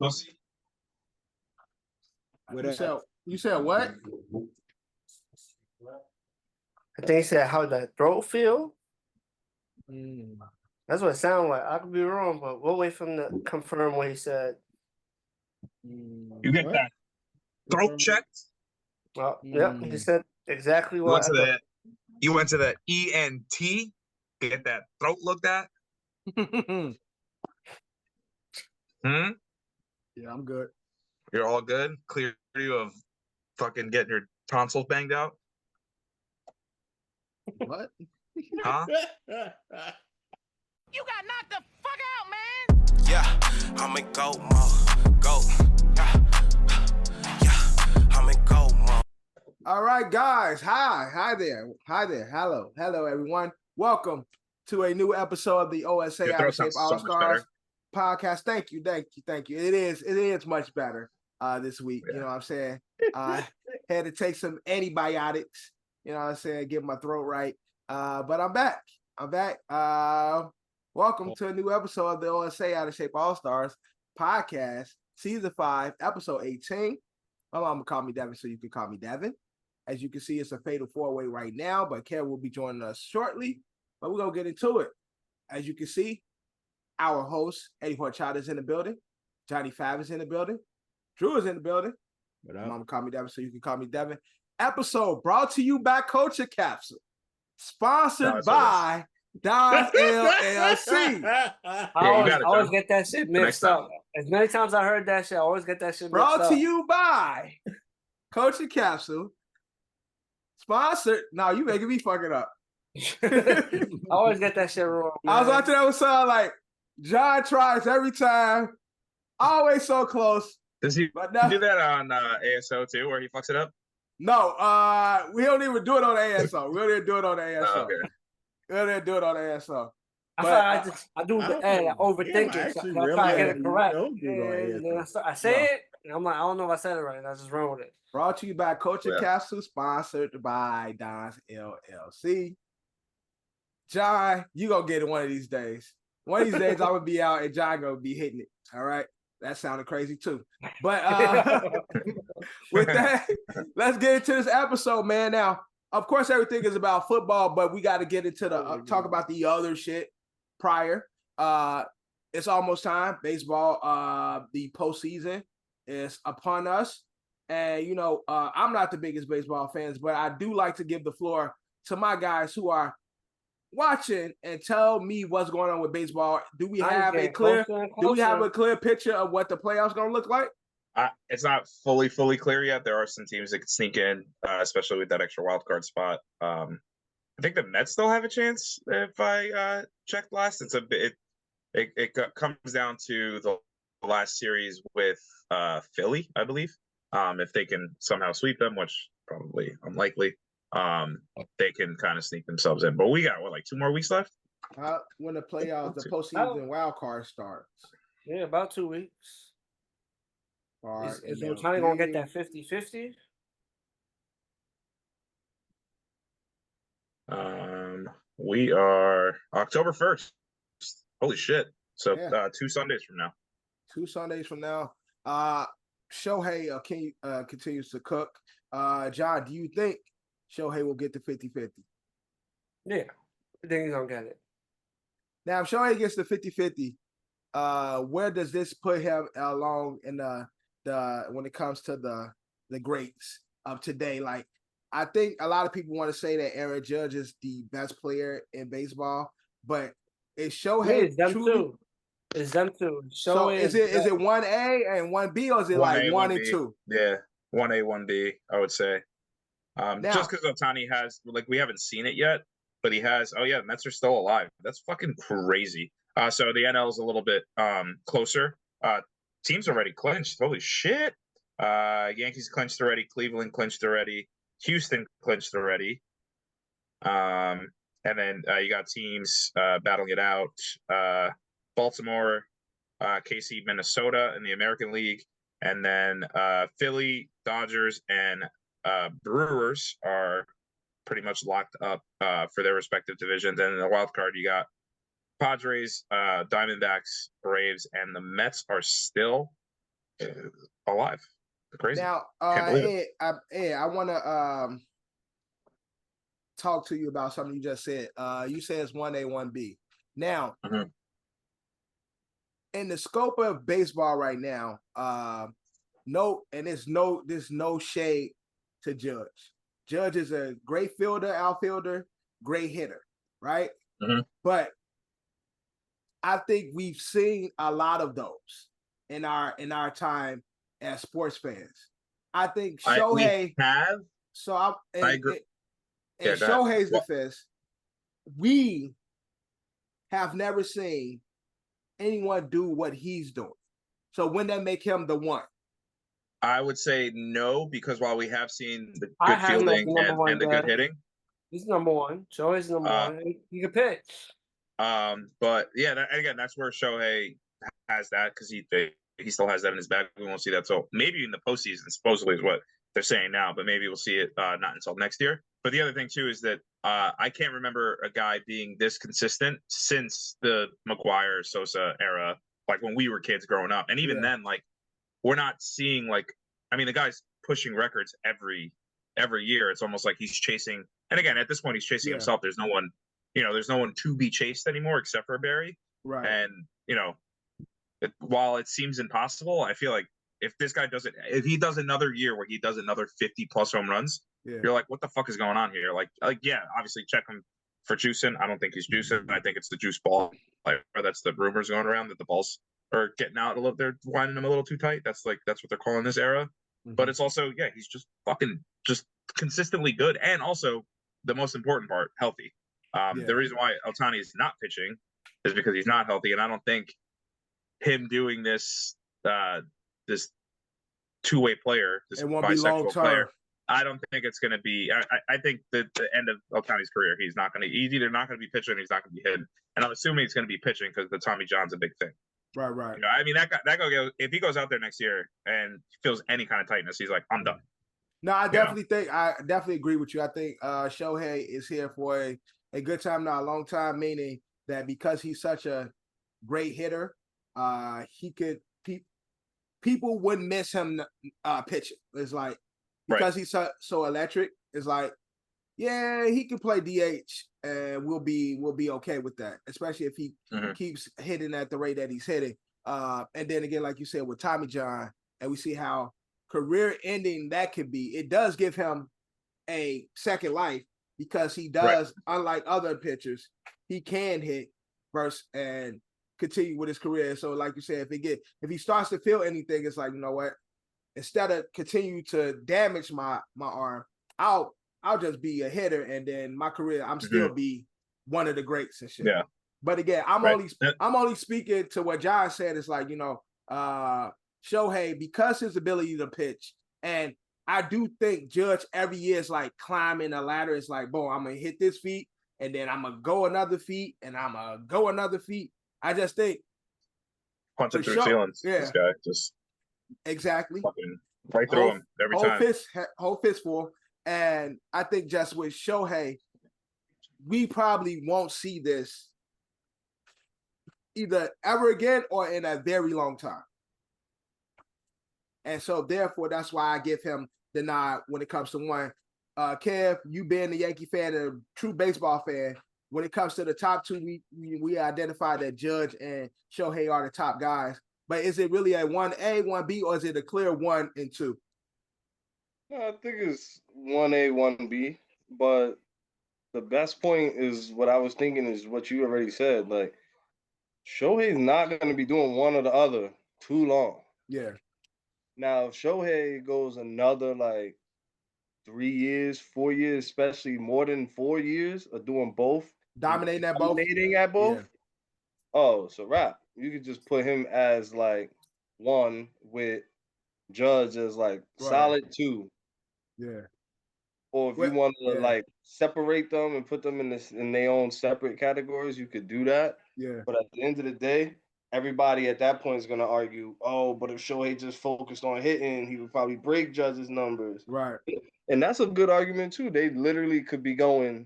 You said what? I think he said how the throat feel. That's what it sounded like. I could be wrong, but we'll wait for him to confirm what he said. You get that throat checked? Well, yep, he said exactly what You went to the ENT, get that throat looked at? Yeah, I'm good. You're all good? Clear you of fucking getting your tonsils banged out? What? Huh? You got knocked the fuck out, man! Yeah, I'm in go mode. Go. Yeah, I'm in go mode. All right, guys. Hi there. Hello, everyone. Welcome to a new episode of the OSA Out of Shape All Stars podcast. Thank you. It is much better this week. Yeah. You know what I'm saying? Had to take some antibiotics. You know what I'm saying? Get my throat right. But I'm back. Welcome to a new episode of the OSA Out of Shape All Stars podcast, season 5, episode 18. My mama called me Devin, so you can call me Devin. As you can see, it's a fatal 4-way right now, but Kev will be joining us shortly. But we're going to get into it. As you can see, our host, Eddie Horchata, is in the building. Johnny Fab is in the building. Drew is in the building. Mama called me Devin, so you can call me Devin. Episode brought to you by Culture Capsule. Sponsored by Don's LLC. I always get that shit mixed up. As many times I heard that shit, I always get that shit mixed up. Brought to you by Culture Capsule. Sponsored. No, you making me fuck it up. I always get that shit wrong. Man. I was watching that episode like John tries every time. Always so close. Does he do that on ASO too, where he fucks it up? No, we don't even do it on ASO. We don't even do it on ASO. Oh, okay. We don't even do it on ASO. I do the I overthink it. So I try to get it correct. I say it, and I'm like, I don't know if I said it right, and I just run with it. Brought to you by Culture Capsule, sponsored by Don's LLC. John, you gonna get it one of these days. One of these days, I'm gonna be out and John gonna be hitting it. All right. That sounded crazy too. But with that, let's get into this episode, man. Now, of course, everything is about football, but we got to get into the talk about the other shit prior. It's almost time. Baseball, the postseason is upon us. And, you know, I'm not the biggest baseball fans, but I do like to give the floor to my guys who are watching and tell me what's going on with baseball. Do we have a clear picture of what the playoffs going to look like? It's not fully clear yet. There are some teams that could sneak in, especially with that extra wild card spot. I think the Mets still have a chance if I checked last. It comes down to the last series with Philly, I believe. If they can somehow sweep them, which probably unlikely, they can kind of sneak themselves in. But we got like 2 more weeks left. When the playoffs, the postseason wild card starts. Yeah, about 2 weeks. Is Ohtani gonna get that 50-50? We are October 1st. Holy shit! So 2 Sundays from now. 2 Sundays from now. Shohei continues to cook. John, do you think Shohei will get the 50-50? Yeah, I think he's gonna get it. Now, if Shohei gets the 50-50, where does this put him along in the when it comes to the greats of today? Like, I think a lot of people want to say that Aaron Judge is the best player in baseball, but is Shohei it's them too? It's them too. So is it 1A and 1B, or is it 1A, like 1 and 2? Yeah, 1A, 1B, I would say. Just because Ohtani has, like, we haven't seen it yet, but he has. Oh yeah, the Mets are still alive. That's fucking crazy. So the NL is a little bit closer. Teams already clinched. Holy shit! Yankees clinched already. Cleveland clinched already. Houston clinched already. And then you got teams battling it out. Baltimore, KC, Minnesota in the American League, and then Philly, Dodgers, and Brewers are pretty much locked up for their respective divisions. And in the wild card, you got Padres, Diamondbacks, Braves, and the Mets are still alive. Crazy. Now, Ed, I want to talk to you about something you just said. You said it's 1A, 1B. Now, in the scope of baseball right now, there's no shade to Judge. Judge is a great fielder, outfielder, great hitter, right? But I think we've seen a lot of those in our time as sports fans. I think Shohei have. So I agree. In Shohei's defense, we have never seen anyone do what he's doing. So wouldn't that make him the one? I would say no, because while we have seen the good fielding and the good hitting, he's number one. Shohei's number one. He can pitch. But yeah, again, that's where Shohei has that, because he still has that in his bag. We won't see that till maybe in the postseason, supposedly is what they're saying now, but maybe we'll see it not until next year. But the other thing too is that I can't remember a guy being this consistent since the McGuire Sosa era, like when we were kids growing up. And even then, like, we're not seeing, like, I mean, the guy's pushing records every year. It's almost like he's chasing, and again, at this point, he's chasing himself. There's no one, there's no one to be chased anymore except for Barry. Right. And while it seems impossible, I feel like if this guy does it, if he does another year where he does another 50+ home runs, you're like, what the fuck is going on here? Like, yeah, obviously check him for juicing. I don't think he's juicing. I think it's the juice ball. Like, that's the rumors going around that the balls are getting out a little. They're winding him a little too tight. That's what they're calling this era. But it's also, he's just consistently good, and also the most important part, healthy. The reason why Ohtani is not pitching is because he's not healthy, and I don't think him doing this this two-way player, this bisexual player, I don't think it's going to be. I think that the end of Ohtani's career, he's either not going to be pitching, or he's not going to be hitting, and I'm assuming he's going to be pitching because the Tommy John's a big thing. Right. I mean, that guy, if he goes out there next year and feels any kind of tightness, he's like, I'm done. No, I definitely agree with you. I think Shohei is here for a good time, not a long time, meaning that because he's such a great hitter, people wouldn't miss him pitching. It's like, because he's so electric, it's like, yeah, he can play DH, and we'll be okay with that, especially if he keeps hitting at the rate that he's hitting. And then again, like you said, with Tommy John, and we see how career-ending that could be. It does give him a second life, because he does, unlike other pitchers, he can hit versus and continue with his career. So, like you said, if he starts to feel anything, it's like, you know what? Instead of continue to damage my arm, I'll just be a hitter, and then my career, I'm still be one of the greats and shit. Yeah. But again, I'm only speaking to what John said. It's like, Shohei, because his ability to pitch, and I do think Judge every year is like climbing a ladder. It's like, boom, I'm gonna hit this feet, and then I'm gonna go another feet, and I'm gonna go another feet. I just think punching through ceilings. Yeah. This guy just exactly right through him every time. Whole fistful. And I think just with Shohei, we probably won't see this either ever again or in a very long time. And so therefore, that's why I give him the nod when it comes to one. Kev, you being a Yankee fan and a true baseball fan, when it comes to the top two, we identify that Judge and Shohei are the top guys. But is it really a 1A, 1B, or is it a clear 1 and 2? No, I think it's 1A, 1B. But the best point is what I was thinking is what you already said. Like, Shohei's not going to be doing one or the other too long. Yeah. Now, if Shohei goes another, 3 years, 4 years, especially more than 4 years of doing both. Dominating at both. Yeah. Oh, it's a wrap. You could just put him as, 1 with Judge as, solid 2. Yeah. Or if you want to separate them and put them in their own separate categories, you could do that. Yeah. But at the end of the day, everybody at that point is going to argue, oh, but if Shohei just focused on hitting, he would probably break Judge's numbers. Right. And that's a good argument too. They literally could be going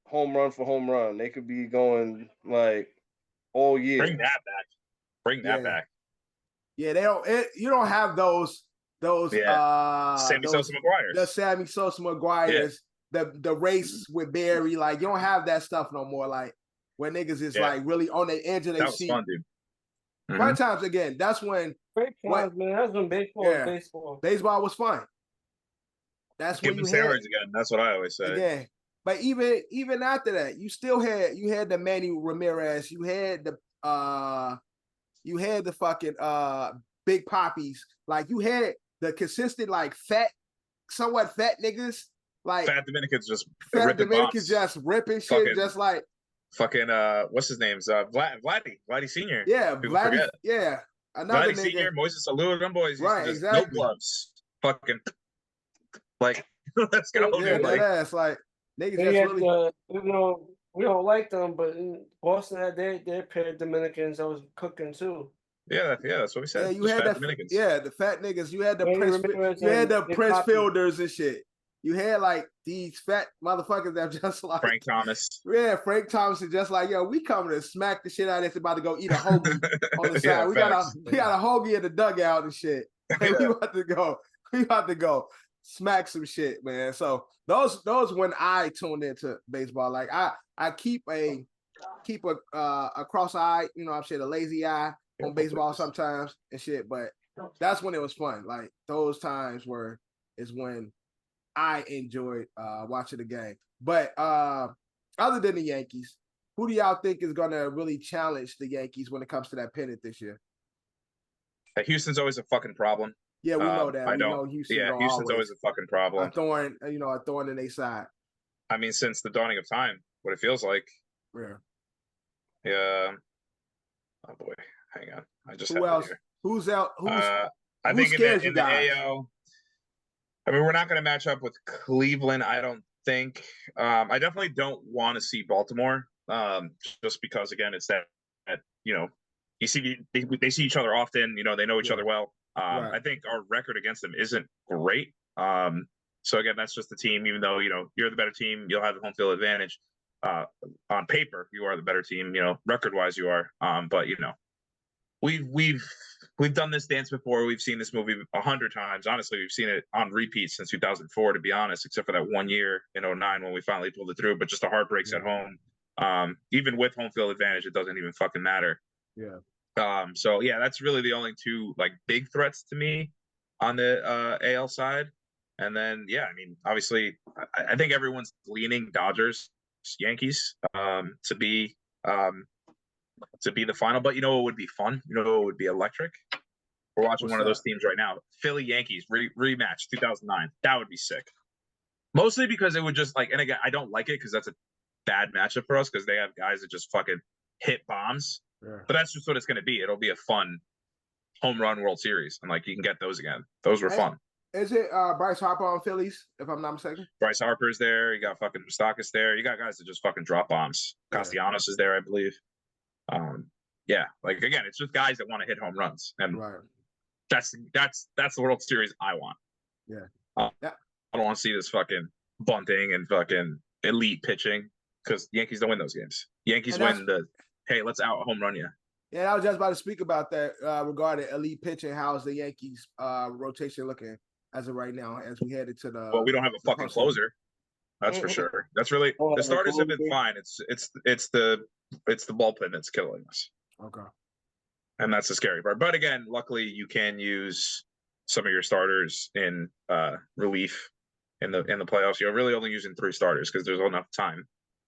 home run for home run. They could be going all year. Bring that back. Yeah, they don't. You don't have those. Sammy Sosa McGuire's. The Sammy Sosa McGuire's. Yeah. The race with Barry. Like you don't have that stuff no more. Like where niggas is like really on the edge of their seat. That was fun, dude. Fun times again. That's when. Great times, man. That's when baseball was fun. That's when you had steroids again. That's what I always say. Again. But even after that, you still had the Manny Ramirez, you had the fucking Big Poppies, like you had the consistent like somewhat fat niggas, like fat Dominicans just ripping shit, fucking, just like fucking what's his name's Vladdy Senior. Yeah, Vladdy, yeah. Another Vladdy Senior, Moises Alou, them boys, right? Exactly. No gloves, fucking like let's go, yeah, dude. That's like niggas just really. We don't like them, but in Boston had their pair of Dominicans that was cooking too. Yeah, that's what we said. Yeah, you had the fat niggas. You had the Prince Fielders and shit. You had like these fat motherfuckers that just like Frank Thomas. Yeah, Frank Thomas is just like, yo, we coming to smack the shit out of this, about to go eat a hoagie on the side. Yeah, we got a hoagie in the dugout and shit. And we about to go smack some shit, man. So those when I tuned into baseball, like I keep a cross eye, you know, I'm saying a lazy eye on baseball sometimes and shit, but that's when it was fun. Like those times is when I enjoyed watching the game. But other than the Yankees, who do y'all think is gonna really challenge the Yankees when it comes to that pennant this year? Houston's always a fucking problem. Yeah, we know that. Know Houston's always a fucking problem. A thorn in their side. I mean, since the dawning of time, what it feels like. Yeah. Oh boy, hang on. I just who else? Here. Who's out? I think in the AL. I mean, we're not going to match up with Cleveland, I don't think. I definitely don't want to see Baltimore, just because again, it's that you know, you see they see each other often. You know, they know each other well. I think our record against them isn't great. So again, that's just the team. Even though, you know, you're the better team, you'll have the home field advantage. On paper, you are the better team. You know, record-wise, you are. But you know, we've done this dance before. We've seen this movie 100 times. Honestly, we've seen it on repeat since 2004. To be honest, except for that 1 year in 2009 when we finally pulled it through. But just the heartbreaks at home. Even with home field advantage, it doesn't even fucking matter. Yeah. So yeah, that's really the only two like big threats to me on the AL side. And then yeah, I mean, obviously, I think everyone's leaning Dodgers, Yankees to be the final. But you know what would be fun? You know what would be electric? We're watching one of those teams right now. Philly Yankees rematch 2009. That would be sick. Mostly because it would just like, and again, I don't like it because that's a bad matchup for us because they have guys that just fucking hit bombs. Yeah. But that's just what it's going to be. It'll be a fun home run World Series, and like you can get those again. Those were fun. Is it Bryce Harper on Phillies, if I'm not mistaken? Bryce Harper's there. You got fucking Moustakas there. You got guys that just fucking drop bombs. Castellanos is there, I believe. Yeah, like again, it's just guys that want to hit home runs, and that's the World Series I want. Yeah. I don't want to see this fucking bunting and fucking elite pitching because Yankees don't win those games. Yankees win the hey, let's out home run you. Yeah, I was just about to speak about that regarding elite pitching. How's the Yankees rotation looking as of right now as we headed to the? Well, we don't have a fucking closer. That's for sure. That's really the starters have been fine. It's the bullpen that's killing us. Okay. And that's the scary part. But again, luckily you can use some of your starters in relief in the playoffs. You're really only using 3 starters because there's enough time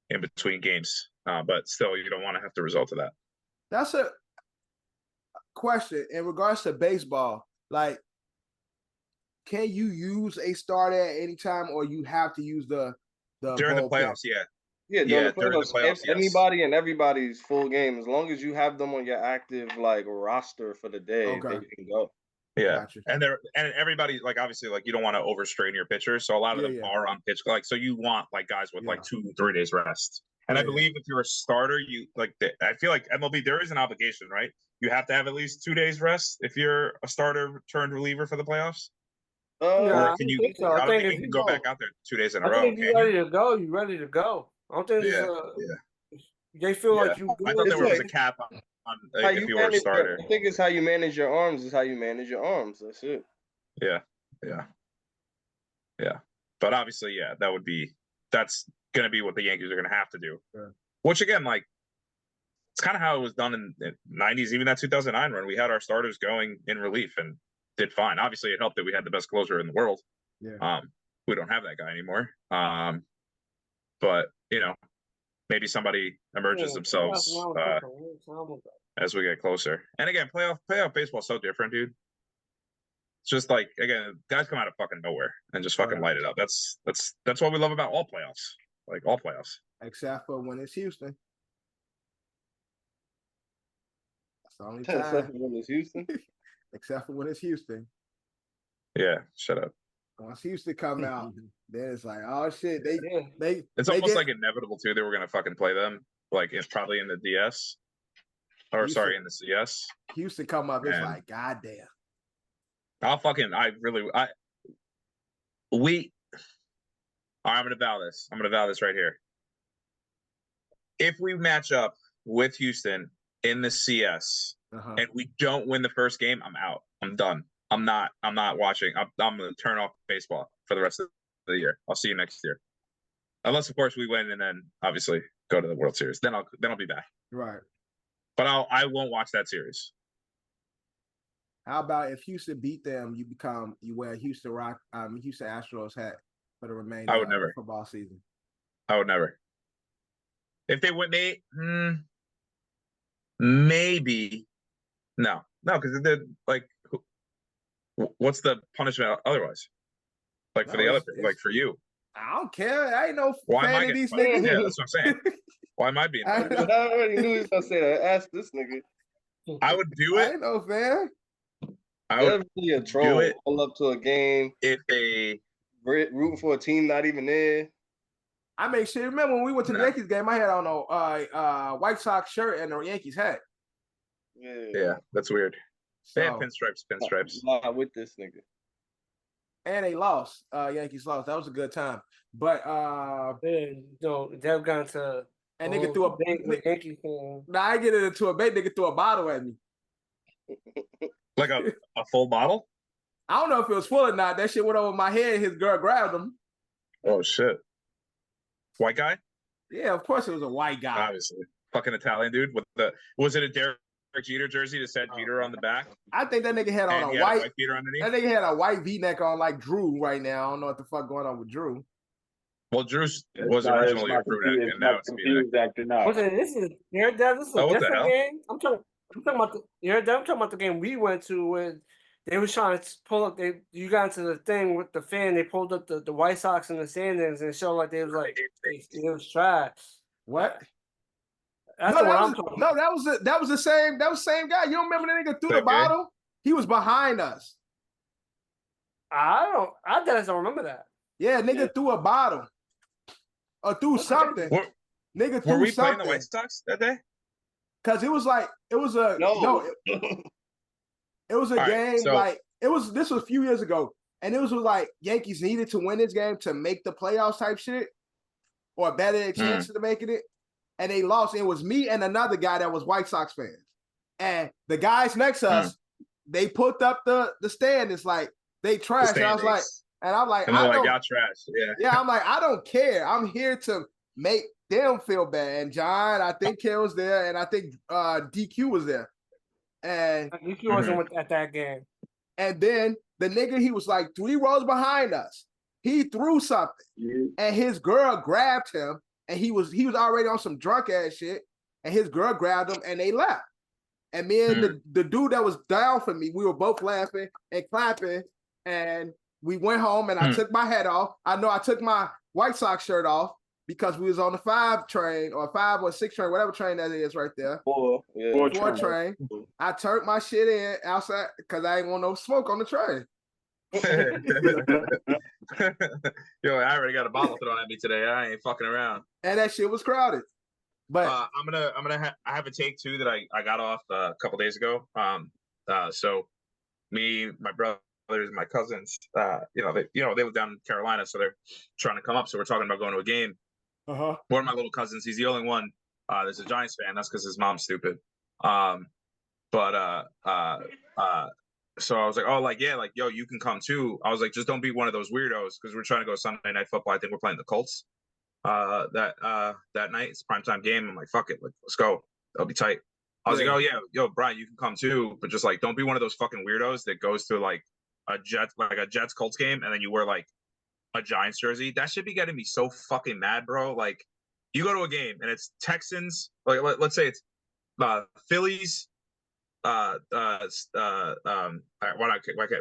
in between games. But still, you don't want to have the result of that. That's a question in regards to baseball. Like, can you use a starter at any time, or you have to use the during the playoffs? During the playoffs, anybody and everybody's full game as long as you have them on your active like roster for the day, they can go. Yeah, gotcha. and everybody like obviously like you don't want to overstrain your pitchers, so a lot of them are on pitch like so you want like guys with like 2-3 days rest. And I believe if you're a starter, you like I feel like MLB there is an obligation, right? You have to have at least 2 days rest if you're a starter turned reliever for the playoffs. Or can you? I don't think you can go back out there 2 days in a row. If you're ready to go, you're ready to go. I don't think they feel like you. I thought there was a cap if you were a starter. I think it's how you manage your arms. Is how you manage your arms. That's it. Yeah. But obviously, that's going to be what the Yankees are going to have to do. Yeah. Which again, like, it's kind of how it was done in the 90s. Even that 2009 run, we had our starters going in relief and did fine. Obviously, it helped that we had the best closer in the world. Yeah. We don't have that guy anymore. But maybe somebody emerges themselves as we get closer. And again, playoff baseball is so different, dude. It's just like, again, guys come out of fucking nowhere and just fucking light it up. That's what we love about all playoffs. Like all playoffs. Except for when it's Houston. That's the only Except time. for when it's Houston. Except for when it's Houston. Yeah, shut up. Once Houston come out, then it's like, oh shit, it's almost like inevitable too. They were gonna fucking play them, like it's probably in the DS, or Houston, sorry, in the CS. Houston come up, it's like, goddamn. I'm gonna vow this. I'm gonna vow this right here. If we match up with Houston in the CS and we don't win the first game, I'm out. I'm done. I'm not watching. I'm gonna turn off baseball for the rest of the year. I'll see you next year, unless of course we win and then obviously go to the World Series. Then I'll be back. Right. But I won't watch that series. How about if Houston beat them, you wear Houston Astros hat for the remainder of the football season? I would never. If they win, maybe no, because they're like. What's the punishment otherwise? Like for the other, like for you? I don't care. I ain't no fan of these niggas. Yeah, that's what I'm saying. Why am I being? I already knew he was gonna say that. Ask this nigga. I would do it. I ain't no fan. I would be a troll. Do it. Pull up to a game if they rooting for a team not even there. I make sure. Remember when we went to the Yankees game? I had on a White Sox shirt and a Yankees hat. Yeah, that's weird. So, they had pinstripes. Not with this nigga. And they lost. Yankees lost. That was a good time. But they've gone to and nigga threw a Yankee fan. Nah, I get it into a bait. Nigga threw a bottle at me. Like a full bottle? I don't know if it was full or not. That shit went over my head. His girl grabbed him. Oh shit! White guy? Yeah, of course it was a white guy. Obviously, fucking Italian dude. Was it a Derek Jeter jersey that said Jeter on the back? I think that nigga had on a white beater underneath. That nigga had a white V-neck on like Drew right now. I don't know what the fuck going on with Drew. Well, Drew was originally a crew neck, and now it's This is Yerr, this is a different game. I'm talking about I'm talking about the game we went to when they was trying to pull up. You got into the thing with the fan. They pulled up the White Sox in the standings and it showed like they was like it was trash. What? That's what I'm talking about. No, that was the same guy. You don't remember that nigga threw the bottle? He was behind us. I don't remember that. Yeah, nigga threw a bottle. Or threw something. Nigga threw Were we something. playing the White Sox that day? Cause it was a it was a game like this was a few years ago, and it was like Yankees needed to win this game to make the playoffs type shit, or a better chance to making it, and they lost. It was me and another guy that was White Sox fans, and the guys next to us, they put up the stand. It's like they trashed. And I was like, and I'm like, y'all trash. Yeah, I'm like, I don't care. I'm here to make them feel bad. And John, I think Kel was there, and I think DQ was there. And DQ wasn't at that game. And then the nigga, he was like 3 rows behind us. He threw something, and his girl grabbed him, and he was already on some drunk ass shit, and his girl grabbed him, and they left. And me and the dude that was down for me, we were both laughing and clapping, and we went home, and I took my hat off. I know I took my White Sox shirt off because we was on the 5 train or 5 or 6 train, whatever train that is right there. 4 train. I turned my shit in outside because I ain't want no smoke on the train. Yo, I already got a bottle thrown at me today. I ain't fucking around. And that shit was crowded. But I have a take too that I got off a couple days ago. So me, my brothers, my cousins, they live down in Carolina, so they're trying to come up. So we're talking about going to a game. One of my little cousins, he's the only one that's a Giants fan. That's because his mom's stupid. So I was like, oh, like, yeah, like, yo, you can come too. I was like, just don't be one of those weirdos because we're trying to go Sunday Night Football. I think we're playing the Colts that night. It's a primetime game. I'm like, fuck it, like, let's go. That'll be tight. I was like, oh yeah, yo, Brian, you can come too, but just like, don't be one of those fucking weirdos that goes to like a Jets Colts game and then you wear like a Giants jersey. That should be getting me so fucking mad, bro. Like, you go to a game and it's Texans, like let's say it's Phillies,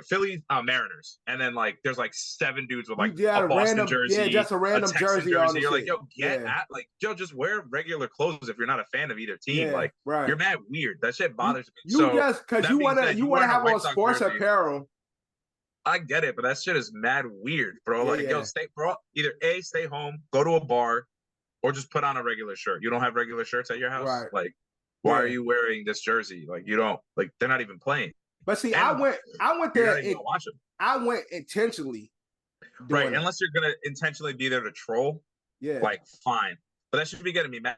Philly Mariners, and then like there's like 7 dudes with like a Boston jersey, just a random jersey on the You're shit. like, yo, yo, just wear regular clothes if you're not a fan of either team. Like, you're mad weird. That shit bothers me. You just because you wanna have on sports jersey, apparel. I get it, but that shit is mad weird, bro. Like, yo, either A, stay home, go to a bar, or just put on a regular shirt. You don't have regular shirts at your house, right? Like, why are you wearing this jersey? Like, you don't, like, they're not even playing. But see, I went there. I went intentionally. Right, unless you're gonna intentionally be there to troll. Yeah, like, fine. But that should be getting me mad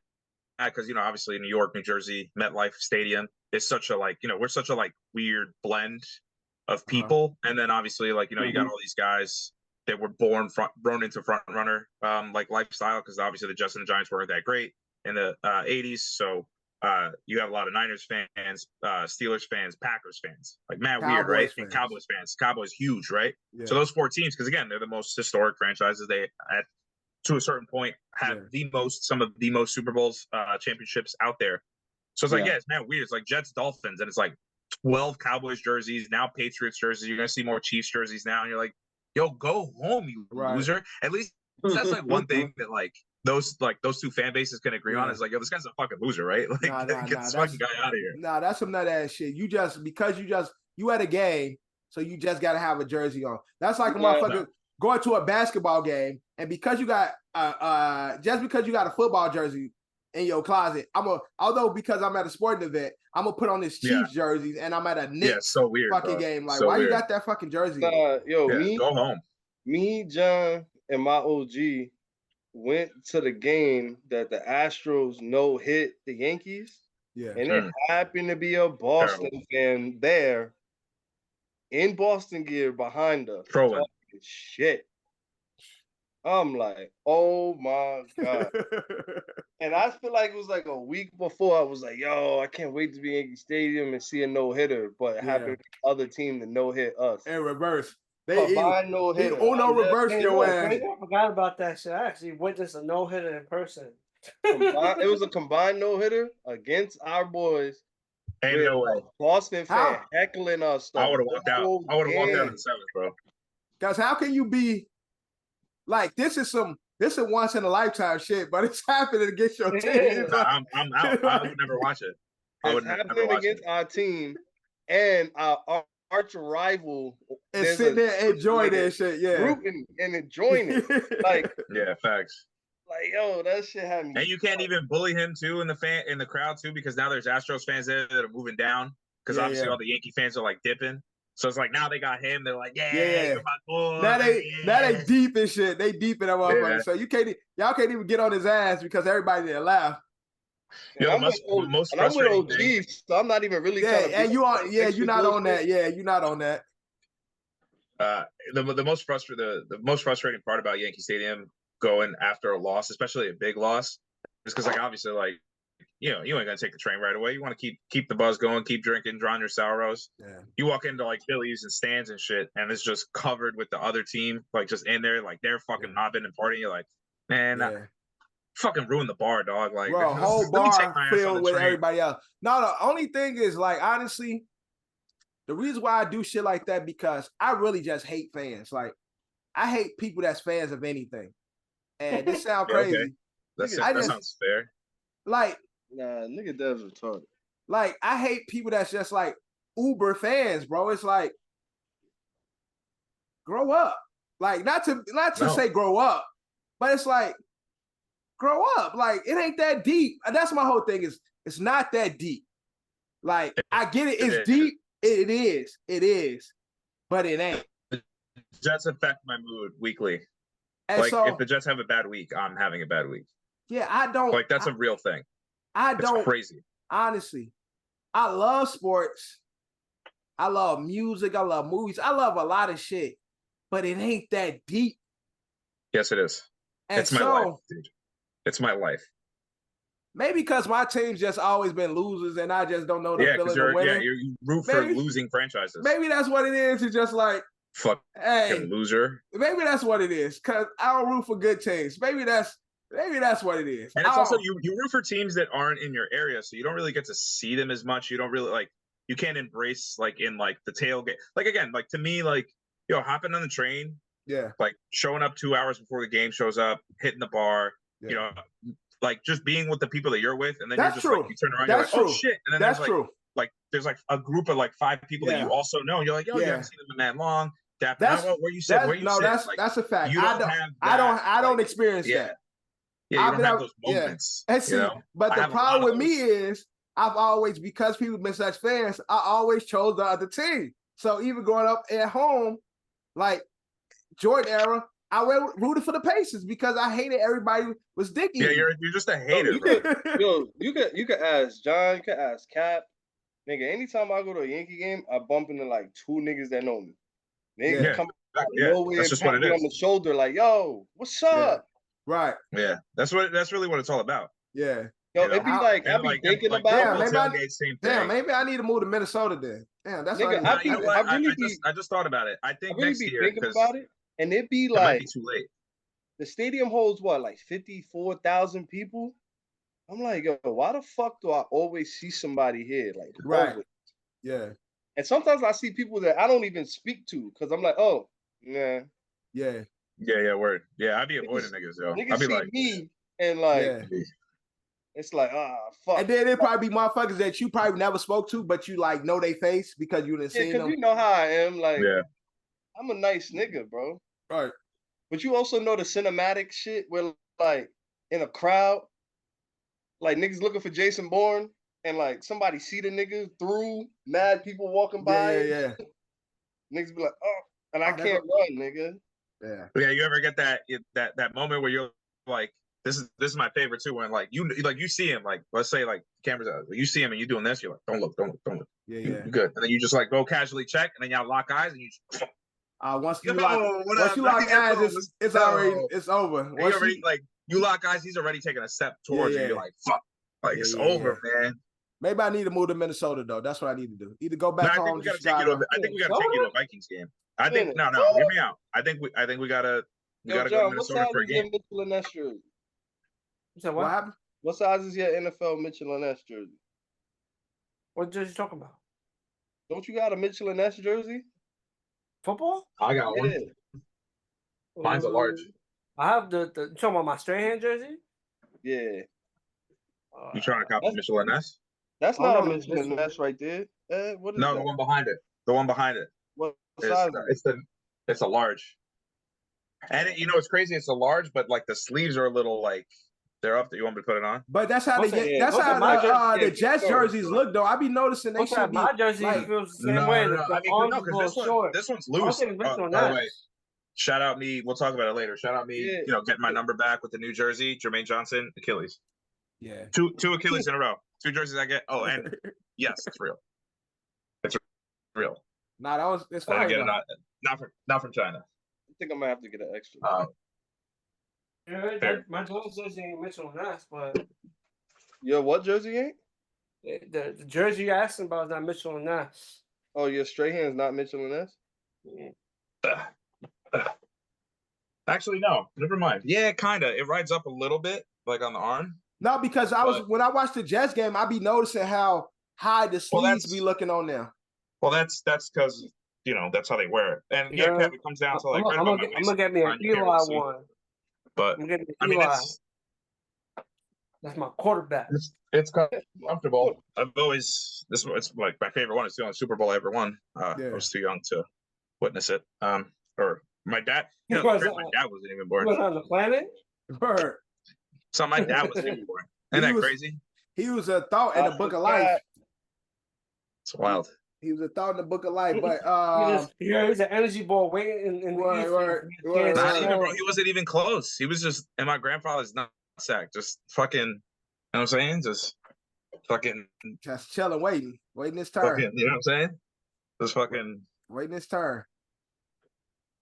because, you know, obviously New York, New Jersey, MetLife Stadium is such a, like, you know, we're such a, like, weird blend of people. And then obviously, like, you know, you got all these guys that were born into front runner like lifestyle, because obviously the Jets and the Giants weren't that great in the 80s. So you have a lot of Niners fans, Steelers fans, Packers fans, like mad weird, right? And Cowboys fans. Cowboys huge, right? Yeah. So those 4 teams, because again, they're the most historic franchises. They to a certain point have some of the most Super Bowls championships out there. So it's like, it's mad weird. It's like Jets, Dolphins, and it's like 12 Cowboys jerseys, now Patriots jerseys. You're gonna see more Chiefs jerseys now, and you're like, yo, go home, you loser. At least that's like one thing that like those 2 fan bases can agree on is like, yo, this guy's a fucking loser, right? Like, get this fucking guy out of here. Nah, that's some nut ass shit. You at a game, so you just gotta have a jersey on. That's like a motherfucker going to a basketball game, and because you got just because you got a football jersey in your closet, because I'm at a sporting event, I'm gonna put on this Chiefs jerseys, and I'm at a Knicks so weird, fucking game. Like, why you got that fucking jersey? Go home. Me, John, and my OG went to the game that the Astros no-hit the Yankees. Yeah. And it happened to be a Boston fan there in Boston gear behind us. Trolling. Shit. I'm like, oh my God. And I feel like it was like a week before I was like, yo, I can't wait to be in Yankee Stadium and see a no-hitter. But it happened to the other team to no-hit us. And reverse. No-hitter. Reverse your ass. I forgot about that shit. I actually witnessed a no-hitter in person. It was a combined no-hitter against our boys. Ain't no way. Boston fan heckling us. I would have walked out. I would have walked out in the 7th, bro. Guys, how can you be like, this is once in a lifetime shit, but it's happening against your team. I'm out. I would never watch it. It's happening against our team, and our arch rival and sitting there enjoying that shit, rooting and enjoying it. Like, facts. Like, yo, that shit had me. And you can't even bully him too in the crowd too, because now there's Astros fans there that are moving down, because obviously all the Yankee fans are like dipping. So it's like, now they got him. They're like, you're my boy. Now they deep in shit. They deep in that motherfucker. So y'all can't even get on his ass because everybody there laugh. Yo, I'm with OG, so I'm not even really trying to. And you're not on that. Yeah, you're not on that. The most frustrating part about Yankee Stadium going after a loss, especially a big loss, is because, like, obviously, like, you know, you ain't gonna take the train right away. You want to keep the buzz going, keep drinking, drawing your sorrows. Yeah. You walk into like Phillies and stands and shit, and it's just covered with the other team, like just in there, like they're fucking mobbing and partying. You're like, man, fucking ruin the bar, dog. Like, bro, whole bar filled with everybody else. No, the only thing is, like, honestly, the reason why I do shit like that, because I really just hate fans. Like, I hate people that's fans of anything. And this sounds crazy. Okay. That sounds fair. Like, nah, nigga, that's retarded. Like, I hate people that's just like Uber fans, bro. It's like, grow up. Like, not to say grow up, but it's like, grow up. Like, it ain't that deep. And that's my whole thing, is it's not that deep. Like, I get it. It's deep. It is. But it ain't. The Jets affect my mood weekly. And like, so, if the Jets have a bad week, I'm having a bad week. Yeah, I don't. Like, that's a real thing. It's crazy. Honestly, I love sports. I love music. I love movies. I love a lot of shit, but it ain't that deep. Yes, it is. And it's my life, dude. It's my life. Maybe because my team's just always been losers, and I just don't know the feeling of winning. Yeah, you root for losing franchises. Maybe that's what it is. It's just like, fucking loser. Maybe that's what it is. Because I don't root for good teams. Maybe that's what it is. And it's also you root for teams that aren't in your area, so you don't really get to see them as much. You don't really like. You can't embrace like in like the tailgate. Like again, like to me, like hopping on the train. Yeah. Like showing up 2 hours before the game shows up, hitting the bar. Yeah. Like just being with the people that you're with, and then that's you're just true. Like you turn around, that's you're like, true. oh shit, and then that's there's true. Like there's like a group of like 5 people that you also know. You're like, yo, you haven't seen them in that long. That's where you sit. Where you sit. That's a fact. You don't have that, I don't experience that. Yeah, you don't have those moments. And see, but the problem with me is I've always, because people been such fans, I always chose the other team. So even growing up at home, like Jordan era, I rooted for the Pacers because I hated everybody was dicky. Yeah, you're just a hater. You could ask John, you could ask Cap. Nigga, anytime I go to a Yankee game, I bump into like 2 niggas that know me. Niggas come out of nowhere and pat me on the shoulder like, yo, what's up? Right. Yeah. That's really what it's all about. Yeah. Yo, it'd be like, I'd be thinking about maybe I need to move to Minnesota then. Damn, that's what I just thought about it. I think next year thinking about it. And it'd be like, it might be too late. The stadium holds what, like 54,000 people? I'm like, yo, why the fuck do I always see somebody here? Like, right. Always? Yeah. And sometimes I see people that I don't even speak to because I'm like, oh, nah. Yeah. Yeah, word. Yeah, I'd be avoiding niggas, yo. I'd be see like, me and like, it's like, fuck. And then it'd probably be motherfuckers that you probably never spoke to, but you like know they face because you didn't see them. Because you know how I am. Like, I'm a nice nigga, bro. Right. But you also know the cinematic shit where, like, in a crowd, like, niggas looking for Jason Bourne, and, like, somebody see the nigga through, mad people walking by. Yeah. Niggas be like, oh, and I can't run, nigga. Yeah. Yeah, you ever get that moment where you're like, this is my favorite too, when like you see him, like, let's say like cameras out, you see him and you doing this, you're like, don't look. Yeah. You're good. And then you just like go casually check, and then y'all lock eyes, and you just once you lock eyes, it's over. You lock eyes, he's already taking a step towards you. You're like, fuck, like it's over, man. Maybe I need to move to Minnesota though. That's what I need to do. Either go back home. I think we gotta take you to a Vikings game. I think no, hear me out. I think we gotta go to Minnesota for a game. Mitchell and Ness jersey? What happened? What size is your NFL Mitchell and Ness jersey? What jersey you talking about? Don't you got a Mitchell and Ness jersey? Football? I got one. Mine's a large. I have the you talking about my straight hand jersey? Yeah. You trying to copy Mitchell and Ness? That's not a Mitchell and Ness right there. What is that? The one behind it. The one behind it. What size? It's a large. And it's crazy. It's a large, but like the sleeves are a little like they're up. That you want me to put it on? But that's how the Jets jerseys look, though. I be noticing they should be. My jersey feels the same way. This one's loose. By the way, shout out me. We'll talk about it later. Shout out me. Getting my number back with the New Jersey, Jermaine Johnson, Achilles. Yeah. Two Achilles in a row. 2 jerseys I get. Oh, and yes, it's real. It's real. Nah, it's fine. Not from China. I think I'm gonna have to get an extra. My jersey ain't Mitchell and Ness, but your what jersey ain't? The jersey you asking about is not Mitchell and Ness. Oh, your straight hand's not Mitchell and Ness? Actually, no. Never mind. Yeah, kinda. It rides up a little bit, like on the arm. No, because when I watched the Jets game, I be noticing how high the sleeves be looking on them. Well, that's because that's how they wear it, and it comes down to like. I'm gonna get me an Eli one, but that's my quarterback. It's comfortable. It's like my favorite one. It's the only Super Bowl I ever won. I was too young to witness it. Or my dad. My dad wasn't even born. He was on the planet. So my dad wasn't even born. Isn't that crazy? He was a thought in the book of life. It's wild. He was a thought in the book of life, but he was an energy ball waiting in the Not even, bro. He wasn't even close. He was just in my grandfather's nutsack, just fucking. You know what I'm saying? Just fucking. Just chilling, waiting. Waiting his turn. Fucking, you know what I'm saying? Just fucking waiting his turn.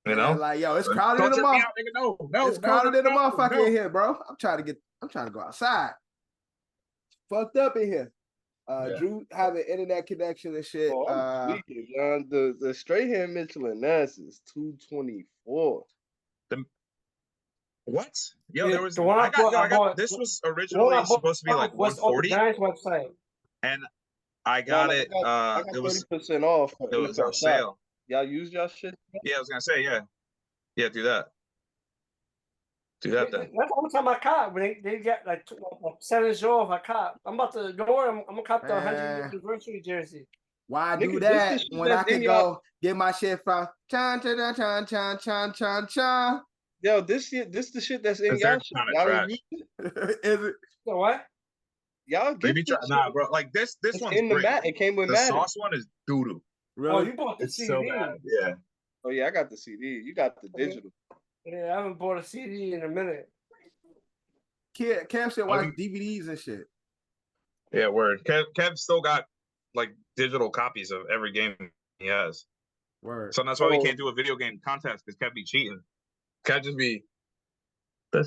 You know, like, yo, it's crowded in the motherfucker. No, it's crowded in the motherfucker in here, bro. I'm trying to go outside. It's fucked up in here. Drew have an internet connection and shit. Oh, I'm tweaking, John. The straight hand Mitchell and Ness is 224. What? Yo, there was. This was originally supposed to be like 140. Giants website. And I got it. I got 30% off. It was our sale. Y'all use y'all shit? Yeah, I was gonna say, yeah, do that. Do that then. That's the only time I cop when they get like percentage off. I cop. I'm about to go. I'm gonna cop the 100th anniversary jersey. Why do that when I can go get my shit from chan. Yo, this the shit that's in y'all shit. Y'all use it? Is it? So what? Y'all get nah, bro. Like this one's in the great. mat. It came with the Madden. sauce one is doo-doo. Really? Oh, you bought the it's CD. So bad. Yeah. Oh yeah, I got the CD. You got the digital. Yeah, I haven't bought a CD in a minute. Cam said watch DVDs and shit. Yeah, word. Kev still got like digital copies of every game he has. Word. So that's why we can't do a video game contest because Kev be cheating. Kev just be. I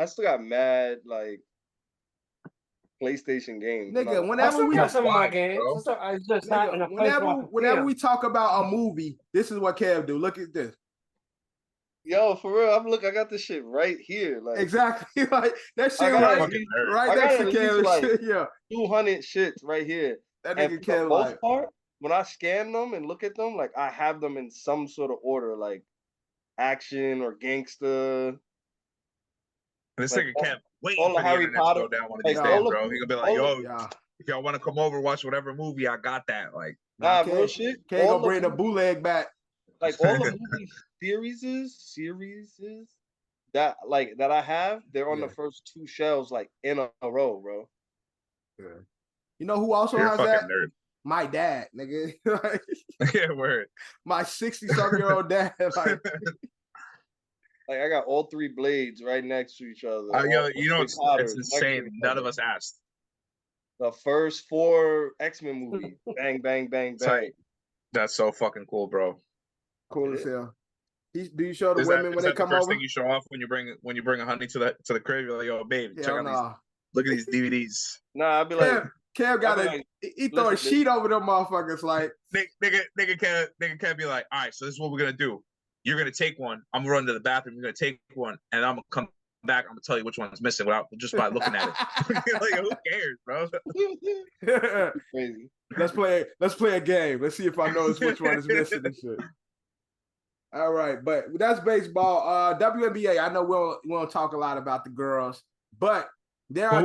still got mad like PlayStation games. Nigga, whenever we got some of my games, whenever we talk about a movie, this is what Kev do. Look at this. Yo, for real, I got this shit right here. Like exactly, like that shit right next to Kev. Like shit, yeah, 200 shits right here. That nigga Kev. For the most part, when I scan them and look at them, like I have them in some sort of order, like action or gangster. This nigga Kev waiting all for the Harry Potter to go down one of these days, bro. He gonna be like, yo, if y'all want to come over watch whatever movie, I got that. Like, real shit. Can't go bring the bootleg back. Like all the movie series that I have, they're on the first two shelves, like in a row, bro. Yeah. You know who also has that? Nerd. My dad, nigga. Yeah, word. My 60-something-year-old dad. Like I got all three blades right next to each other. You know it's insane. None of us asked. The first 4 X-Men movies. Bang, bang, bang, bang. That's so fucking cool, bro. Cool as hell. Do you show the women when they come over? First thing you show off when you bring a honey to the crib, you're like, yo, babe, check out these. Look at these DVDs. Nah, I'd be like, Kev got he throw a sheet over them motherfuckers. Like nigga can't be like, all right, so this is what we're gonna do. You're gonna take one. I'm gonna run to the bathroom. You're gonna take one, and I'm gonna come back. I'm gonna tell you which one's missing just by looking at it. Like, who cares, bro? Crazy. Let's play a game. Let's see if I notice which one is missing and shit. All right, but that's baseball. WNBA. I know we won't talk a lot about the girls, but there are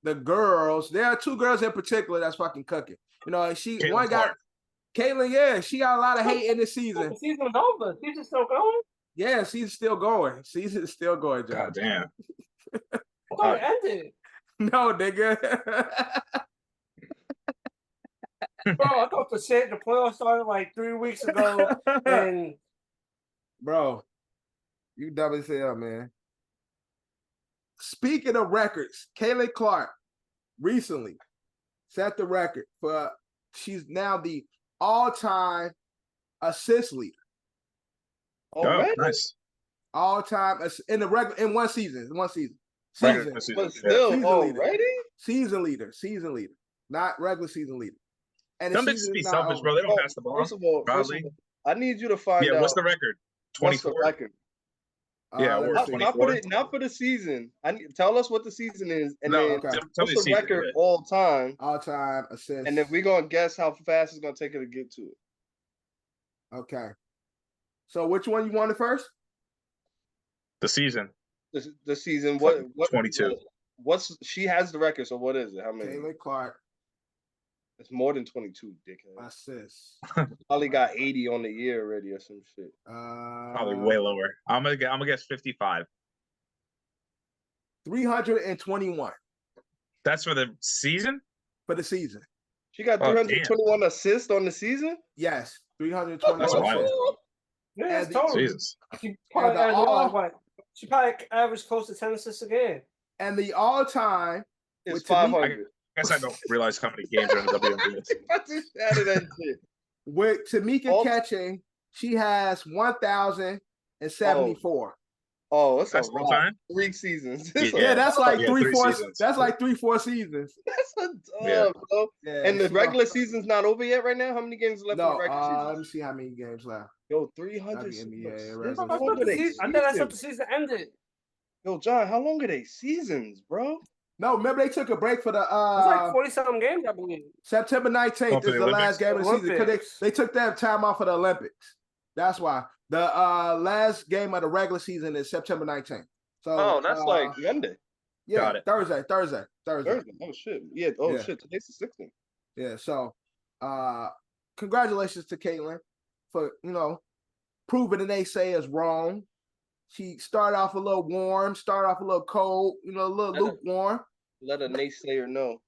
the girls. There are 2 girls in particular that's fucking cooking. You know, Caitlin, yeah, she got a lot of hate in this season. The season's over. Season's still going? Yeah, season's still going. Season's still going, John. God damn. I thought it ended. No, nigga. Bro, I thought the playoffs started like 3 weeks ago. And bro, you dumb as hell, man. Speaking of records, Caitlin Clark recently set the record for she's now the all-time assist leader. Already? Nice. All-time in one season. But still, already? Season leader. Not regular season leader. And them bitches be selfish, bro. They don't pass the ball. First of all, I need you to find out. Yeah, what's the record? 24. Yeah, not for the season. Tell us what the season is, and then what's the record right? all time assists, and then we're gonna guess how fast it's gonna take her to get to it. Okay. So which one you wanted first? The season. The season. What 22. What's she has the record? So what is it? How many? Caitlin Clark. It's more than 22, dickhead. Assists. Probably got 80 on the year already or some shit. Probably way lower. I'm gonna guess 55. 321. That's for the season? For the season. She got 321 assists on the season? Yes. 321 That's assists. Yeah, that's total. Jesus. She probably averaged close to 10 assists a game. And the all-time is 500. guess I don't realize how many games are in the WNBA. With Tamika catching, she has 1,074. Oh, that's all time. 3 seasons. That's like 3-4 seasons. That's like 3-4 seasons. That's a dub, bro. Yeah, and the regular season's not over yet right now? How many games left in the regular season? Let me see how many games left. Yo, 300. I thought the season ended. Yo, John, how long are they seasons, bro? No, remember they took a break for the it's like 40-something games, I believe. September 19th is the last game of the season because they took that time off for the Olympics. That's why. The last game of the regular season is September 19th. So that's like Monday. Yeah, got it. Thursday. Oh shit. Yeah, shit. Today's the 16th. Yeah, so congratulations to Caitlin for, proving the naysayers wrong. She started off a little warm, started off a little cold, a little lukewarm. Let a naysayer know.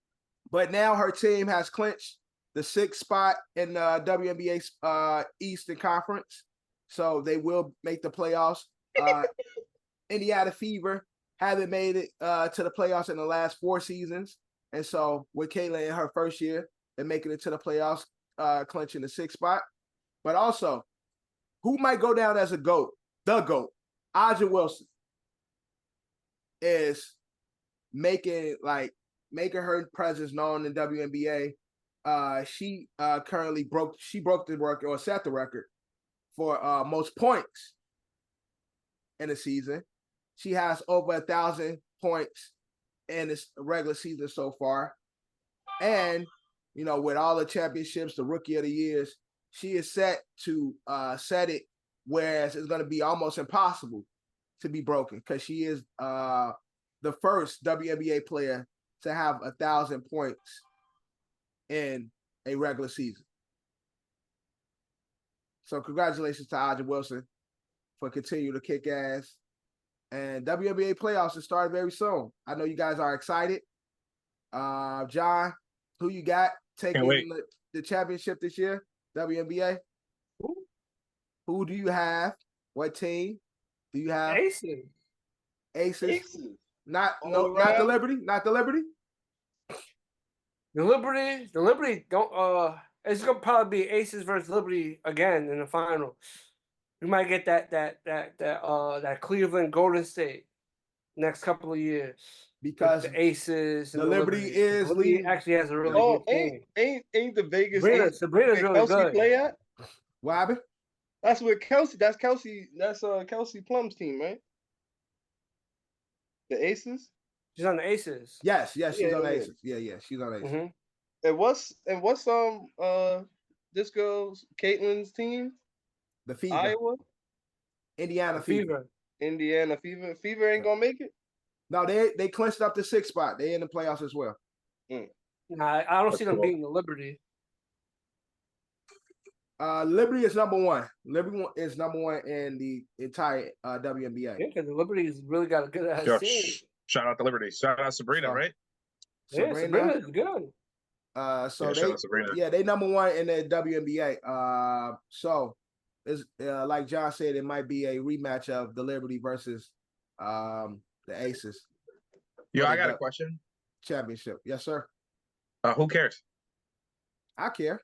But now her team has clinched the 6th spot in the WNBA Eastern Conference. So they will make the playoffs. Indiana Fever haven't made it to the playoffs in the last 4 seasons. And so with Caitlin in her first year and making it to the playoffs, clinching the 6th spot. But also, who might go down as a GOAT? The GOAT. Aja Wilson is making her presence known in WNBA. She currently broke the record or set the record for most points in a season. She has over 1,000 points in this regular season so far. And, with all the championships, the Rookie of the Years, she is set to set it, whereas it's going to be almost impossible to be broken because she is the first WNBA player to have 1,000 points in a regular season. So congratulations to Aja Wilson for continuing to kick ass. And WNBA playoffs will start very soon. I know you guys are excited. John, who you got taking the championship this year? WNBA? Who do you have? What team do you have? Aces. Not the Liberty. Not the Liberty. The Liberty don't. It's gonna probably be Aces versus Liberty again in the final. We might get that Cleveland Golden State next couple of years because the Aces and the Liberty actually has a really good team. Ain't the Vegas Sabrina's really good. Play at? What happened? That's where Kelsey. That's Kelsey. That's Kelsey Plum's team, right? The Aces. She's on the Aces. Yes, she's on the Aces. Yeah, she's on the Aces. Mm-hmm. And what's this girl's Caitlin's team? The Fever. Iowa. Indiana Fever. Indiana Fever. Fever ain't gonna make it. No, they clinched up the 6th spot. They in the playoffs as well. Nah, I don't see them beating the Liberty. Liberty is number 1. Liberty is number 1 in the entire WNBA. Yeah, because the Liberty's really got a good ass team. Shout out to Liberty. Shout out Sabrina, right? Yeah, Sabrina's good. They number 1 in the WNBA. So it's like John said, it might be a rematch of the Liberty versus the Aces. Yo, I got a question. Championship, yes, sir. Who cares? I care.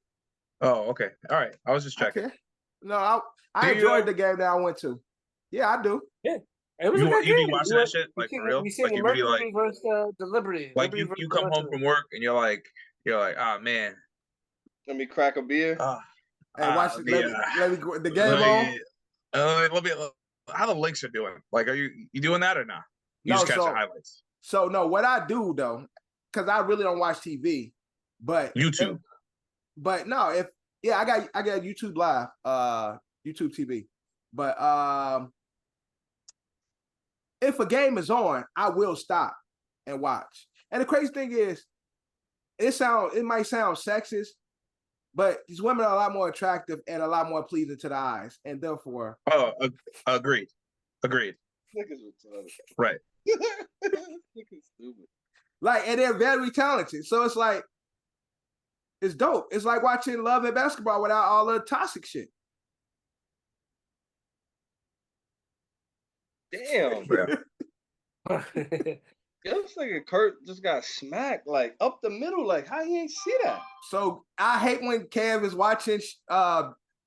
Oh, okay. All right. I was just checking. No, I enjoyed the game that I went to. Yeah, I do. Yeah. It was a good game. You be watching that shit like for real? You see the Mercury versus the Liberty. Like you come home from work and you're like, oh man. Let me crack a beer. And watch let me the game on. Let me how the Lynx are doing. Like, are you doing that or not? You just catch the highlights. So no, what I do though, because I really don't watch TV, but YouTube. But no, I got YouTube Live, YouTube TV. But if a game is on, I will stop and watch. And the crazy thing is, it might sound sexist, but these women are a lot more attractive and a lot more pleasing to the eyes, and therefore. Oh, agreed. Right. Like, and they're very talented, so it's like. It's dope. It's like watching Love and Basketball without all the toxic shit. Damn. Yeah. This nigga Kurt just got smacked like up the middle. Like, how he ain't see that? So I hate when Kev is watching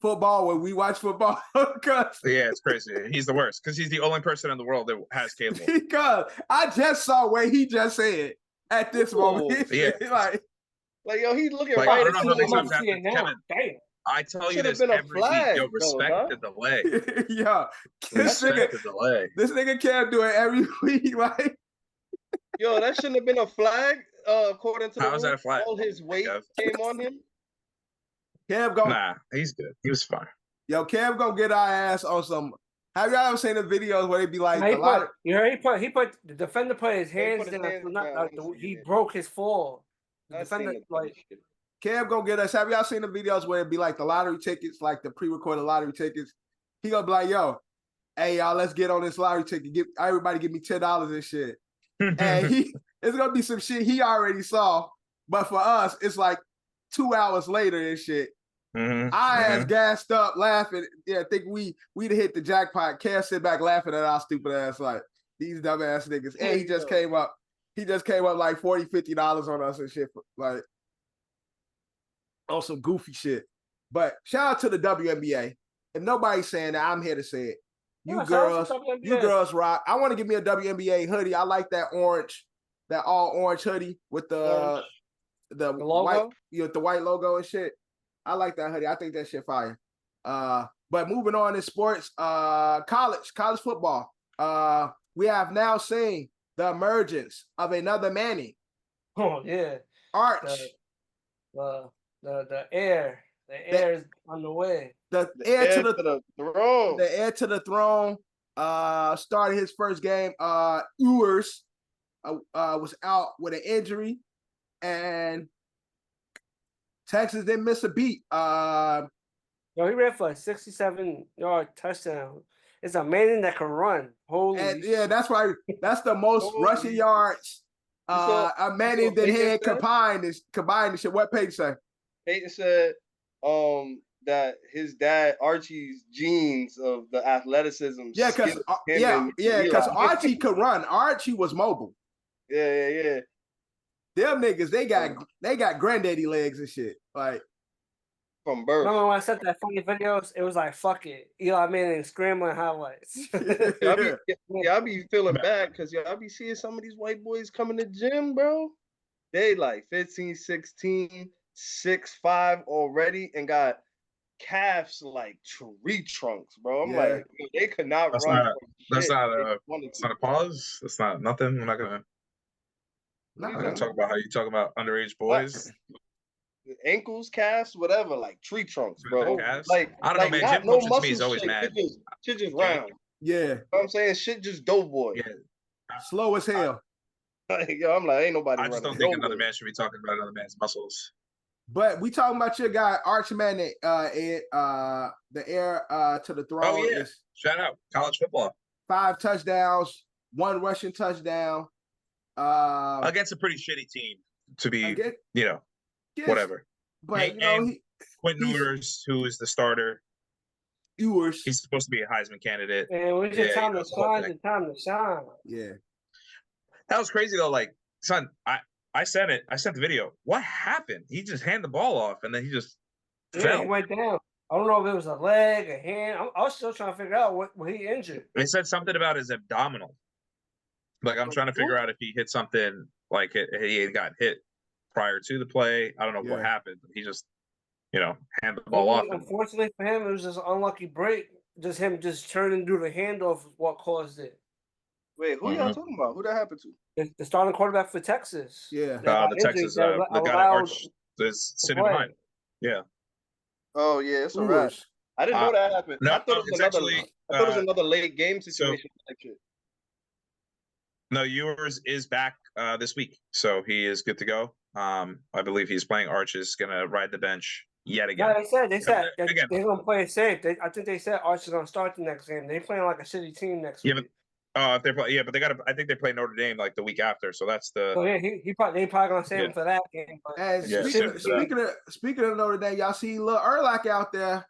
football when we watch football. Yeah, it's crazy. He's the worst because he's the only person in the world that has cable. Because I just saw what he just said at this moment. Yeah. Like, yo, he's looking like, right I don't know how many I'm times seeing now. Kevin, Damn. I tell you Should've this been a every flag, week. Yo, respect the delay. Yeah. This nigga Kev do it every week. Like, yo, that shouldn't have been a flag. According to the How was that a flag? all his weight came on him. Kev go. Nah, he's good. He was fine. Yo, Kev gonna get our ass on some. Have y'all ever seen the videos where they be like, he put the defender put his hands down. He broke his fall. The defender Kev gonna get us. Have y'all seen the videos where it be like the lottery tickets, like the pre-recorded lottery tickets? He gonna be like, yo, hey y'all, let's get on this lottery ticket. Everybody give me $10 and shit. And it's gonna be some shit he already saw, but for us, it's like 2 hours later and shit. Ass gassed up, laughing. Yeah, I think we'd hit the jackpot. Kev sit back laughing at our stupid ass, like these dumb ass niggas. And he just came up. He just came up like $40, $50 on us and shit. Like on some goofy shit. But shout out to the WNBA. If nobody's saying that, I'm here to say it. You girls rock. I want to give me a WNBA hoodie. I like that orange, that all orange hoodie with the logo? white, the white logo and shit. I like that hoodie. I think that shit fire. But moving on in sports, college football. We have now seen the emergence of another Manning. Oh yeah, Arch. The heir is on the way. The heir to the throne. The heir to the throne. Started his first game. Yerr was out with an injury, and Texas didn't miss a beat. Yo, he ran for a 67-yard touchdown. It's a Manning that can run. Holy yeah, that's right. That's the most rushing yards a Manning that had combined this shit. What Peyton say? Peyton said that his dad Archie's genes of the athleticism. Yeah, because Archie could run. Archie was mobile. Yeah. Them niggas, they got granddaddy legs and shit. Like from birth. Remember when I sent that funny videos? It was like, fuck it. Eli Manning scrambling highlights. Y'all be feeling bad because y'all be seeing some of these white boys coming to gym, bro. They like 15, 16, 6'5" already and got calves like tree trunks, bro. I'm like, they could not run. That's not a pause. That's not nothing. We're not gonna talk about how you talk about underage boys. Ankles, calves, whatever, like tree trunks, bro. Like I don't know, man. Jim coaching to me is always mad. Shit just round. Yeah. You know what I'm saying? Shit just dope boy. Yeah. Slow as hell. Yo, I'm like, ain't nobody. I just don't think another man should be talking about another man's muscles. But we talking about your guy, Arch Manning, the heir to the throne. Oh, yeah. Shout out. College football. 5 touchdowns, 1 rushing touchdown. Against a pretty shitty team to be, whatever. But, Quentin Ewers, who is the starter. He's supposed to be a Heisman candidate. And when it's time to shine. Yeah. That was crazy, though. Like, son, I sent it. I sent the video. What happened? He just handed the ball off, and then he just fell. He went down. I don't know if it was a leg, a hand. I was still trying to figure out what he injured. They said something about his abdominal. Like, I'm trying to figure out if he hit something, like he got hit prior to the play. I don't know what happened. He just, handed the ball off. Unfortunately for him, it was just an unlucky break. Just him turning through the handoff is what caused it. Wait, who y'all talking about? Who that happened to? The starting quarterback for Texas. Yeah. The Texas, the guy that Arch is sitting behind. Yeah. Oh, yeah, it's a wrap. I didn't know that happened. No, I thought it was another late game situation. No, Ewers is back this week, so he is good to go. I believe he's playing. Arch is going to ride the bench yet again. Yeah, they said they're going to play it safe. I think they said Arch is going to start the next game. They're playing like a shitty team next week. If they play, but they got. I think they play Notre Dame like the week after, so that's the. So they probably gonna save him for that game. Speaking of Notre Dame, y'all see Lil Urlacher out there.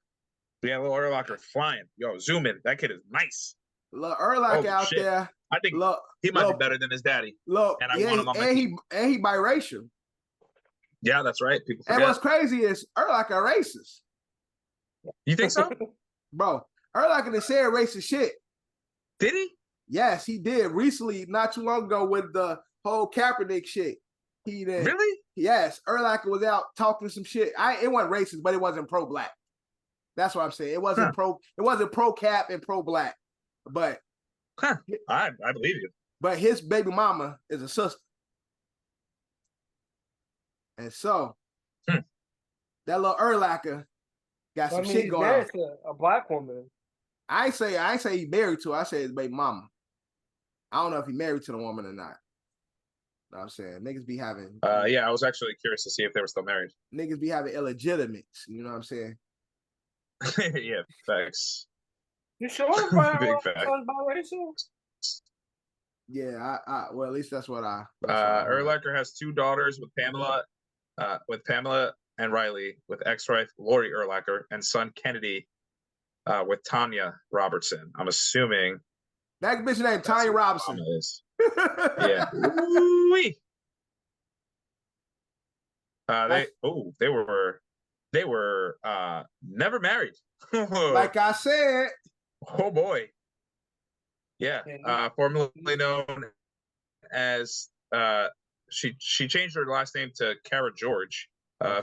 Yeah, Lil Urlacher flying. Yo, zoom in. That kid is nice. Lil Urlacher out there. I think he might be better than his daddy. Look, and I want him on my team. He biracial. Yeah, that's right. People forget. And what's crazy is Urlacher racist. You think so? Bro, Urlacher done said racist shit. Did he? Yes, he did. Recently, not too long ago with the whole Kaepernick shit. He did. Really? Yes, Urlacher was out talking some shit. It wasn't racist, but it wasn't pro-black. That's what I'm saying. It wasn't pro-Cap and pro-black. But I believe you. But his baby mama is a sister. And so that little Urlacher got some shit going on. To a black woman. I ain't say he married to her. I say his baby mama. I don't know if he married to the woman or not. Know what I'm saying? Niggas be having yeah, I was actually curious to see if they were still married. Niggas be having illegitimates, you know what I'm saying? Yeah, facts. You sure? Big fact. Yeah, well, at least that's what I. Urlacher has 2 daughters with Pamela and Riley, with ex-wife Lori Urlacher, and son Kennedy, with Tanya Robertson. I'm assuming that bitch named Tanya Robertson. Yeah. They were never married. Like I said. Oh boy. Yeah. Formerly known as she changed her last name to Kara George.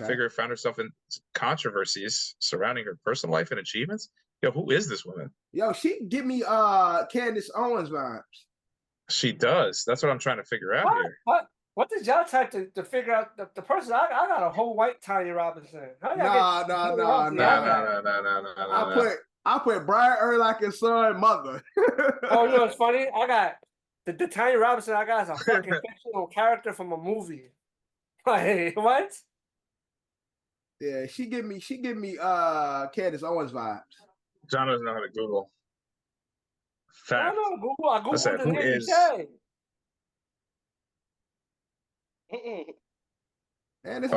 Figure found herself in controversies surrounding her personal life and achievements. Yo, who is this woman? Yo, she give me Candace Owens vibes. She does. That's what I'm trying to figure out here. What did y'all type to figure out the person? I got a whole white Tanya Robinson. No. I put Brian Urlacher's son, mother. Oh, you know what's funny? I got the Tanya Robinson I got is a fucking fictional character from a movie. Like what? Yeah, she give me Candace Owens vibes. John doesn't know how to Google. Fact. I don't know Google. I Googled the who name is...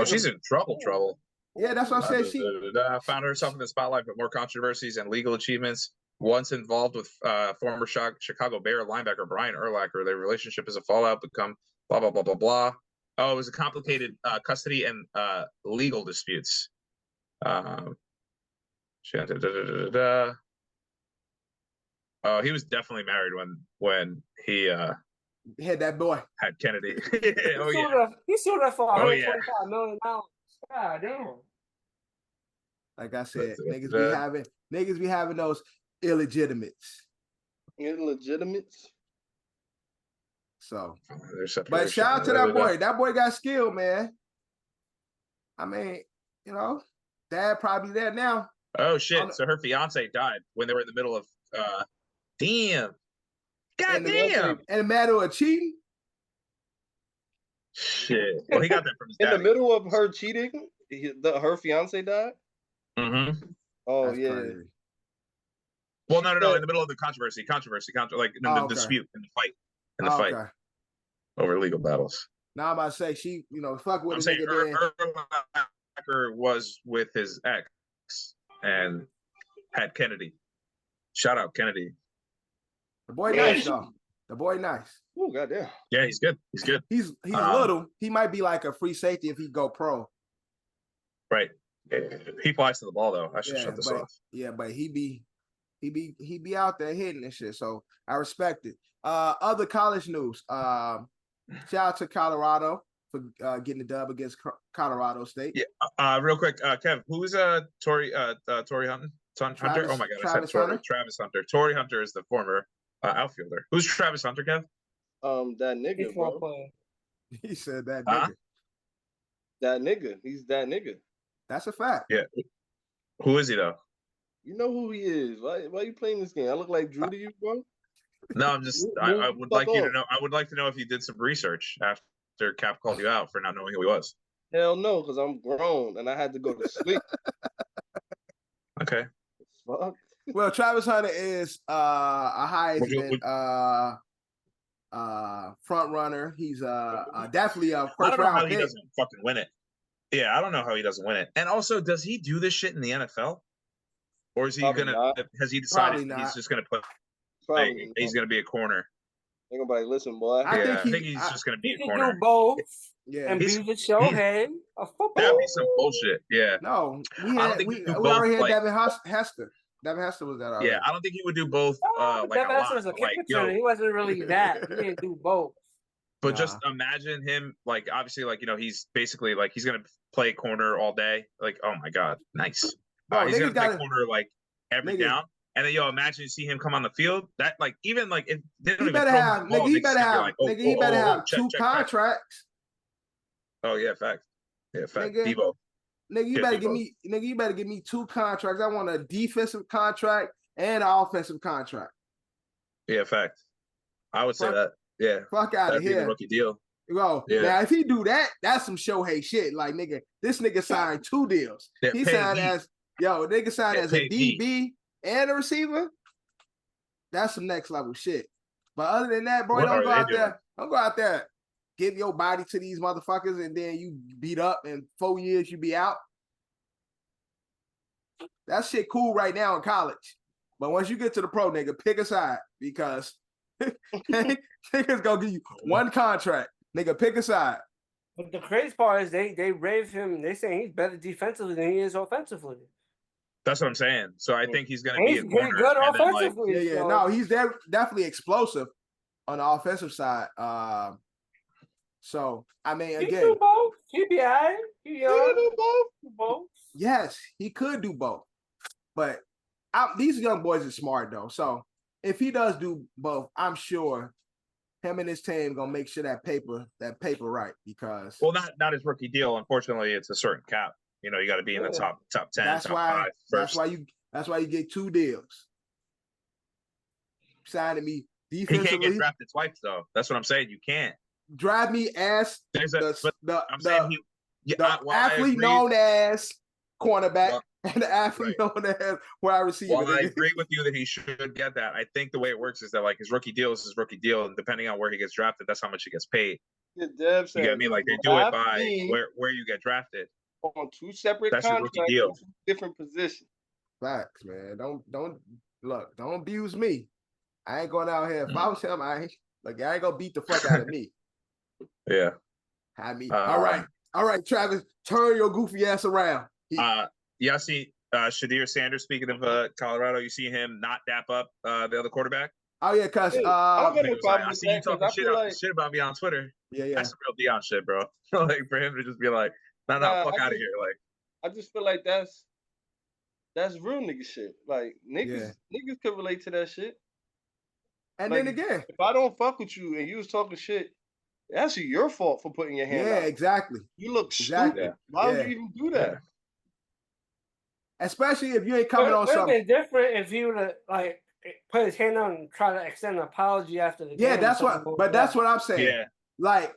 she's in trouble. Yeah, that's what I said. She found herself in the spotlight with more controversies and legal achievements. Once involved with former Chicago Bear linebacker Brian Urlacher. Their relationship is a fallout, become blah, blah, blah, blah, blah. Oh, it was a complicated custody and legal disputes. Oh, he was definitely married when he had that boy. Had Kennedy. He sold that for $125 million. God damn. Like I said, niggas be having those illegitimates. So, but shout out to that boy. That boy got skill, man. I mean, you know, dad probably there now. Oh shit! So her fiance died when they were in the middle of. Damn. God damn. In the matter of cheating. Shit. Well, he got that from his daddy. In the middle of her cheating, her fiance died. Mm-hmm. Oh, that's yeah. crazy. Well, no. In the middle of the controversy, like in the dispute, in the fight, over legal battles. Now I'm about to say she, fuck with I'm saying Urlacher was with his ex and had Kennedy. Shout out Kennedy. The boy nice though. The boy nice. Oh goddamn. Yeah, he's good. He's little. He might be like a free safety if he go pro. Right. He flies to the ball though. I should shut this off. Yeah, but he be out there hitting and shit. So I respect it. Other college news. Shout out to Colorado for getting the dub against Colorado State. Yeah. Real quick, Kev, who's Torrey Hunter? Hunter? Oh my god, I said Travis Hunter. Torrey Hunter is the former outfielder. Who's Travis Hunter, Kev? That nigga, bro. He said that nigga. That nigga. He's that nigga. That's a fact. Yeah. Who is he though? You know who he is. Why you playing this game? I look like Drew to you, bro? No, I'm just I would like you to know. I would like to know if you did some research after Cap called you out for not knowing who he was. Hell no, because I'm grown and I had to go to sleep. Okay. Fuck. Well, Travis Hunter is a Heisman front runner. He's definitely a first round pick. I don't know how he doesn't fucking win it. Yeah, I don't know how he doesn't win it. And also, does he do this shit in the NFL? Or is he has he decided he's just gonna play? He's gonna be a corner. Ain't nobody listen, boy. I think he's just gonna be a corner. He can do both. Yeah, and be the Shohei of football. That'd be some bullshit. Yeah. No, we like, already had Devin Hester. Devin Hester was that already. Yeah, I don't think he would do both. Devin Hester was a kick returner. He wasn't really that. He didn't do both. But just imagine him, like, obviously, like, you know, he's basically like he's gonna play corner all day. Like, oh my god, nice. He's gonna play corner like every down. And then imagine you see him come on the field. That like even like if they don't he better have he better have two contracts. Oh yeah, fact. Yeah, fact. Nigga, Devo. Nigga, you better give me two contracts. I want a defensive contract and an offensive contract. Yeah, fact. I would say that. Yeah. Fuck out of here. Be the rookie deal. Bro, now if he do that, that's some Shohei shit. Like nigga, this nigga signed 2 deals. He signed as as a DB and a receiver. That's some next level shit. But other than that, bro, don't go out there. Give your body to these motherfuckers and then you beat up in 4 years you be out. That shit cool right now in college. But once you get to the pro, nigga, pick a side because niggas gonna give you one contract. Nigga, pick a side. But the crazy part is they rave him. They saying he's better defensively than he is offensively. That's what I'm saying. So I think he's gonna be a corner. Good offensively. So. No, he's definitely explosive on the offensive side. So I mean, again, he do both. He be alright. He do both. Yes, he could do both. But these young boys are smart though. So if he does do both, I'm sure him and his team gonna make sure that paper right because not his rookie deal. Unfortunately, it's a certain cap. You know, you got to be in the top 10, that's top why, 5 first. That's why you get 2 deals. Signing me defensively. He can't get drafted twice though. That's what I'm saying. You can't drive me as the athlete known as cornerback and the athlete known as wide receiver. Well, I agree with you that he should get that. I think the way it works is that like his rookie deal is his rookie deal, and depending on where he gets drafted, that's how much he gets paid. You get what I mean? Like they do it by where you get drafted. On 2 separate contracts, 2 different positions. Facts, man. Don't abuse me. I ain't going out here. If I was him, I ain't gonna beat the fuck out of me. Yeah. All right, Travis, turn your goofy ass around. Yeah, I see Shadir Sanders, speaking of Colorado, you see him not dap up the other quarterback? Oh yeah, cause I see you talking shit about me on Twitter. Yeah. That's real Dion shit, bro. Like for him to just be like, no, fuck out of here. Like I just feel like that's real nigga shit. Like niggas could relate to that shit. And like, then again, if I don't fuck with you and you was talking shit, that's your fault for putting your hand out. Yeah, exactly. You look stupid. Why would you even do that? Yeah. Especially if you ain't coming on something. It would be different if you would have like put his hand out and try to extend an apology after the game. Yeah, that's what. But that's what I'm saying. Yeah. Like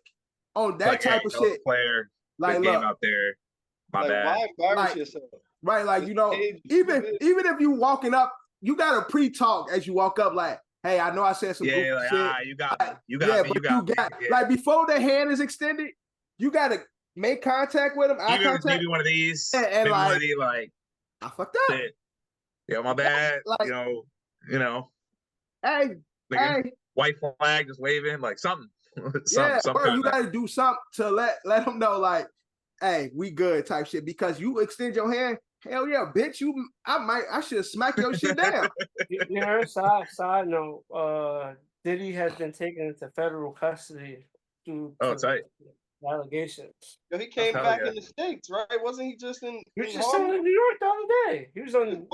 on that type of shit. Player, like game out there. My bad. Why embarrass yourself? Right, like you know, even if you walking up, you got to pre-talk as you walk up. Like, hey, I know I said some goofy shit. You got me. You got me. Like before the hand is extended, you got to make contact with him. Eye contact. Maybe one of these. And maybe like, one of these, like I fucked up. Yeah, my bad. Like, you know. Hey, white flag just waving, like something. You got to do something to let them know, like, hey, we good type shit. Because you extend your hand, hell yeah, bitch. I should smack your shit down. Side note, Diddy has been taken into federal custody due to allegations. Yo, he came back in the States, right? Wasn't he just in? He was just in New York the other day. He was on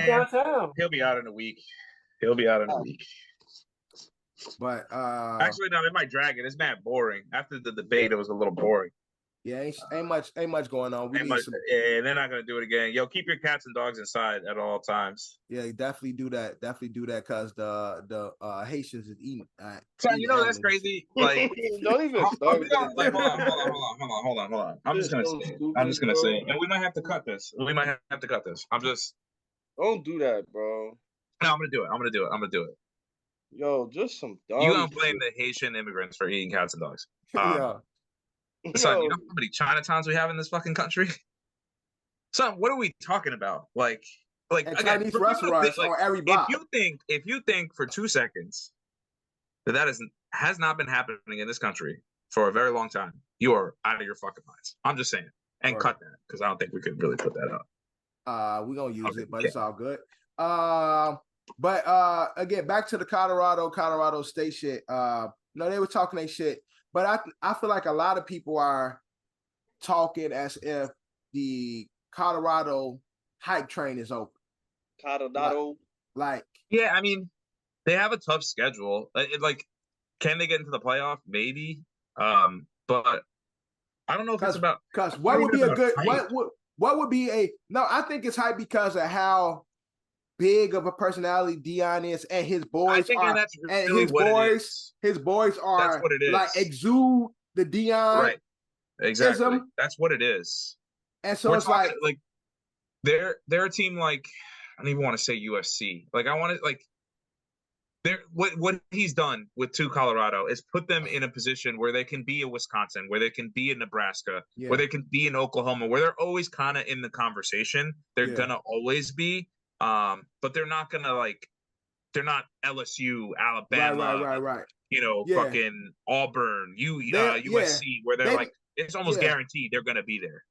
downtown. He'll be out in a week. But actually, no, they might drag it. It's mad boring. After the debate, it was a little boring. Yeah, ain't much going on. Yeah, they're not gonna do it again. Yo, keep your cats and dogs inside at all times. Yeah, definitely do that. Because the Haitians is eating. So you know that's crazy. Like, don't even start. Like, hold on. I'm just gonna say, and we might have to cut this. Don't do that, bro. No, I'm gonna do it. Yo, just some dumb. You gonna blame the Haitian immigrants for eating cats and dogs? Yeah. Son, you know how many Chinatowns we have in this fucking country? Son, what are we talking about? Like again, Chinese restaurants on every block. If you think for 2 seconds that is has not been happening in this country for a very long time, you are out of your fucking minds. I'm just saying. And cut that, because I don't think we could really put that up. We're gonna use it, but it's all good. But again, back to the Colorado State shit. They were talking their shit, but I feel like a lot of people are talking as if the Colorado hype train is open. Colorado. Yeah, I mean, they have a tough schedule. Can they get into the playoff? Maybe. But I don't know if it's about, because what would be a good what would be a I think it's hype because of how big of a personality Deion is, and his boys his boys are that's what it is. Like exude the Deion. Right. Exactly. That's what it is. And so it's like they're a team like, I don't even want to say UFC. Like, I want to, like, what he's done with Colorado is put them in a position where they can be a Wisconsin, where they can be in Nebraska, where they can be in Oklahoma, where they're always kind of in the conversation. They're gonna always be, but they're not gonna they're not LSU, Alabama, right. Fucking Auburn, USC, where they're it's almost guaranteed they're gonna be there.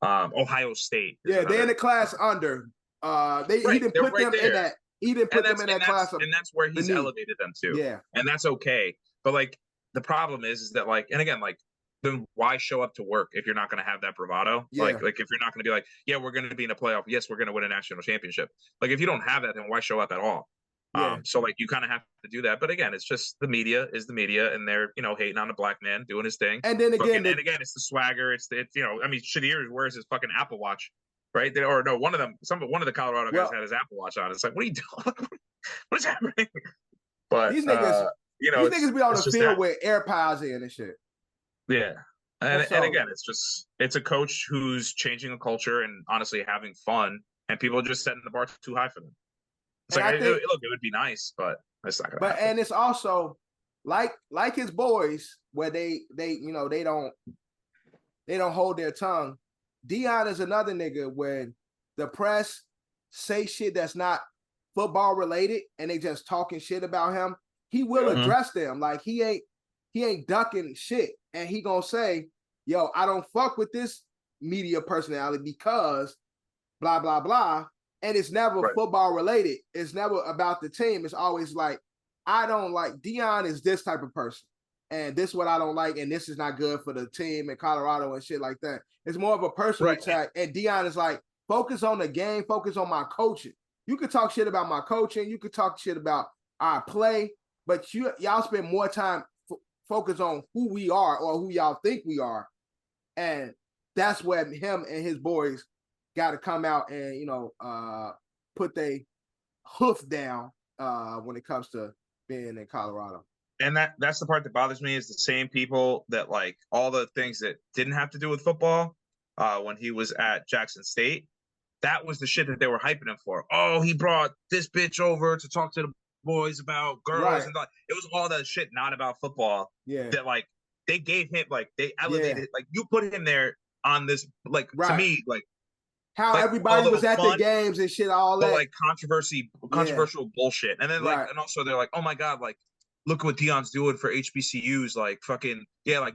Ohio State. They're in the class under. He didn't put them in that. He didn't put them in that class, and that's where he's elevated them to. Yeah, and that's okay. But the problem is that and again, then why show up to work if you're not going to have that bravado? Yeah. Like if you're not going to be we're going to be in a playoff. Yes, we're going to win a national championship. If you don't have that, then why show up at all? Yeah. So you kind of have to do that. But again, it's just the media is the media, and they're hating on the black man doing his thing. And then again, it's the swagger. It's I mean, Shadir wears his fucking Apple Watch. Right there, or no, one of the Colorado guys had his Apple Watch on. It's like, what are you doing? What is happening? But these niggas, these niggas be on the field with AirPods in and shit. Yeah, and again, it's a coach who's changing a culture and honestly having fun, and people are just setting the bar too high for them. It's it would be nice, but it's not gonna happen. And it's also like his boys, where they don't hold their tongue. Deion is another nigga when the press say shit that's not football related and they just talking shit about him. He will address them. Like he ain't ducking shit, and he gonna say, "Yo, I don't fuck with this media personality because blah blah blah." And it's never football related. It's never about the team. It's always like, I don't like Deion is this type of person. And this is what I don't like, and this is not good for the team in Colorado and shit like that. It's more of a personal attack. And Deion is like, focus on the game, focus on my coaching. You could talk shit about my coaching, you could talk shit about our play, but y'all spend more time focus on who we are or who y'all think we are. And that's where him and his boys got to come out and put their hoof down when it comes to being in Colorado. And that's the part that bothers me, is the same people that all the things that didn't have to do with football when he was at Jackson State. That was the shit that they were hyping him for. Oh, he brought this bitch over to talk to the boys about girls. And it was all that shit not about football. Yeah. That they gave him they elevated you put him there on this to me how everybody was at the games and shit, all that controversial bullshit. And then and also they're like, oh my God, look what Deion's doing for HBCUs,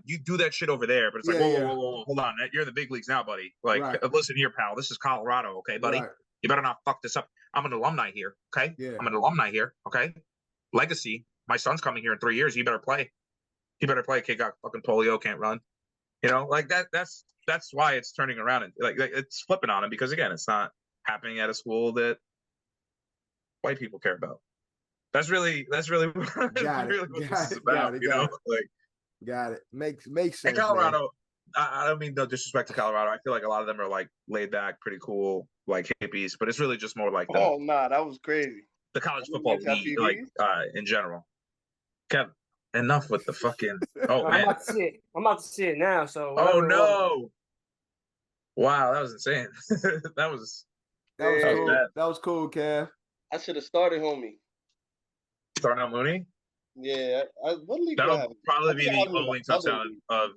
you do that shit over there. But it's whoa, hold on. You're in the big leagues now, buddy. Listen here, pal. This is Colorado, okay, buddy? Right. You better not fuck this up. I'm an alumni here, okay? Yeah. I'm an alumni here, okay? Legacy. My son's coming here in 3 years. He better play. Kid got fucking polio, can't run. That's why it's turning around and it's flipping on him, because again, it's not happening at a school that white people care about. That's really what this is about, Got it. Makes sense. And Colorado, I don't mean no disrespect to Colorado. I feel like a lot of them are laid back, pretty cool, hippies, but it's really just more that was crazy. The college football league, in general. Kev, enough with the fucking. Oh man, I'm about to see it now. So. Oh no! Wow, that was insane. that was cool. That was cool, Kev. I should have started, homie. Darnell Mooney? Yeah. What league that'll probably be the only touchdown of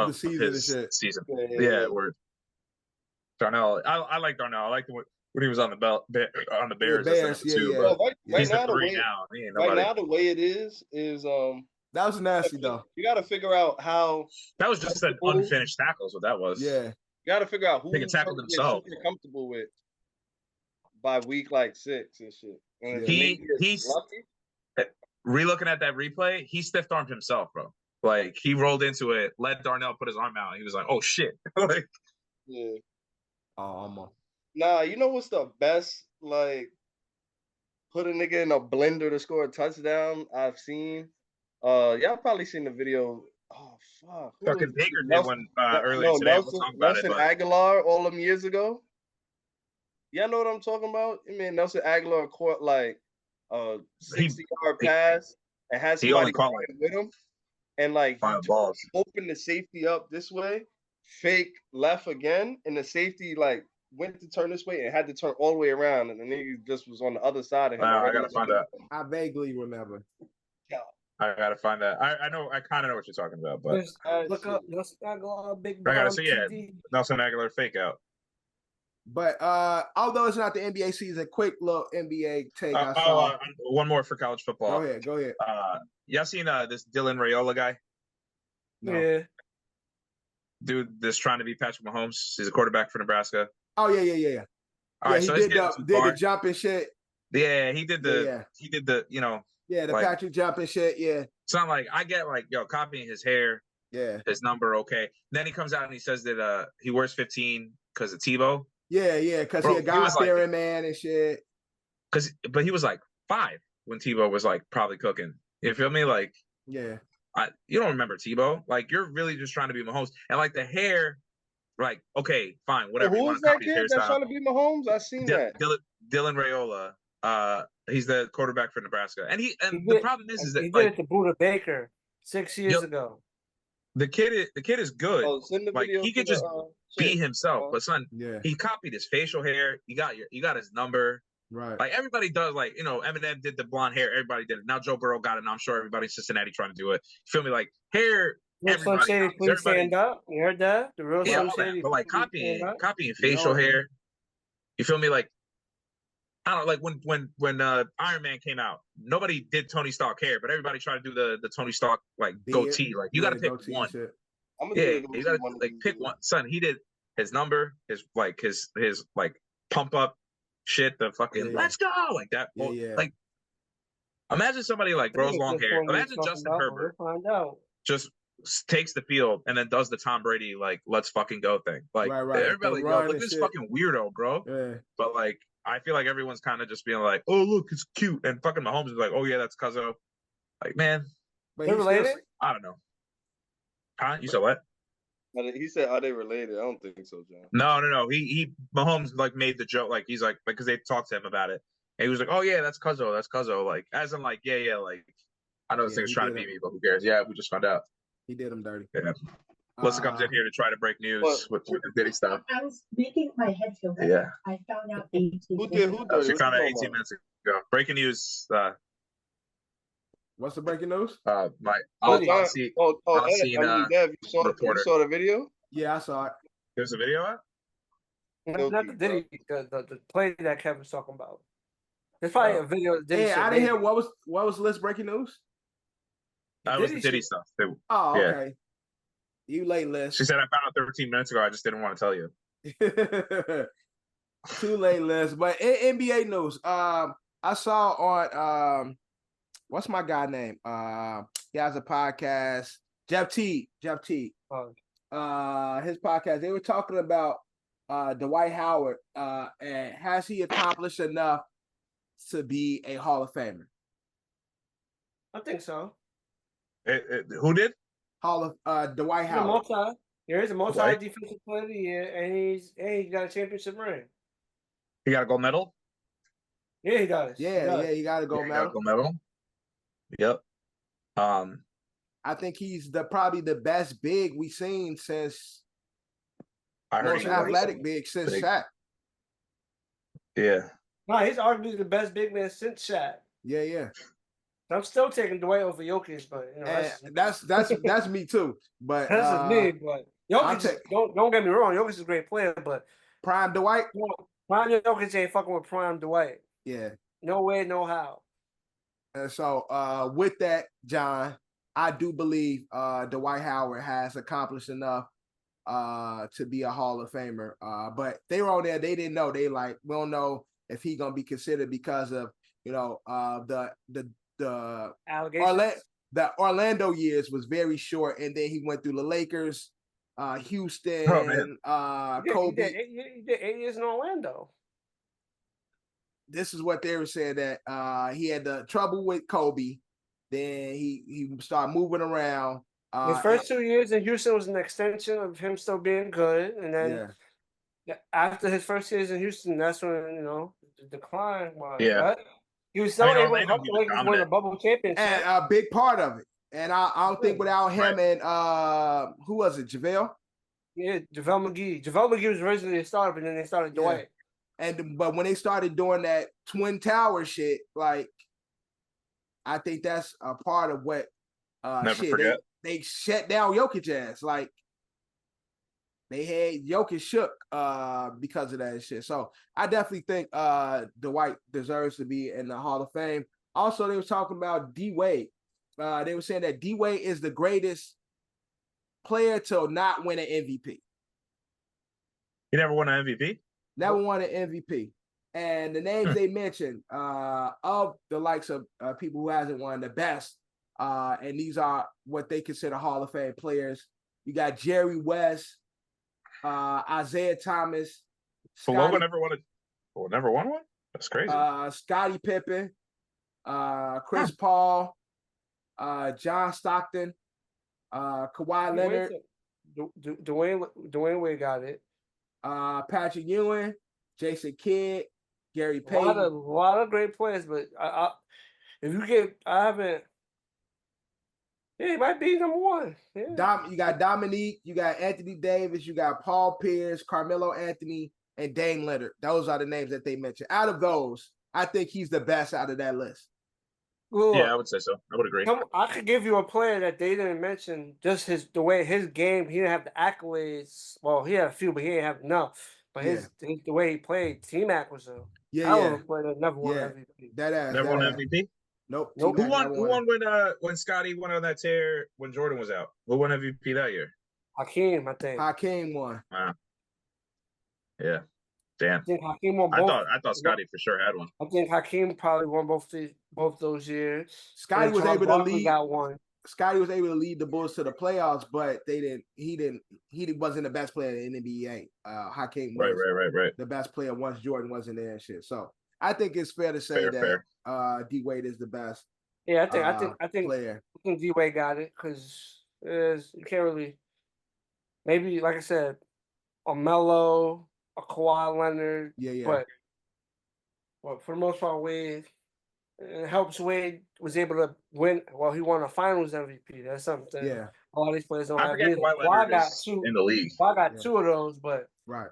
the season. Season. Yeah, word. Darnell. I like Darnell. I like when he was on the on the Bears. Bears, Well, He's the 3 now. He ain't nobody. Right now, the way it is that was nasty though. You got to figure out how. That was just an unfinished tackles. What that was. Yeah. You got to figure out who he tackled himself. Super comfortable with by week like 6 and shit. And he's re-looking at that replay. He stiff armed himself, bro. Like he rolled into it, let Darnell put his arm out. He was like, "Oh shit!" Like, yeah. Oh, Nah, you know what's the best? Like, put a nigga in a blender to score a touchdown. I've seen. Y'all probably seen the video. Oh fuck! Fucking Baker did one earlier today. We'll talk about Nelson Aguilar all them years ago. Y'all know what I'm talking about? I mean, Nelson Aguilar caught like a 60-yard pass and had somebody with him, and like opened the safety up this way, fake left again, and the safety like went to turn this way and had to turn all the way around, and the nigga just was on the other side of him. I gotta find that. I vaguely remember. I gotta find that. I know. I kind of know what you're talking about, but look up Nelson Aguilar, big. I gotta see. Yeah, Nelson Aguilar fake out. But although it's not the NBA season, quick little NBA take. I saw. One more for college football. Go ahead. Y'all seen this Dylan Raiola guy? No. Yeah. Dude, this trying to be Patrick Mahomes. He's a quarterback for Nebraska. Oh yeah. All right, he so did the jump and shit. Yeah, he did the the like, Patrick jump and shit. Yeah. So I'm like, I get like, copying his hair. Yeah. His number, okay. Then he comes out and he says that he wears 15 because of Tebow. Yeah, because he a God-fearing man and shit. But he was like 5 when Tebow was like probably cooking. You feel me? Like, yeah. You don't remember Tebow. Like, you're really just trying to be Mahomes. And like the hair, like, okay, fine, whatever. Who is that kid that's trying to be Mahomes? I seen that. Dylan Raiola. He's the quarterback for Nebraska. And the problem is that he did it to Buda Baker 6 years ago. The kid is good. Like he could just be himself. But son, he copied his facial hair. You got his number. Right. Like everybody does. Like Eminem did the blonde hair. Everybody did it. Now Joe Burrow got it. Now I'm sure everybody in Cincinnati trying to do it. You feel me? Like hair. Slim Shady, please stand up. You heard that? The real Slim Shady. But like copying facial hair. You feel me? Like I don't like when Iron Man came out. Nobody did Tony Stark hair, but everybody tried to do the Tony Stark like goatee. Like you got to pick one. You got to like pick one. Son, he did his number, his like pump up shit, the fucking let's go like that. Like imagine somebody like grows long hair. Imagine Justin Herbert just takes the field and then does the Tom Brady like let's fucking go thing. Like everybody like, look at this fucking weirdo, bro. Yeah. But like I feel like everyone's kind of just being like, oh look, it's cute, and fucking Mahomes is like, oh yeah, that's Cuzzo. Like man, they related? I don't know. Huh? You said what? He said, "Are they related?" I don't think so, John. No. He Mahomes like made the joke, like he's like because they talked to him about it, and he was like, "Oh yeah, that's Cuzzo." Like as in like yeah, like I know this thing's trying to beat me, but who cares? Yeah, we just found out. He did him dirty. Yeah. Melissa comes in here to try to break news with the Diddy stuff. I was making my head feel better. Yeah. I found out 18 She found out 18 minutes ago. Breaking news. What's the breaking news? Dev, you saw the video? Yeah, I saw it. There's a video out? Not the Diddy, the play that Kevin's talking about. There's probably a video. I didn't hear what was Liz breaking news? That was the Diddy stuff. Oh, okay. Yeah. You late, Liz. She said I found out 13 minutes ago. I just didn't want to tell you. Too late, Liz. But in NBA news, I saw on what's my guy name? He has a podcast. Jeff T. His podcast. They were talking about Dwight Howard and has he accomplished enough to be a Hall of Famer? I think so. Who did? Hall of Dwight Howard. He's a multi defensive player of the year, and he got a championship ring. He got a gold medal? Yeah, he does. Yeah, he got a gold medal. Yep. I think he's probably the best big we've seen since most athletic big since Shaq. Yeah. No, he's arguably the best big man since Shaq. Yeah. I'm still taking Dwight over Jokic, but that's me too. But that's me. But Jokic, don't get me wrong, Jokic is a great player, but prime Dwight. Prime Jokic ain't fucking with Prime Dwight. Yeah. No way, no how. And so with that, John, I do believe Dwight Howard has accomplished enough to be a Hall of Famer. But they were on there, they didn't know. They like, we don't know if he's gonna be considered because of, you know, the allegations. The Orlando years was very short, and then he went through the Lakers, Houston, Kobe. He did 8 years in Orlando. This is what they were saying, that he had the trouble with Kobe. Then he started moving around. His first 2 years in Houston was an extension of him still being good, and then after his first years in Houston, that's when, you know, the decline was. Yeah. But he was still able to help the Lakers win a bubble championship. And a big part of it. And I don't think without him and who was it, JaVale? Yeah, JaVale McGee. JaVale McGee was originally a starter, but then they started Dwight. But when they started doing that Twin Tower shit, like, I think that's a part of what never forget. They shut down Jokic ass. Like, they had Jokic shook because of that shit. So I definitely think Dwight deserves to be in the Hall of Fame. Also, they were talking about D-Wade. They were saying that D-Wade is the greatest player to not win an MVP. He never won an MVP? Never won an MVP. And the names they mentioned of the likes of people who hasn't won, the best, and these are what they consider Hall of Fame players. You got Jerry West, Isaiah Thomas. Logan never won one? That's crazy. Scottie Pippen, Chris Paul, John Stockton, Kawhi Leonard. Dwayne Wade got it. Patrick Ewing, Jason Kidd, Gary Payton. A lot of great players, but if you get, I haven't. Yeah, he might be number one. Yeah. You got Dominique, you got Anthony Davis, you got Paul Pierce, Carmelo Anthony, and Dame Lillard. Those are the names that they mentioned. Out of those, I think he's the best out of that list. Cool. Yeah, I would say so. I would agree. I could give you a player that they didn't mention. Just the way his game, he didn't have the accolades. Well, he had a few, but he didn't have enough. But the way he played, T-Mac was a player that never won MVP. Never won MVP? Nope. Who won when Scotty went on that tear when Jordan was out? Who won MVP that year? Hakeem, I think. Hakeem won. Wow. Yeah. Damn. I think Hakeem won both. I thought Scotty for sure had one. I think Hakeem probably won both those years. Scotty was able to lead. Got one. Scotty was able to lead the Bulls to the playoffs, but he wasn't the best player in the NBA. Hakeem was right. the best player once Jordan wasn't there and shit. So I think it's fair to say that D-Wade is the best. Yeah, I think player. I think D-Wade got it because you can't really. Maybe like I said, a Melo, a Kawhi Leonard. Yeah. But for the most part, Wade. It helps Wade was able to win. Well, he won a Finals MVP. That's something. Yeah. All these players don't have. Kawhi got two in the league. Kawhi got two of those, but right.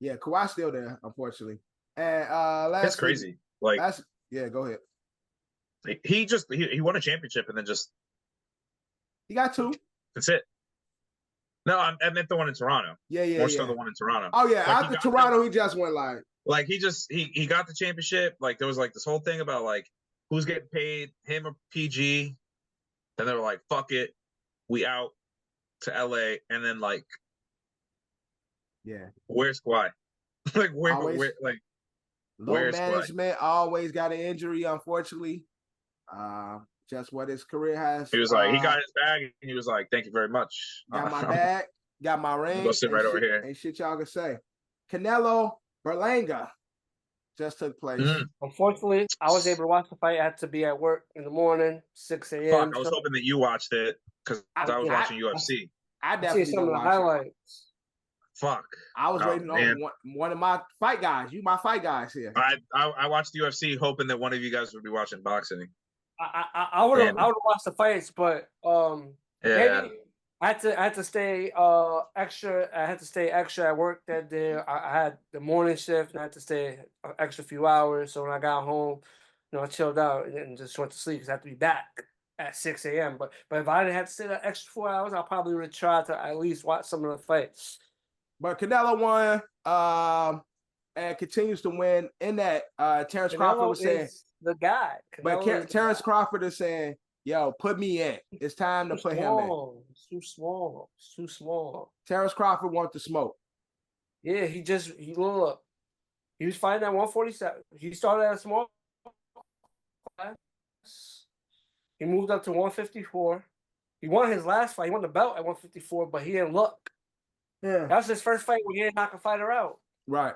Yeah, Kawhi's still there, unfortunately. And that's crazy. Like, go ahead. He won a championship and then just he got two. That's it. No, I meant the one in Toronto. Yeah. More so the one in Toronto. Oh yeah, like after Toronto, he just went like he got the championship. Like there was like this whole thing about like who's getting paid, him or PG. Then they were like, "Fuck it, we out to LA." And then like, where's Kawhi? Like where like low management always got an injury, unfortunately. Just what his career has. He was like, he got his bag, and he was like, "Thank you very much. Got my bag, got my ring. Go sit right over here." Ain't shit y'all can say. Canelo Berlanga just took place. Unfortunately, I was able to watch the fight. I had to be at work in the morning, 6 a.m. Fuck, I was hoping that you watched it because I was watching UFC. I definitely see some of the highlights. Fuck. I was waiting on one of my fight guys. You my fight guys here. I watched the UFC hoping that one of you guys would be watching boxing. I would have watched the fights, but maybe I had to stay extra. I had to stay extra at work that day. I had the morning shift, and I had to stay an extra few hours. So when I got home, I chilled out and just went to sleep because I had to be back at 6 a.m. But if I didn't have to stay that extra 4 hours, I probably would have tried to at least watch some of the fights. But Canelo won, and continues to win. In that, Terrence Crawford was saying the guy. Terrence Crawford is saying, "Yo, put me in. It's time to put him in." It's too small. It's too small. Terrence Crawford wants to smoke. Yeah, he look. He was fighting at 147. He started at a small class. He moved up to 154. He won his last fight. He won the belt at 154, but he didn't look. Yeah, that was his first fight where he didn't knock a fighter out. Right.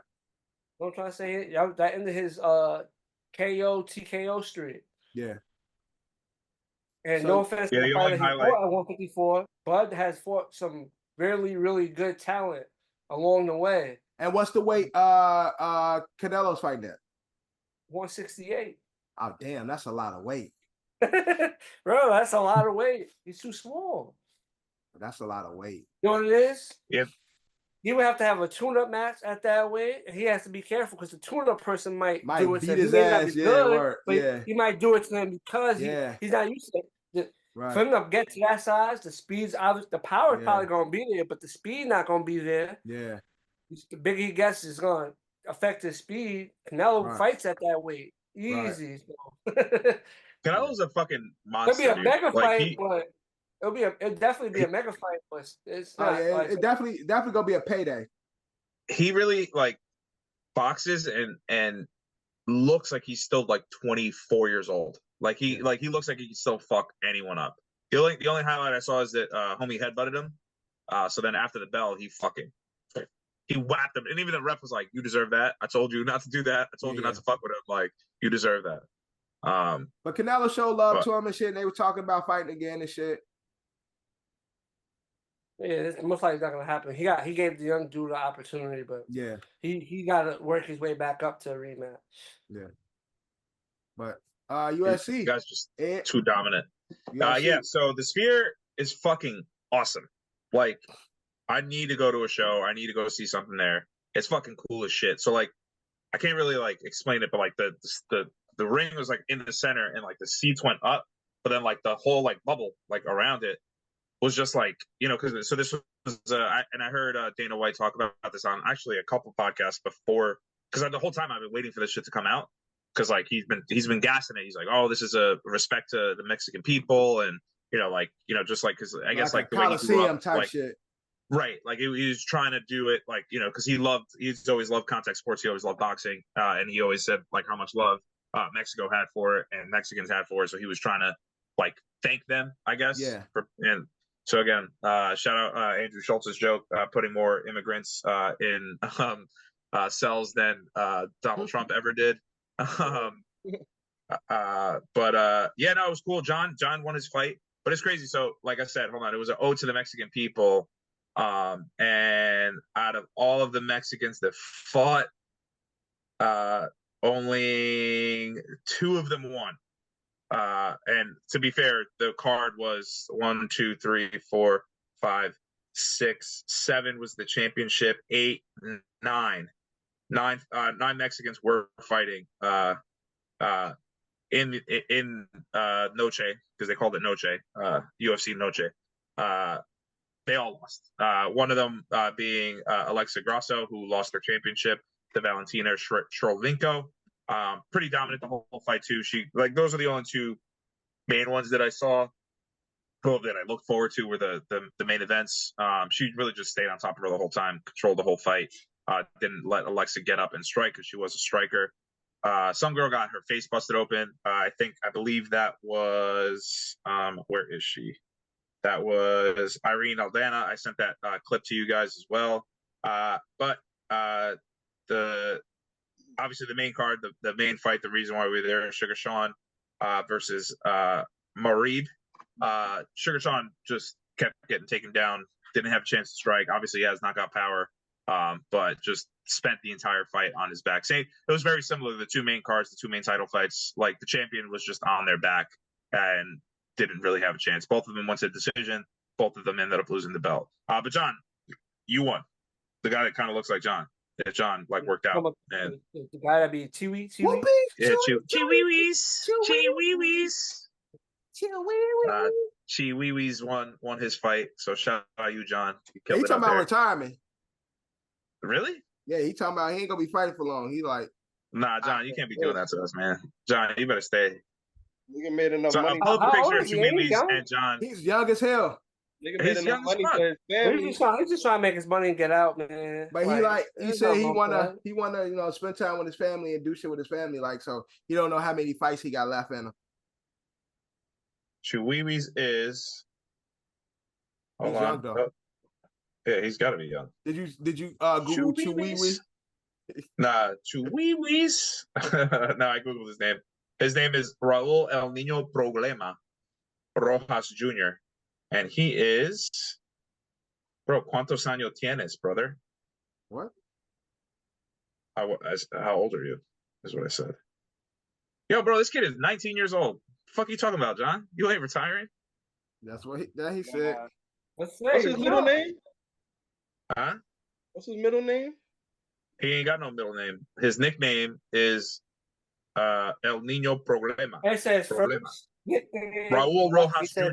You know what I'm trying to say? That ended his KO TKO streak. Yeah. And no offense to the fighter he fought at 154, Bud has fought some really, really good talent along the way. And what's the weight Canelo's fighting at? 168. Oh, damn, that's a lot of weight. Bro, that's a lot of weight. He's too small. That's a lot of weight. You know what it is? Yep. He would have to have a tune-up match at that weight, and he has to be careful because the tune-up person might do it to him. He may not be good, but he might do it to him because he's not used to it. Right. For him to get to that size, the speed's obviously the power is probably gonna be there, but the speed not gonna be there. Yeah. The bigger he gets is gonna affect his speed. Canelo fights at that weight. Easy. Right. Canelo's a fucking monster. It'll be a mega fight, but it'll definitely be a mega fight, but it's not. It definitely gonna be a payday. He really boxes and looks like he's still 24 years old. He looks like he can still fuck anyone up. The only highlight I saw is that homie headbutted him. So then after the bell, he whacked him, and even the ref was like, "You deserve that. I told you not to do that. I told you not to fuck with him. You deserve that." But Canelo showed love to him and shit. And they were talking about fighting again and shit. Yeah, this most likely not gonna happen. He gave the young dude the opportunity, but he got to work his way back up to a rematch. Yeah, but UFC, you guys just too dominant. So the Sphere is fucking awesome. I need to go to a show. I need to go see something there. It's fucking cool as shit. So I can't really explain it, but the ring was in the center, and the seats went up, but then the whole bubble around it was just because this was and I heard Dana White talk about this on actually a couple podcasts before, because the whole time I've been waiting for this shit to come out, because he's been gassing it. He's like, oh, this is a respect to the Mexican people, and just because I guess the way he grew up, type shit. Right, he was trying to do it because he's always loved contact sports. He always loved boxing, and he always said how much love Mexico had for it and Mexicans had for it. So he was trying to thank them, I guess. Yeah. And so again, shout out Andrew Schultz's joke, putting more immigrants in cells than Donald Trump ever did. But it was cool. John won his fight, but it's crazy. So like I said, hold on, it was an ode to the Mexican people. And out of all of the Mexicans that fought, only 2 of them won. And to be fair, the card was 1, 2, 3, 4, 5, 6, 7 was the championship. 8, 9 Mexicans were fighting in Noche, because they called it Noche, UFC Noche. They all lost. One of them being Alexa Grasso, who lost their championship to Valentina Shrovinko. Pretty dominant the whole fight too. She those are the only 2 main ones that I saw. That I looked forward to were the main events. She really just stayed on top of her the whole time, controlled the whole fight. Didn't let Alexa get up and strike because she was a striker. Some girl got her face busted open. I believe that was where is she? That was Irene Aldana. I sent that clip to you guys as well. But obviously the main card, the main fight, the reason why we were there, Sugar Sean versus Marib. Sugar Sean just kept getting taken down, didn't have a chance to strike. Obviously he has knockout power, but just spent the entire fight on his back. It was very similar to the 2 main cards, the 2 main title fights. The champion was just on their back and didn't really have a chance. Both of them went to decision. Both of them ended up losing the belt. But John, you won. The guy that kind of looks like John. That John worked out. And the guy that be Chiwi. Yeah, Chiwiwis won his fight. So shout out you, John. You talking about retirement? Really? Yeah, he talking about he ain't gonna be fighting for long. He like, nah, John, you can't be doing that to us, man. John, you better stay. Nigga made enough So money. I'll pull up a How picture old of is he? Ain't he Chimiwis young? and John. he's young as hell. Nigga made He's enough young as money fuck. for his family. He's just trying to make his money and get out, man. But he there's said no he wrong for wanna that. spend time with his family and do shit with his family. Like, so he don't know how many fights he got left in him. Chimiwis is. He's Hold young on. though. Oh, yeah, he's got to be young. Did you Google Chewiwi? Nah, Chimiwis. No, I googled his name. His name is Raul El Niño Problema Rojas Jr. And he is, bro, ¿cuántos años tienes, brother? What? How old are you? Is what I said. Yo, bro, this kid is 19 years old. Fuck you talking about, John? You ain't retiring? That's what he said. What's his middle name? Huh? What's his middle name? He ain't got no middle name. His nickname is El Niño Problema. It says Problema. first. Raul Rojas Jr.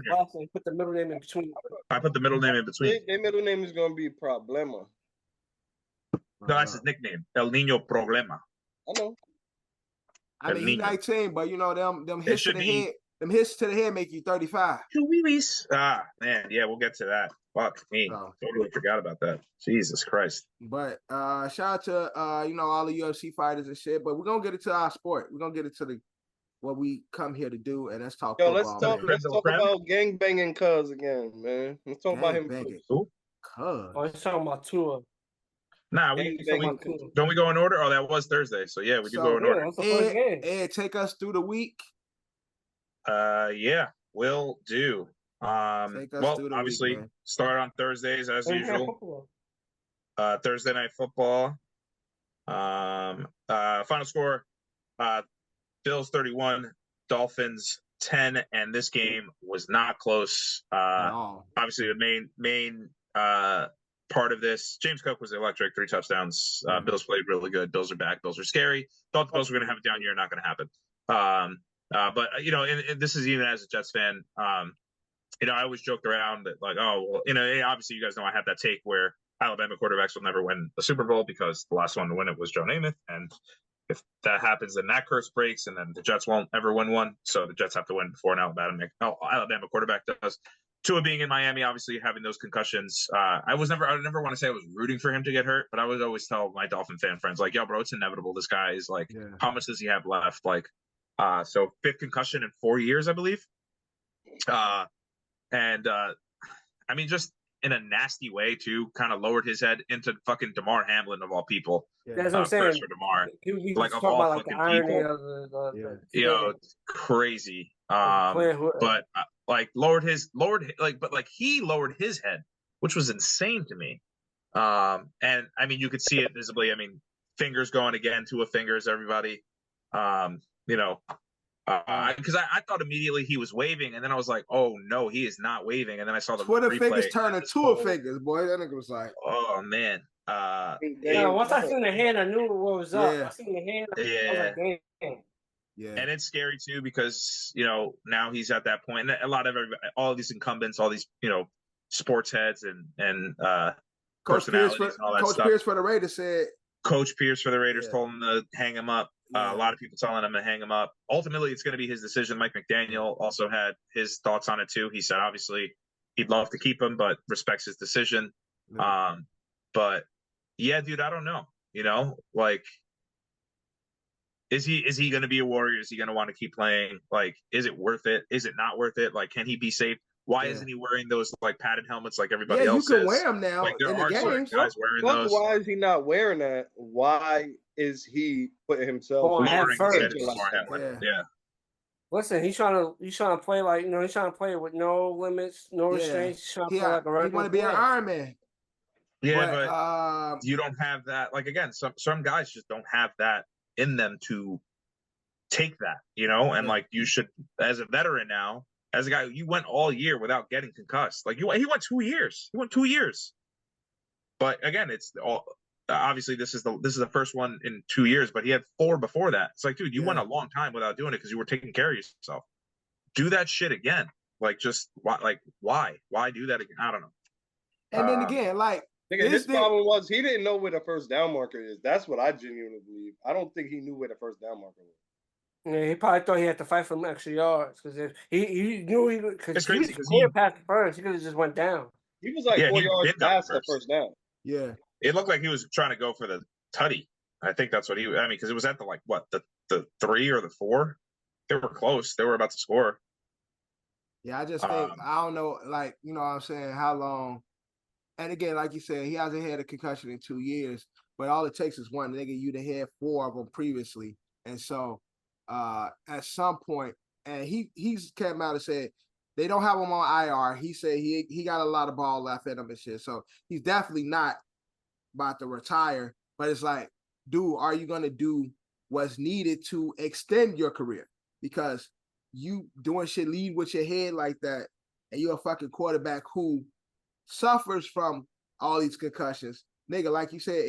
Put the middle name in between. I put the middle name in between. Their middle name is gonna be Problema. No, that's his nickname. El Niño Problema. I know. I mean, he's 19, but them hits to the head. Them hits to the head make you 35. Ah, man, yeah, we'll get to that. Fuck me. Totally forgot about that. Jesus Christ. But shout out to all the UFC fighters and shit. But we're gonna get into our sport. We're gonna get into what we come here to do, and let's talk football. Let's talk about gang banging cuz again, man. Let's talk about him. Cuz. Let's talk about Tua. Nah, don't we go in order? Oh, that was Thursday. So yeah, we do go in order. Ed, take us through the week. Yeah, will do. Obviously, start on Thursdays as usual. Thursday night football. Final score: Bills 31, Dolphins 10, and this game was not close. Obviously, the main part of this, James Cook was electric, 3 touchdowns. Bills played really good. Bills are back. Bills are scary. Thought the Bills were going to have a down year. Not going to happen. But and this is even as a Jets fan. I always joked around that obviously you guys know I have that take where Alabama quarterbacks will never win the Super Bowl because the last one to win it was Joe Namath, and if that happens, then that curse breaks, and then the Jets won't ever win one. So the Jets have to win before an Alabama quarterback does. Tua being in Miami, obviously having those concussions. I would never want to say I was rooting for him to get hurt, but I would always tell my Dolphin fan friends, like, yo, bro, it's inevitable. This guy is like, how much does he have left? Like, so 5th concussion in 4 years, I believe. I mean, just in a nasty way too, kind of lowered his head into fucking Damar Hamlin of all people. That's what I'm saying. For Damar, like of all fucking people. It's crazy. But he lowered his head, which was insane to me. And I mean, you could see it visibly. I mean, fingers going again, Tua fingers, everybody. Because I thought immediately he was waving, and then I was like, "Oh no, he is not waving." And then I saw the Twitter replay, fingers turning Tua fingers, boy. That nigga was like, "Oh man." Once I seen the hand, I knew what was up. I seen the hand. Yeah. I was like, damn. Yeah. And it's scary too because now he's at that point, and a lot of all of these incumbents, all these sports heads and Coach Pierce for the Raiders said. Coach Pierce for the Raiders told him to hang him up. A lot of people telling him to hang him up. Ultimately, it's going to be his decision. Mike McDaniel also had his thoughts on it too. He said, obviously, he'd love to keep him, but respects his decision. But yeah, dude, I don't know. Like, is he going to be a Warrior? Is he going to want to keep playing? Like, is it worth it? Is it not worth it? Like, can he be safe? Why isn't he wearing those like padded helmets like everybody else? You can wear them now. Like, there in are the certain guys wearing those. Why is he not wearing that? Why is he putting himself Yeah. Listen, he's trying to play like he's trying to play with no limits, no restraints. He's trying to play like a regular. He want to be an Iron Man. Yeah, but you don't have that. Like again, some guys just don't have that in them to take that, and like you should, as a veteran now. As a guy, you went all year without getting concussed. Like he went 2 years. He went 2 years. But again, it's all obviously this is the first one in 2 years. But he had 4 before that. It's like, dude, you went a long time without doing it because you were taking care of yourself. Do that shit again. Like just why do that again? I don't know. And then again, like His problem was he didn't know where the first down marker is. That's what I genuinely believe. I don't think he knew where the first down marker was. Yeah, he probably thought he had to fight for extra yards because if he knew he because he was clear past the first, he could have just went down. He was like 4 yards past the first down. Yeah, it looked like he was trying to go for the tutty. I think that's what he. I mean, because it was at the 3 or the 4. They were close. They were about to score. Yeah, I just think I don't know, like, you know what I'm saying, how long. And again, like you said, he hasn't had a concussion in 2 years, but all it takes is one. Nigga, you'd have had 4 of them previously. And so at some point, and he's came out and said they don't have him on IR. He said he got a lot of ball left in him and shit. So he's definitely not about to retire. But it's like, dude, are you gonna do what's needed to extend your career? Because you doing shit, lead with your head like that, and you're a fucking quarterback who suffers from all these concussions. Nigga, like you said,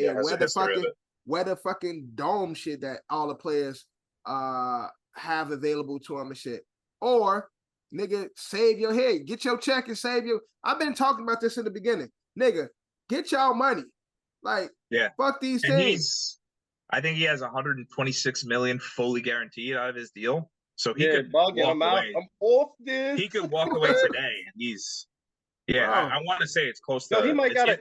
where the fucking dome shit that all the players have available to them and shit. Or, nigga, save your head. Get your check and save your... I've been talking about this in the beginning. Nigga, get y'all money. Like, fuck these things. I think he has 126 million fully guaranteed out of his deal. So he could walk away. I'm off this. He could walk away today, and he's I want to say it's close to. He might got to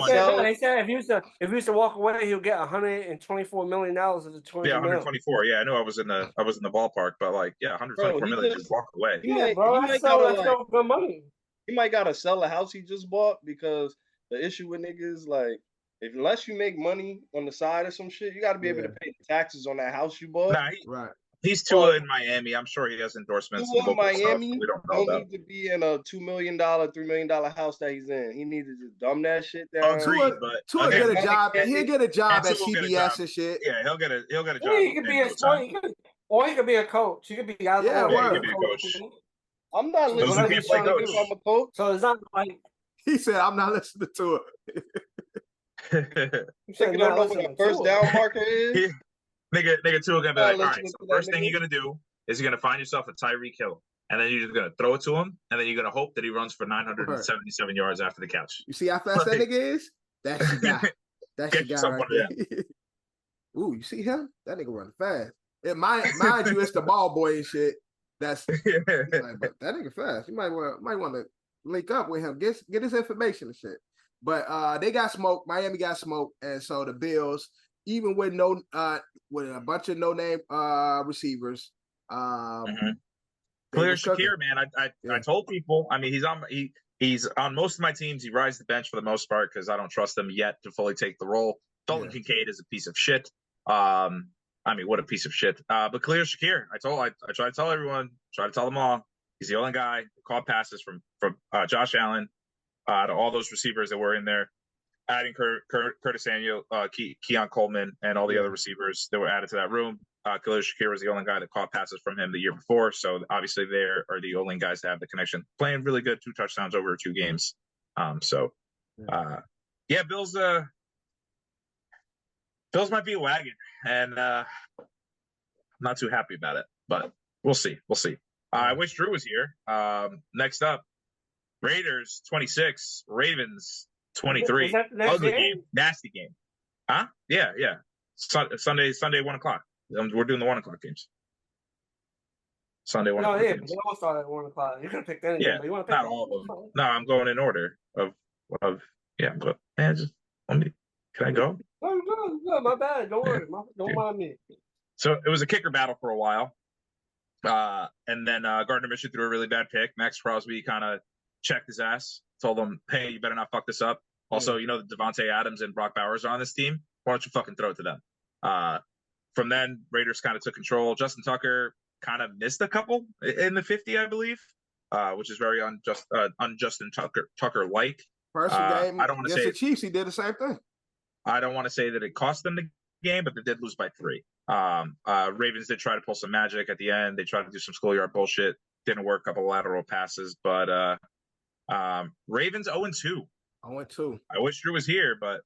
sell. He said if he was to walk away, he'll get $124 million of the 20. Yeah, 124. Yeah, I know I was in the ballpark, but like, 124 million just walk away. He might good money. He might got to sell a house he just bought because the issue with niggas like. Unless you make money on the side or some shit, you got to be able to pay the taxes on that house you bought. Right. He's Tua in Miami. I'm sure he has endorsements. Tua in Miami don't need to be in a $2 million, $3 million house that he's in. He needs to just dumb that shit down. Agreed, but Tua get a job. He'll get a job at CBS and shit. Yeah, he'll get a job. He could be or he could be a coach. He could be out there. He could be a coach. I'm not listening to him if I'm a coach. So it's not like he said, "I'm not listening to it." You don't know what the first down marker is? Nigga, Tua gonna be like, all right, so first thing you're gonna do is you're gonna find yourself a Tyreek Hill, and then you're just gonna throw it to him, and then you're gonna hope that he runs for 977 yards after the catch. You see how fast that nigga is? That's your guy. That's your guy right there. Ooh, you see him? That nigga running fast. Mind you, it's the ball boy and shit. That's like, but that nigga fast. You might want to link up with him. Get his information and shit. But they got smoked. Miami got smoked, and so the Bills, even with with a bunch of no-name receivers, Khalil Shakir, man. I told people. I mean, he's on most of my teams. He rides the bench for the most part because I don't trust him yet to fully take the role. Dalton Kincaid is a piece of shit. I mean, what a piece of shit. But Khalil Shakir, I try to tell everyone, try to tell them all. He's the only guy who caught passes from Josh Allen. To all those receivers that were in there, adding Curtis Samuel, Keon Coleman, and all the other receivers that were added to that room. Khalil Shakir was the only guy that caught passes from him the year before, so obviously they are the only guys to have the connection. Playing really good, 2 touchdowns over 2 games. Bills might be a wagon, and I'm not too happy about it, but we'll see. I wish Drew was here. Next up, Raiders 26, Ravens 23. Ugly game, nasty game. Huh? Yeah. Sunday 1:00. We're doing the 1:00 games. Sunday 1:00. No, yeah, they all start at 1:00. You could have picked any game, but you want to pick not all of them. No, I'm going in order of but man, just let me. Can I go? No, my bad. Don't worry. Don't mind me. So it was a kicker battle for a while. And then Gardner Minshew threw a really bad pick. Max Crosby kind of checked his ass, told him, hey, you better not fuck this up. Also, you know that Devontae Adams and Brock Bowers are on this team. Why don't you fucking throw it to them? From then, Raiders kind of took control. Justin Tucker kind of missed a couple in the 50, I believe, which is very un-Justin Tucker-like. First game I don't want to say the Chiefs, he did the same thing. I don't want to say that it cost them the game, but they did lose by 3. Ravens did try to pull some magic at the end. They tried to do some schoolyard bullshit. Didn't work, a couple lateral passes, but Ravens 0-2. 0-2. I wish Drew was here, but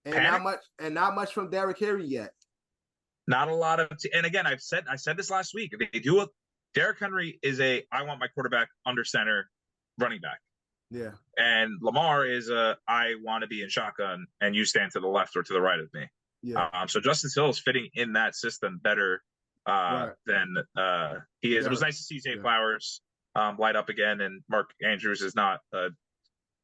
not much from Derrick Henry yet. Not a lot of and again, I said this last week. If they do Derrick Henry is I want my quarterback under center running back. Yeah. And Lamar is I want to be in shotgun, and you stand to the left or to the right of me. Yeah. So Justice Hill is fitting in that system better than he is. It was nice to see Zay Flowers light up again, and Mark Andrews is not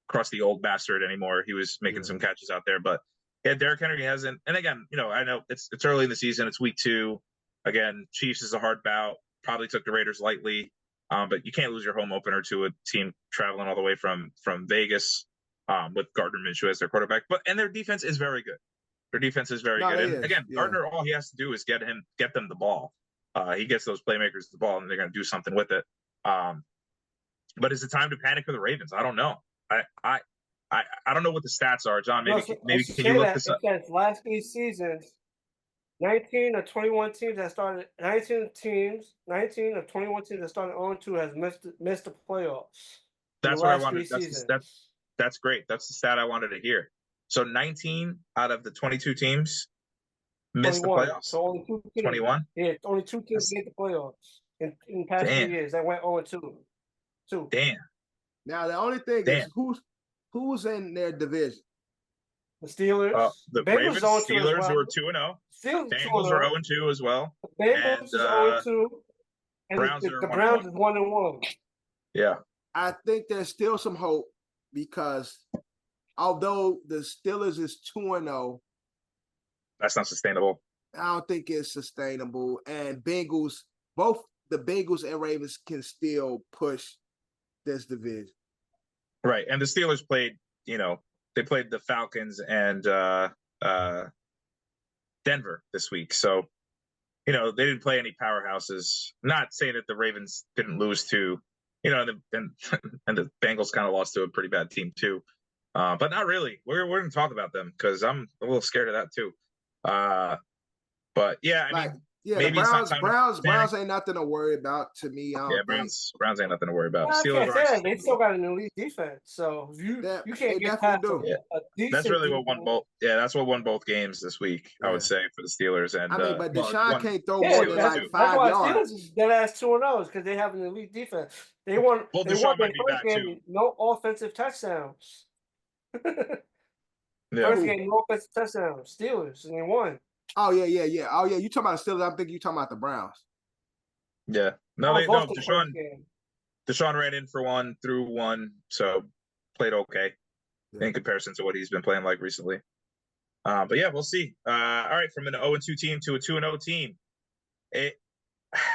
crusty old bastard anymore. He was making some catches out there, but Derrick Henry hasn't. And again, I know it's early in the season. It's week 2. Again, Chiefs is a hard bout. Probably took the Raiders lightly, but you can't lose your home opener to a team traveling all the way from Vegas with Gardner Minshew as their quarterback. And their defense is very good. Their defense is very good. And again, Gardner, all he has to do is get them the ball. He gets those playmakers the ball, and they're going to do something with it. But is it time to panic for the Ravens? I don't know. I don't know what the stats are, John. Maybe can you look this up? It says last 8 seasons, 19 of 21 teams that started 19 of 21 teams that started 0-2 has missed the playoffs. That's what I wanted. That's great. That's the stat I wanted to hear. So 19 out of the 22 teams missed the playoffs. So only 2 teams. 21? Yeah, only 2 teams made the playoffs in past 3 years. That went 0-2. Damn. Now the only thing is who's in their division? The Steelers. The Ravens, Steelers who are 2-0. Bengals are 0-2 as well. The Bengals is 0-2. And the Browns is 1-1. Yeah. I think there's still some hope because although the Steelers is 2-0, that's not sustainable. I don't think it's sustainable. And both the Bengals and Ravens can still push this division. Right. And the Steelers played, they played the Falcons and Denver this week. So, they didn't play any powerhouses. Not saying that the Ravens didn't lose to, and the Bengals kind of lost to a pretty bad team too. But not really. We're going to talk about them because I'm a little scared of that too. But yeah, I mean, maybe the Browns ain't nothing to worry about to me. Browns ain't nothing to worry about. Steelers, they still got an elite defense, so you can't get past a decent. That's really what won both. Yeah, that's what won both games this week. I would say for the Steelers. And but Deshaun can't throw more than like 5 yards. Steelers is dead ass 2-0 because they have an elite defense. They won. Well, they won their first game, no offensive touchdowns. First game, no offensive touchdowns. Steelers, and they won. Oh yeah. Oh yeah, you talking about the Steelers? I'm thinking you talking about the Browns. Yeah, Deshaun ran in for 1, threw 1, so played okay in comparison to what he's been playing like recently. But yeah, we'll see. All right, from an 0-2 team to a 2-0 team.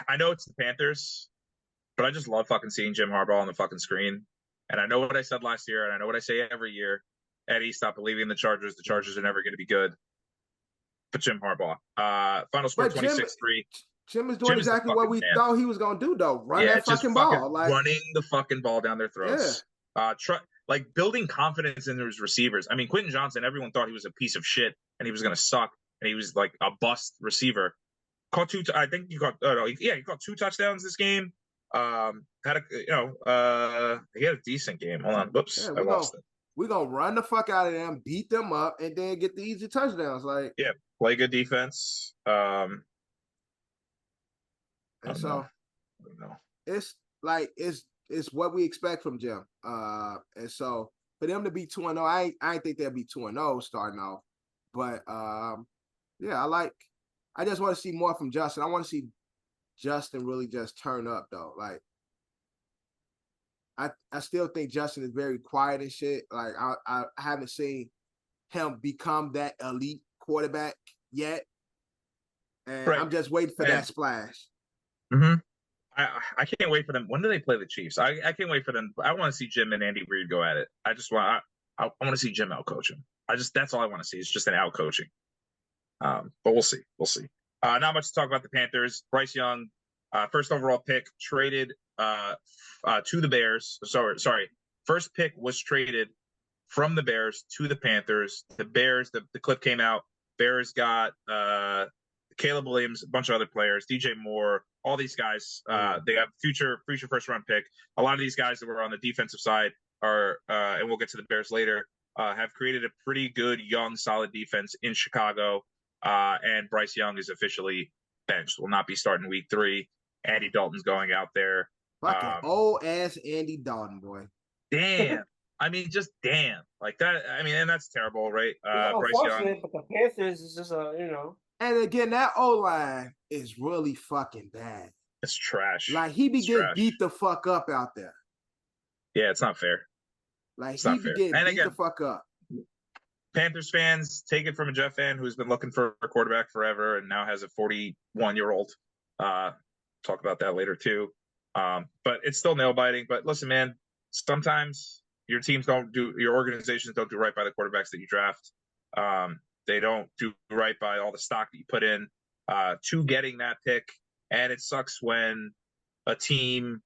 I know it's the Panthers, but I just love fucking seeing Jim Harbaugh on the fucking screen. And I know what I said last year, and I know what I say every year. Eddie, stop believing in the Chargers. The Chargers are never going to be good. But Jim Harbaugh. Final score 26-3. Jim is doing exactly what we thought he was going to do, though. Run that fucking ball. Running the fucking ball down their throats. Yeah. Building confidence in his receivers. I mean, Quentin Johnson, everyone thought he was a piece of shit and he was going to suck. And he was like a bust receiver. He got 2 touchdowns this game. He had a decent game. Hold on. Whoops. I lost it. We're going to run the fuck out of them, beat them up, and then get the easy touchdowns. Play good defense. It's like it's what we expect from Jim. And so for them to be 2-0, I ain't think they'll be 2-0 starting off. But I just want to see more from Justin. I want to see Justin really just turn up though. Like I still think Justin is very quiet and shit. Like I haven't seen him become that elite quarterback yet. And I'm just waiting for that splash. Mm-hmm. I can't wait for them. When do they play the Chiefs? I can't wait for them. I want to see Jim and Andy Reid go at it. I want to see Jim out coach him. That's all I want to see. It's just an out coaching. But we'll see. Not much to talk about the Panthers. Bryce Young, first overall pick, traded to the Bears. Sorry. First pick was traded from the Bears to the Panthers. The Bears, the clip came out. Bears got Caleb Williams, a bunch of other players, DJ Moore, all these guys. They got future first round pick. A lot of these guys that were on the defensive side are, and we'll get to the Bears later, have created a pretty good, young, solid defense in Chicago. And Bryce Young is officially benched. Will not be starting week 3. Andy Dalton's going out there. Fucking old ass Andy Dalton, boy. Damn. I mean, just damn, like that. I mean, and that's terrible, right? It's Bryce unfortunate, Young. but the Panthers is just a, you know. And again, that O-line is really fucking bad. It's trash. Like, he be It's getting trash. beat the fuck up out there. Yeah, it's not fair. Like, It's he not be fair. getting And beat again, the fuck up. Panthers fans, take it from a Jeff fan who's been looking for a quarterback forever and now has a 41-year-old. Talk about that later too. But it's still nail biting. But listen, man, sometimes your organizations don't do right by the quarterbacks that you draft. They don't do right by all the stock that you put in to getting that pick. And it sucks when a team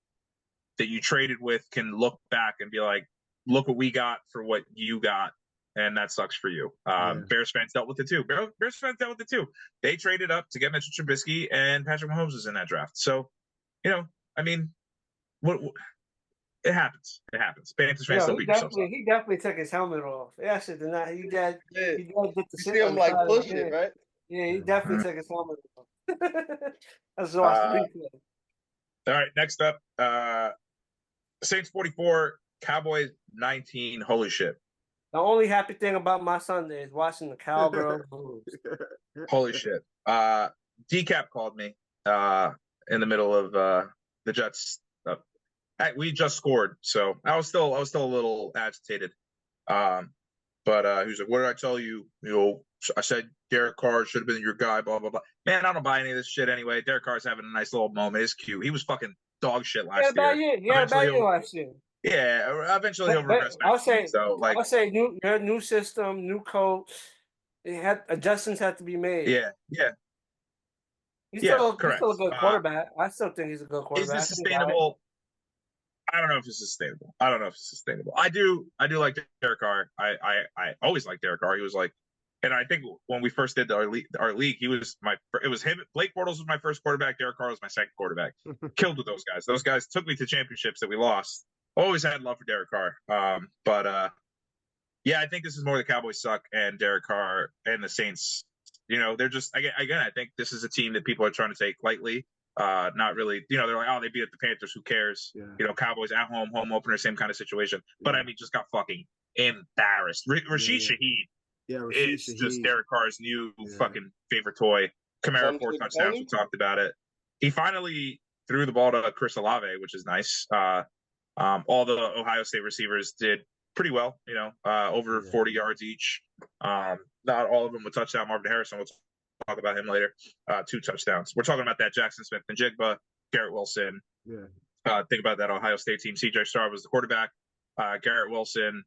that you traded with can look back and be like, look what we got for what you got. And that sucks for you. Bears fans dealt with it too. Bears fans dealt with it too. They traded up to get Mitchell Trubisky, and Patrick Mahomes was in that draft. So, I mean, it happens. It happens. Panthers fans still beat themselves up. He definitely took his helmet off. Yeah, shit did not. He did get the you see him like push it, right? Yeah, he definitely took his helmet off. That's awesome. All right, next up, Saints 44, Cowboys 19. Holy shit. The only happy thing about my Sunday is watching the Cowgirls lose. Holy shit. Decap called me in the middle of the Jets. We just scored, so I was still a little agitated. But he was like, "What did I tell you? I said Derek Carr should have been your guy, blah, blah, blah." Man, I don't buy any of this shit anyway. Derek Carr's having a nice little moment. It's cute. He was fucking dog shit last year. He had a bad year last year. Yeah, eventually he'll regress back. I'll say new system, new coach. Adjustments have to be made. Yeah. He's still a good quarterback. I still think he's a good quarterback. Is this sustainable? I don't know if it's sustainable. I do like Derek Carr. I always liked Derek Carr. He was like, and I think when we first did our league, it was him. Blake Bortles was my first quarterback. Derek Carr was my second quarterback. Killed with those guys. Those guys took me to championships that we lost. Always had love for Derek Carr. Yeah, I think this is more the Cowboys suck and Derek Carr and the Saints. They're just again. I think this is a team that people are trying to take lightly. Not really. They're like, oh, they beat up the Panthers. Who cares? Yeah. Cowboys at home opener, same kind of situation. But I mean, just got fucking embarrassed. Rashid Shaheed. Yeah, it's just Derek Carr's new fucking favorite toy. Kamara 4 touchdowns. We talked about it. He finally threw the ball to Chris Olave, which is nice. All the Ohio State receivers did pretty well, over 40 yards each. Not all of them with touchdown. Marvin Harrison, we'll talk about him later. 2 touchdowns. We're talking about that Jackson Smith and Jigba, Garrett Wilson. Yeah. Think about that Ohio State team. CJ Stroud was the quarterback. Garrett Wilson,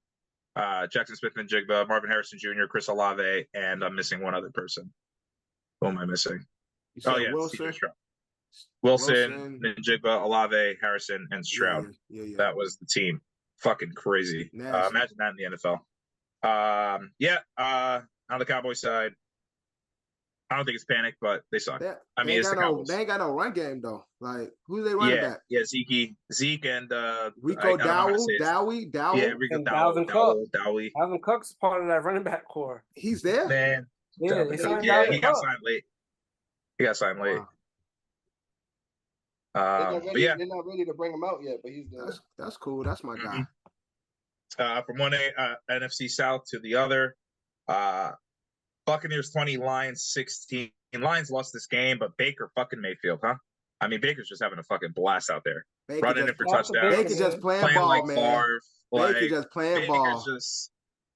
Jackson Smith and Jigba, Marvin Harrison Jr., Chris Olave, and I'm missing one other person. Who am I missing? Oh, yeah, CJ Stroud. Wilson, Njigba, Olave, Harrison, and Stroud. Yeah. That was the team. Fucking crazy. Imagine that in the NFL. On the Cowboys side, I don't think it's panic, but they suck. They ain't got no run game though. Like, who's they running back? Yeah, Zeke and Rico Dowie. Yeah, Rico Dalvin Cook's part of that running back core. He's there, man. He got signed late. Wow. They're not ready to bring him out yet, but he's there. That's cool. That's my guy. From one NFC South to the other, Buccaneers 20, Lions 16. Lions lost this game, but Baker fucking Mayfield, huh? I mean, Baker's just having a fucking blast out there, running it for touchdowns. Baker just playing ball, like man. Baker just playing ball.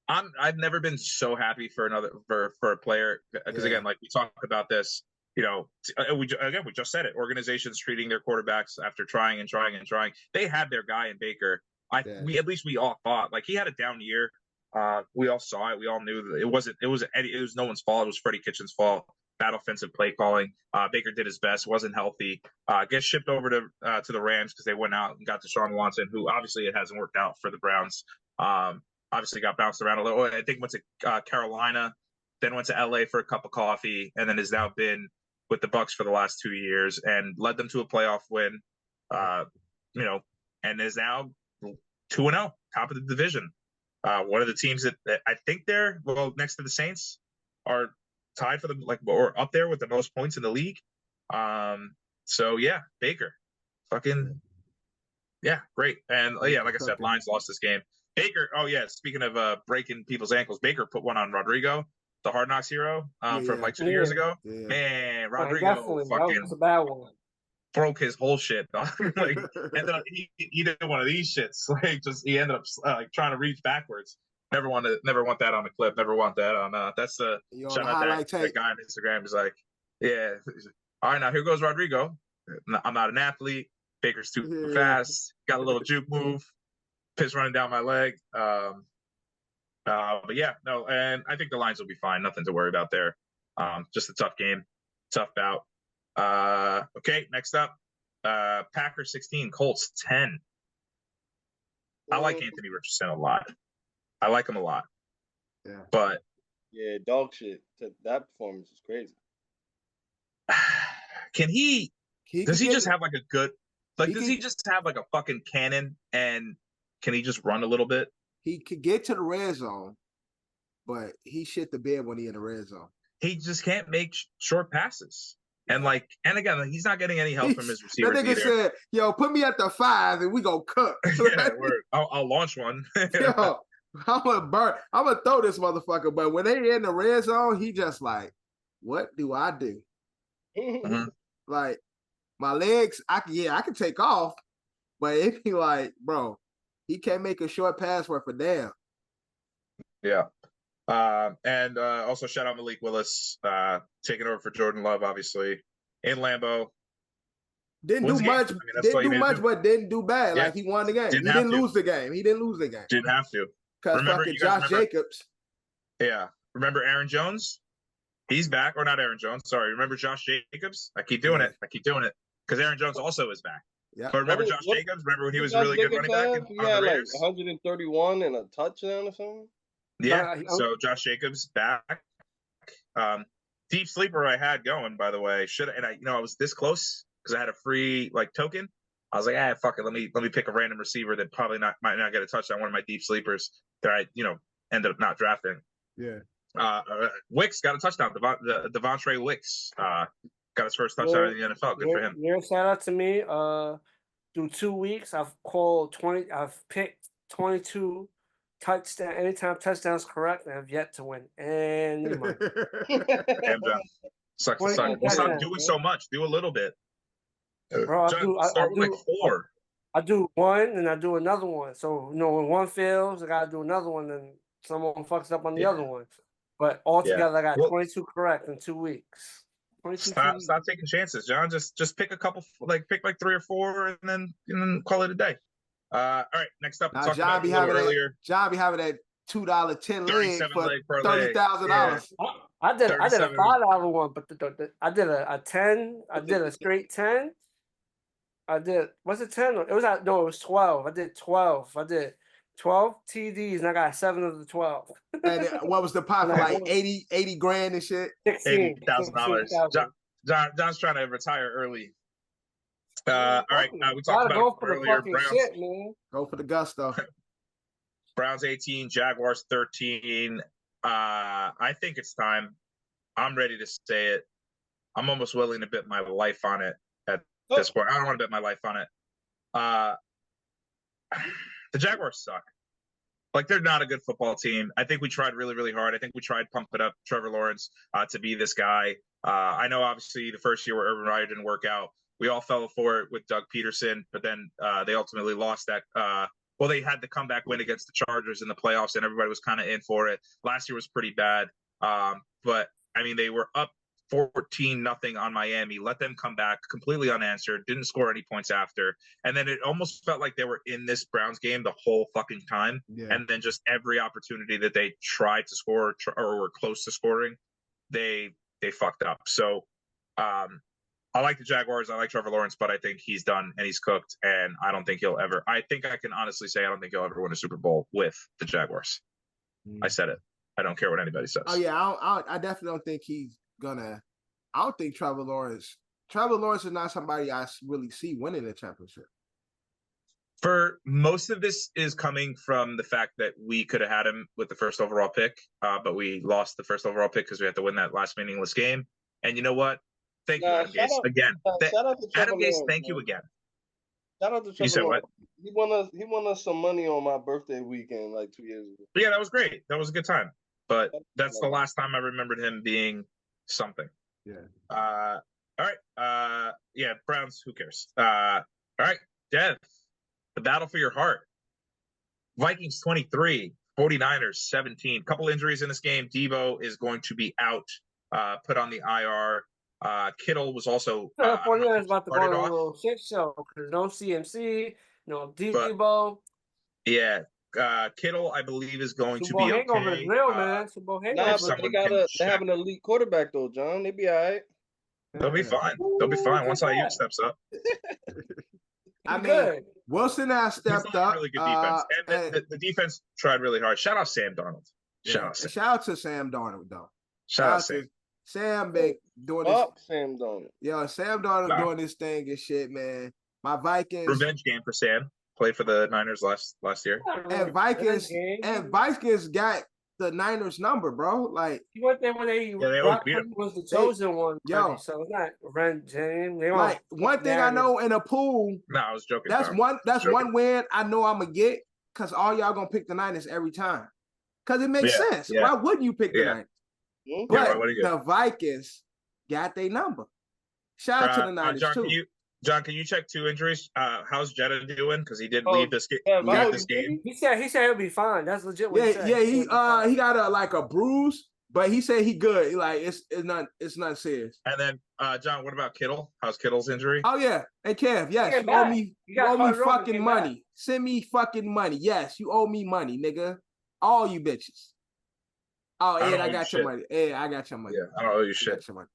I've never been so happy for a player because again, like we talk about this. We just said it. Organizations treating their quarterbacks after trying and trying and trying. They had their guy in Baker. We all thought like he had a down year. We all saw it. We all knew that it was no one's fault. It was Freddie Kitchens' fault. Bad offensive play calling. Baker did his best. Wasn't healthy. Gets shipped over to the Rams because they went out and got Deshaun Watson, who obviously it hasn't worked out for the Browns. Obviously got bounced around a little. I think went to Carolina, then went to LA for a cup of coffee, and then has now been with the Bucs for the last 2 years and led them to a playoff win, and is now 2-0, top of the division. One of the teams that I think next to the Saints are tied for or up there with the most points in the league. So yeah, Baker, fucking yeah, great. And like I said, Lions lost this game. Baker. Oh yeah. Speaking of breaking people's ankles, Baker put one on Rodrigo, the Hard Knocks hero, from like 2 years ago. Yeah. Man, Rodrigo definitely. That fucking was a bad one. broke his whole shit. Like, ended up he did one of these shits. Like, just he ended up like trying to reach backwards. Never want that on the clip. Never want that on. That's the shout out that guy on Instagram. Is like, yeah. All right, now here goes Rodrigo. I'm not an athlete. Baker's too fast. Got a little juke move. Piss running down my leg. But yeah, no, and I think the lines will be fine. Nothing to worry about there. Just a tough game, tough bout. Okay, next up, Packers 16, Colts 10. I like Anthony Richardson a lot. I like him a lot. Yeah. But yeah, dog shit. That performance is crazy. Can he does he just have like a good does he just have like a fucking cannon, and can he just run a little bit? He could get to the red zone, but he shit the bed when he in the red zone. He just can't make short passes. And again, he's not getting any help from his receivers. That nigga said, "Yo, put me at the 5 and we go cook." Yeah, I'll launch one. Yo, I'm gonna throw this motherfucker. But when they in the red zone, he just like, what do I do? Mm-hmm. Like my legs, I can take off, but it be like, bro, he can't make a short pass worth a damn. Yeah. And also shout out Malik Willis, taking over for Jordan Love, obviously, in Lambeau. Didn't do much, but didn't do bad. Yeah. Like he won the game. He didn't lose the game. Didn't have to. Because fucking Josh Jacobs. Yeah. Remember Aaron Jones? He's back. Or not Aaron Jones. Sorry. Remember Josh Jacobs? I keep doing it. Because Aaron Jones also is back. Yeah. But remember Josh Jacobs? Remember when he was a really good running back? He had like 131 and a touchdown or something? Yeah. So Josh Jacobs back. Deep sleeper I had going, by the way. I was this close because I had a free token. I was like, fuck it. Let me pick a random receiver that probably might not get a touchdown. One of my deep sleepers that I ended up not drafting. Yeah. Wicks got a touchdown. Devontae Wicks got his first touchdown in the NFL. Good for him. Shout out to me. Through 2 weeks, I've picked 22 touchdown. Anytime touchdowns correct, I have yet to win any money. Sucks to suck. Well, stop doing so much. Do a little bit. Bro, start with 4. I do one and I do another one. So when one fails, I gotta do another one, and someone fucks up on the other one. But altogether, I got 22 correct in 2 weeks. Stop taking chances, John. Just pick a couple, pick 3 or 4, and then call it a day. All right, next up, now, John be having that $2 10 leg for $30,000. I did a $5 one, but I did a 10. I did a straight 10. Was it 10? It was 12. I did 12. I did 12 TDs, and I got 7 of the 12. And what was the pot? Like 80 grand and shit? $80,000. John's trying to retire early. All right, we talked about it earlier. Browns. Shit, man. Go for the gusto. Browns 18, Jaguars 13. I think it's time. I'm ready to say it. I'm almost willing to bet my life on it at this point. I don't want to bet my life on it. The Jaguars suck. They're not a good football team. I think we tried really, really hard. I think we tried pumping up Trevor Lawrence to be this guy. I know, obviously, the first year where Urban Meyer didn't work out, we all fell for it with Doug Peterson, but then they ultimately lost that. They had the comeback win against the Chargers in the playoffs, and everybody was kind of in for it. Last year was pretty bad. But, I mean, they were up 14-0 on Miami, let them come back completely unanswered, didn't score any points after. And then it almost felt like they were in this Browns game the whole fucking time. Yeah. And then just every opportunity that they tried to score or were close to scoring, they fucked up. So I like the Jaguars. I like Trevor Lawrence, but I think he's done and he's cooked. And I don't think he'll ever, I think I can honestly say I don't think he'll ever win a Super Bowl with the Jaguars. I said it. I don't care what anybody says. Oh, yeah. I definitely don't think he's gonna. I don't think Trevor Lawrence is not somebody I really see winning a championship. For most of this is coming from the fact that we could have had him with the first overall pick, but we lost the first overall pick because we had to win that last meaningless game. And you know what? Thank you, Adam Gase. Again, Adam Gase, thank you again. Shout out to Trevor. You said what? He won us some money on my birthday weekend like 2 years ago. Yeah, that was great. That was a good time. But that's the last time I remembered him being something. Yeah. All right. Yeah, Browns, who cares? All right, Dev, the battle for your heart. Vikings 23, 49ers 17. Couple injuries in this game. Devo is going to be out, put on the IR. Kittle was also 49ers about to go on a little shit show because no CMC, no Devo. Yeah. Kittle, I believe, is going to be hangover okay. is real, man. Nah, but they have an elite quarterback though, John. They be all right. They'll be fine. They'll be fine once Ayuk steps up. I mean, Wilson has stepped up. Really good defense, and the defense tried really hard. Shout out Sam Darnold. Shout out to Sam Darnold though. Shout out Sam. Sam been doing this. Sam Darnold. Yo, Sam Darnold doing this thing and shit, man. My Vikings. Revenge game for Sam. Played for the Niners last year. And Vikings got the Niners number, bro. Like he went there when they was the chosen one. Yo, so it's not revenge game. Like one thing I know in a pool. No, I was joking. That's one win I know I'm gonna get because all y'all gonna pick the Niners every time. Because it makes sense. Yeah. Why wouldn't you pick the Niners? But the Vikings got their number. Shout out to the Niners John, too. John, can you check 2 injuries? How's Jetta doing? Because he did leave this game. He said he'll be fine. That's legit. What he said. He got a bruise, but he said he good. Like it's not serious. And then John, what about Kittle? How's Kittle's injury? Oh yeah, and Kev, yes, you owe me fucking money. Back. Send me fucking money. Yes, you owe me money, nigga. All you bitches. Oh, Ed, I got your money. Ed, I got your money. Yeah, I don't owe you shit. I got your money.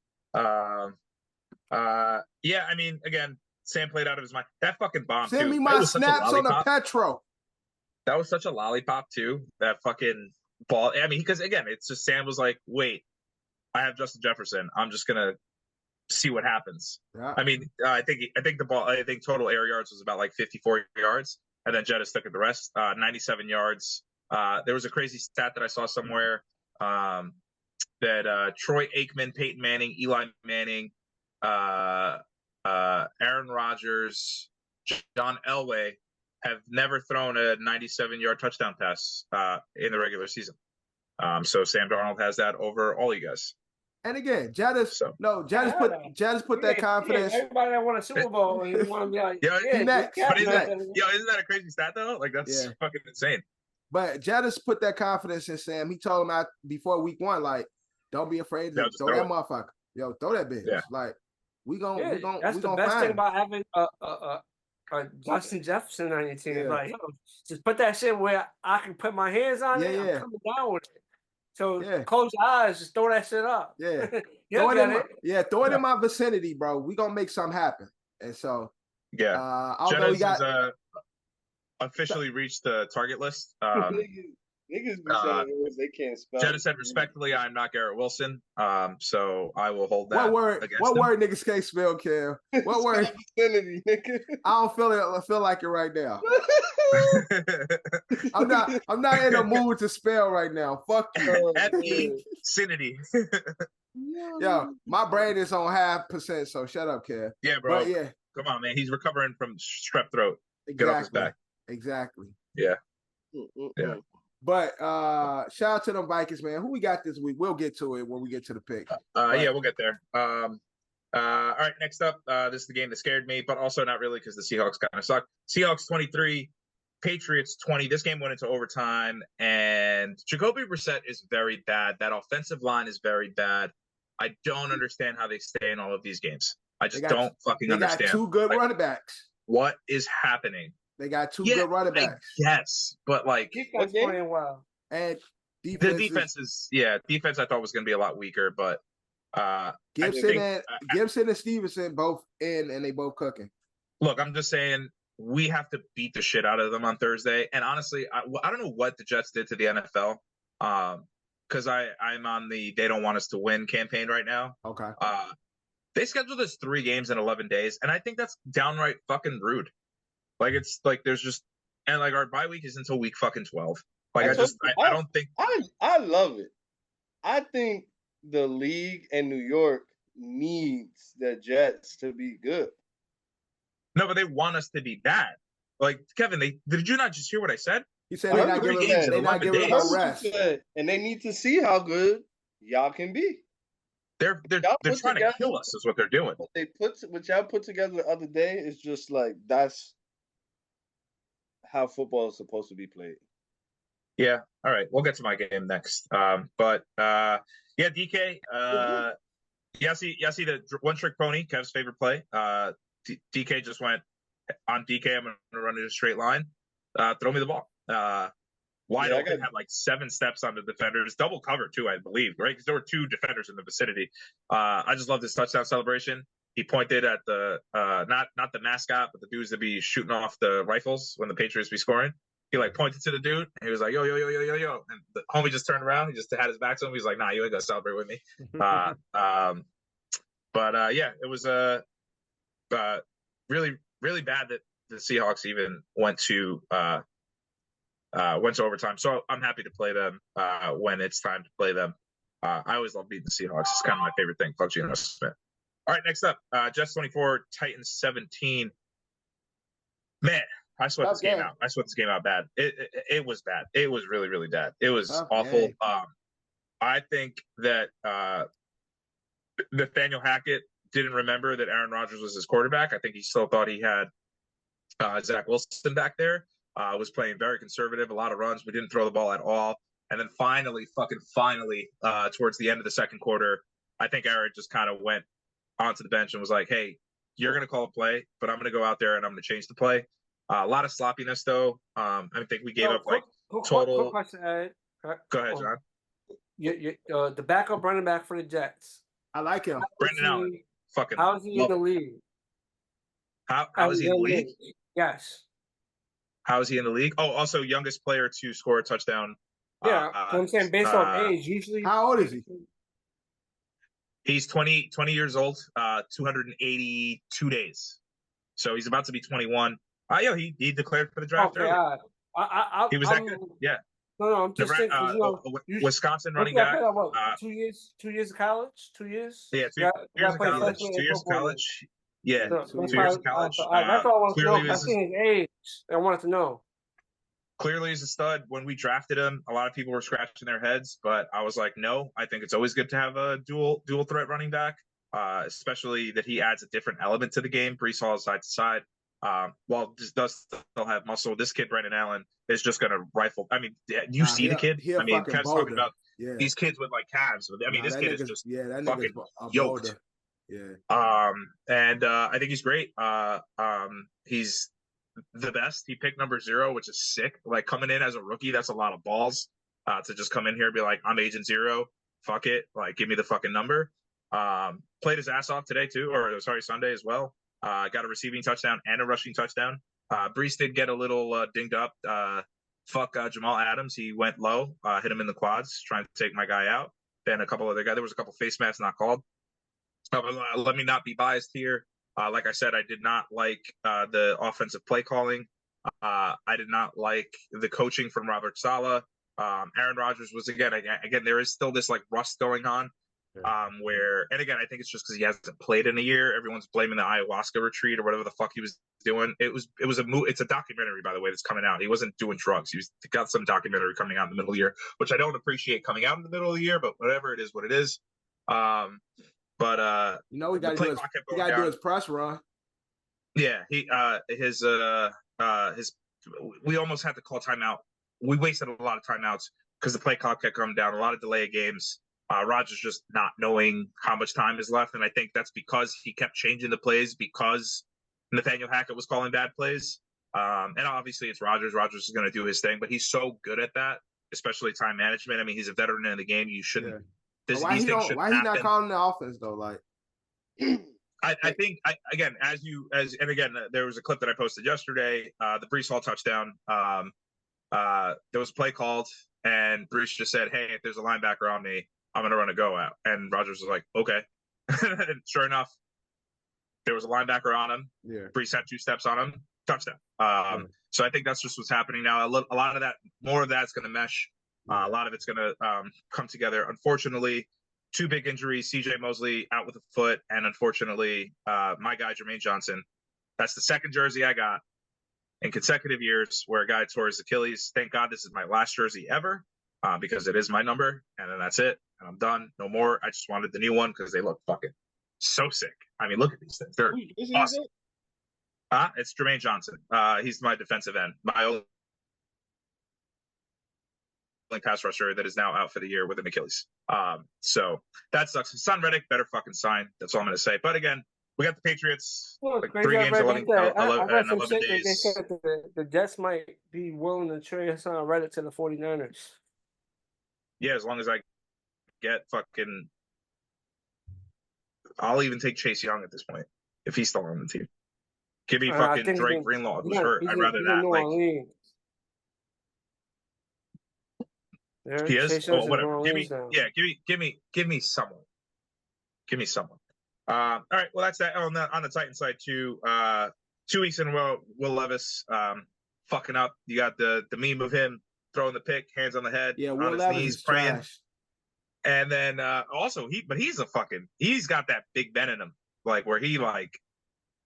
Yeah, I mean, again, Sam played out of his mind. That fucking bomb. Send me my snaps on the Petro. That was such a lollipop too. That fucking ball. I mean, because again, it's just Sam was like, "Wait, I have Justin Jefferson. I'm just gonna see what happens." Yeah. I mean, I think the ball. I think total air yards was about like 54 yards, and then Jetta stuck at the rest. 97 yards. There was a crazy stat that I saw somewhere that Troy Aikman, Peyton Manning, Eli Manning, Aaron Rodgers, John Elway have never thrown a 97-yard touchdown pass in the regular season. So Sam Darnold has that over all you guys. And again, Jadis put that confidence. Everybody that won a Super Bowl and you want to be like, isn't that a crazy stat though? Like that's fucking insane. But Jadis put that confidence in Sam. He told him out before week 1, like, don't be afraid to throw that motherfucker. Yo, throw that bitch. Yeah. Like, we gonna that's the best thing about having Justin Jefferson on your team. Yeah. Like, yo, just put that shit where I can put my hands on it. I'm coming down with it. So close your eyes, just throw that shit up. Yeah. Throw it in my vicinity, bro. We gonna make something happen. And so although we got officially reached the target list. Niggas be saying words they can't spell. Jenna said, respectfully, I'm not Garrett Wilson. So I will hold that. What word niggas can't spell, Kev? What word? Vicinity, nigga. I don't feel it. I feel like it right now. I'm not in the mood to spell right now. Fuck you. Vicinity. Yo, my brain is on 0.5%, so shut up, Kev. Yeah, bro. But yeah. Come on, man. He's recovering from strep throat. Get off his back. Exactly. Yeah. Yeah. But shout out to them Vikings, man. Who we got this week? We'll get to it when we get to the pick. Yeah, we'll get there. All right, next up, this is the game that scared me, but also not really because the Seahawks kind of suck. Seahawks 23, Patriots 20. This game went into overtime, and Jacoby Brissett is very bad. That offensive line is very bad. I don't understand how they stay in all of these games. I just don't fucking understand. They got 2 good running backs. What is happening? They got 2 good running backs. Yes, but like defense playing well. And the defense is defense I thought was going to be a lot weaker, but Gibson and Stevenson both in, and they both cooking. Look, I'm just saying we have to beat the shit out of them on Thursday. And honestly, I don't know what the Jets did to the NFL, because I'm on the they don't want us to win campaign right now. Okay. They scheduled us 3 games in 11 days, and I think that's downright fucking rude. Like it's like there's just and like our bye week is until week fucking 12. Like I don't think I love it. I think the league and New York needs the Jets to be good. No, but they want us to be bad. Like, Kevin, did you not just hear what I said? He said they're not giving him a rest. And they need to see how good y'all can be. They're trying to kill us is what they're doing. What y'all put together the other day is just like, that's how football is supposed to be played. Yeah. All right. We'll get to my game next. But DK. Yeah, see the one trick pony, Kev's favorite play. DK just went on DK. I'm going to run in a straight line. Throw me the ball. Wide open, had like 7 steps on the defenders, double cover too, I believe, right? Because there were 2 defenders in the vicinity. I just love this touchdown celebration. He pointed at the not the mascot, but the dudes that be shooting off the rifles when the Patriots be scoring. He like pointed to the dude, and he was like, yo, yo, yo, yo, yo, yo. And the homie just turned around. He just had his back to him. He's like, nah, you ain't gonna celebrate with me. Yeah, it was really, really bad that the Seahawks even went to overtime. So I'm happy to play them when it's time to play them. I always love beating the Seahawks. It's kind of my favorite thing. Fuck Geno Smith. All right, next up, Jets 24, Titans 17. Man, I sweat this game out. I sweat this game out bad. It was bad. It was really, really bad. It was awful. I think that Nathaniel Hackett didn't remember that Aaron Rodgers was his quarterback. I think he still thought he had Zach Wilson back there. Was playing very conservative, a lot of runs. We didn't throw the ball at all. And then finally, towards the end of the second quarter, I think Aaron just kind of went onto the bench and was like, hey, you're going to call a play, but I'm going to go out there and I'm going to change the play. A lot of sloppiness, though. I think we gave up total. Quick question, Ed. Go ahead, John. The backup running back for the Jets. I like him. Brendan Allen. Fucking. How is he in the league? How is he in the league? Yes. How is he in the league? Oh, also youngest player to score a touchdown. Yeah, I'm saying based on age. Usually, how old is he? He's 20 years old, 282 days. So he's about to be 21. He declared for the draft early. He was that good. Yeah. No, I'm just thinking. Wisconsin running back. 2 years? 2 years of college? 2 years? Yeah, 2 years of college. 2 years of college. Yeah, 2 years of college. That's all I want to know. I seen his age. I wanted to know. Clearly, he's a stud. When we drafted him, a lot of people were scratching their heads, but I was like, no, I think it's always good to have a dual threat running back, especially that he adds a different element to the game. Breece Hall side to side. While this does still have muscle, this kid, Brendan Allen, is just going to rifle. I mean, you see the kid? I mean, Kev's talking about these kids with like calves. I mean, this kid is just fucking yoked. Yeah. And I think he's great. He's the best. He picked number 0, which is sick. Like coming in as a rookie, that's a lot of balls. To just come in here and be like, I'm Agent 0. Fuck it. Like, give me the fucking number. Played his ass off today too, or sorry, Sunday as well. Got a receiving touchdown and a rushing touchdown. Breece did get a little dinged up. Fuck Jamal Adams. He went low, hit him in the quads, trying to take my guy out. Then a couple other guys. There was a couple face masks not called. Let me not be biased here. Like I said, I did not like the offensive play calling. I did not like the coaching from Robert Saleh. Aaron Rodgers was again, there is still this like rust going on. Where, and again, I think it's just because he hasn't played in a year. Everyone's blaming the ayahuasca retreat or whatever the fuck he was doing. It's a documentary, by the way, that's coming out. He wasn't doing drugs. He got some documentary coming out in the middle of the year, which I don't appreciate coming out in the middle of the year, but whatever it is, what it is. But we got to do his press run. Yeah, we almost had to call timeout. We wasted a lot of timeouts because the play clock kept coming down. A lot of delay of games. Rodgers just not knowing how much time is left, and I think that's because he kept changing the plays because Nathaniel Hackett was calling bad plays. And obviously it's Rodgers. Rodgers is going to do his thing, but he's so good at that, especially time management. I mean, he's a veteran in the game. You shouldn't. Yeah. Why he not calling the offense though? Like, I think there was a clip that I posted yesterday. The Breece Hall touchdown. There was a play called, and Breece just said, "Hey, if there's a linebacker on me, I'm going to run a go out." And Rodgers was like, "Okay." And sure enough, there was a linebacker on him. Yeah. Breece had 2 steps on him. Touchdown. So I think that's just what's happening now. A lot of that, more of that's going to mesh. A lot of it's going to come together. Unfortunately, 2 big injuries. C.J. Mosley out with a foot, and unfortunately, my guy Jermaine Johnson That's the second jersey I got in consecutive years where a guy tore his Achilles. Thank God this is my last jersey ever because it is my number, and then that's it. And I'm done. No more. I just wanted the new one because they look fucking so sick. I mean, look at these things. They're awesome. It's Jermaine Johnson. He's my defensive end. My only pass rusher that is now out for the year with an Achilles. So that sucks. Son Reddick better fucking sign. That's all I'm going to say. But again, we got the Patriots. Like 3 games, 11 days. They said the Jets might be willing to trade Hassan Reddick to the 49ers. Yeah, as long as I get fucking... I'll even take Chase Young at this point, if he's still on the team. Give me fucking Drake Greenlaw, who's hurt. I'd rather that. Like, he is? Oh, whatever. Give me someone. Give me someone. All right, well, that's that. On the Titans side, too. 2 weeks in a row, Will Levis fucking up. You got the meme of him throwing the pick, hands on the head, Will on his Levis knees, is praying. trash. And then also, he's got that Big Ben in him, like where he like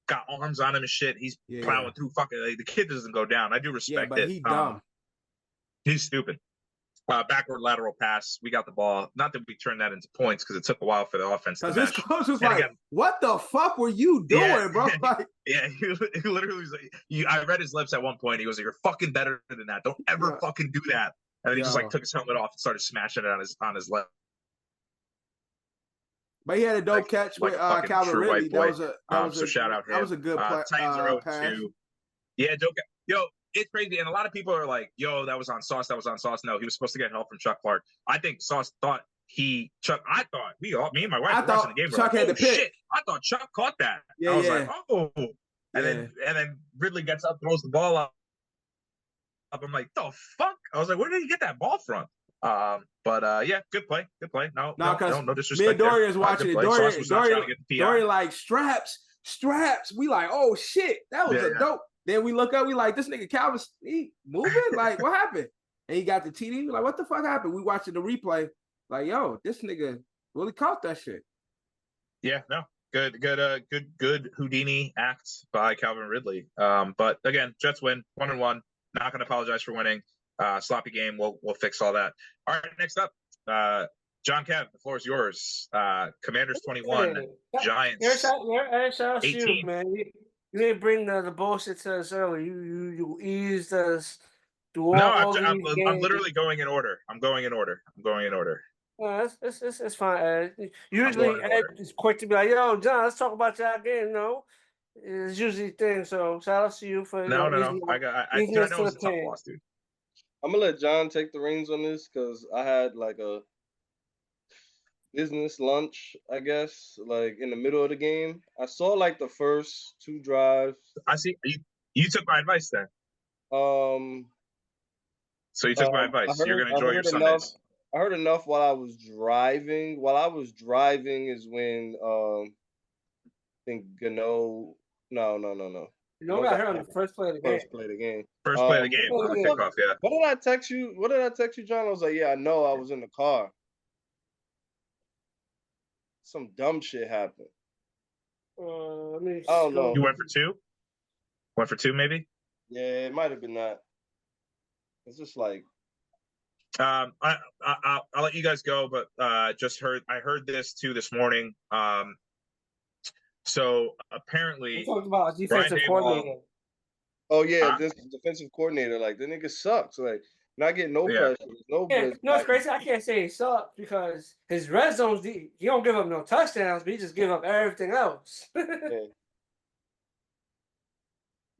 got arms on him and shit. He's plowing through fucking. Like, the kid doesn't go down. I do respect but it. He's dumb. He's stupid. Backward lateral pass. We got the ball. Not that we turned that into points because it took a while for the offense to mesh. His coach was like, again, "What the fuck were you doing, bro?" Like, he literally was like, I read his lips at one point. He goes, "You're fucking better than that. Don't ever fucking do that." And then he just like took his helmet off and started smashing it on his left. But he had a dope catch with Calvin Ridley. That was a shout out. That was a good play. Titans are 0-2. Yeah, dope. Yo, it's crazy, and a lot of people are like, "Yo, that was on Sauce. That was on Sauce." No, he was supposed to get help from Chuck Clark. I think Sauce thought me and my wife were watching the game. Chuck had the pick. Shit, I thought Chuck caught that. Yeah, I was like, oh, and then Ridley gets up, throws the ball up. I'm like, the fuck? I was like, where did he get that ball from? But yeah, good play. No disrespect. Me and Dorian's watching it. Dorian like straps. We like, oh shit, that was a dope. Then we look up, we like, this nigga Calvin, he moving? Like, what happened? And he got the TD. We like, what the fuck happened? We watching the replay. Like, yo, this nigga really caught that shit. Yeah, no. Good Houdini act by Calvin Ridley. But again, Jets win 1-1. Not gonna apologize for winning. Sloppy game. We'll fix all that. All right, next up, John Kev, the floor is yours. Commanders 21, Giants 18. Man. You didn't bring the bullshit to us early. You eased us through all these games. I'm literally going in order. I'm going in order. It's fine. Usually Ed is quick to be like, "Yo, John, let's talk about that game." You know, it's usually a thing. So shout out to you for no. I know it was a tough loss, dude. I'm gonna let John take the reins on this because I had like a business lunch, I guess, like in the middle of the game. I saw like the first 2 drives. I see. You took my advice then. So you took my advice. You're gonna enjoy your Sundays. I heard enough while I was driving. While I was driving is when I think Gano. No. You know what I heard on the first play of the game. First play of the game. On the kickoff, yeah. What did I text you, John? I was like, yeah, I know. I was in the car. Some dumb shit happened. I don't know. You went for 2? Went for 2, maybe? Yeah, it might have been that. It's just like. I'll let you guys go, but I heard this too this morning. So apparently, talked about defensive coordinator. Oh yeah, this defensive coordinator, like the nigga sucks. Like not getting no pressure, no. No, it's crazy. I can't say he sucks because his red zones, he don't give up no touchdowns, but he just give up everything else.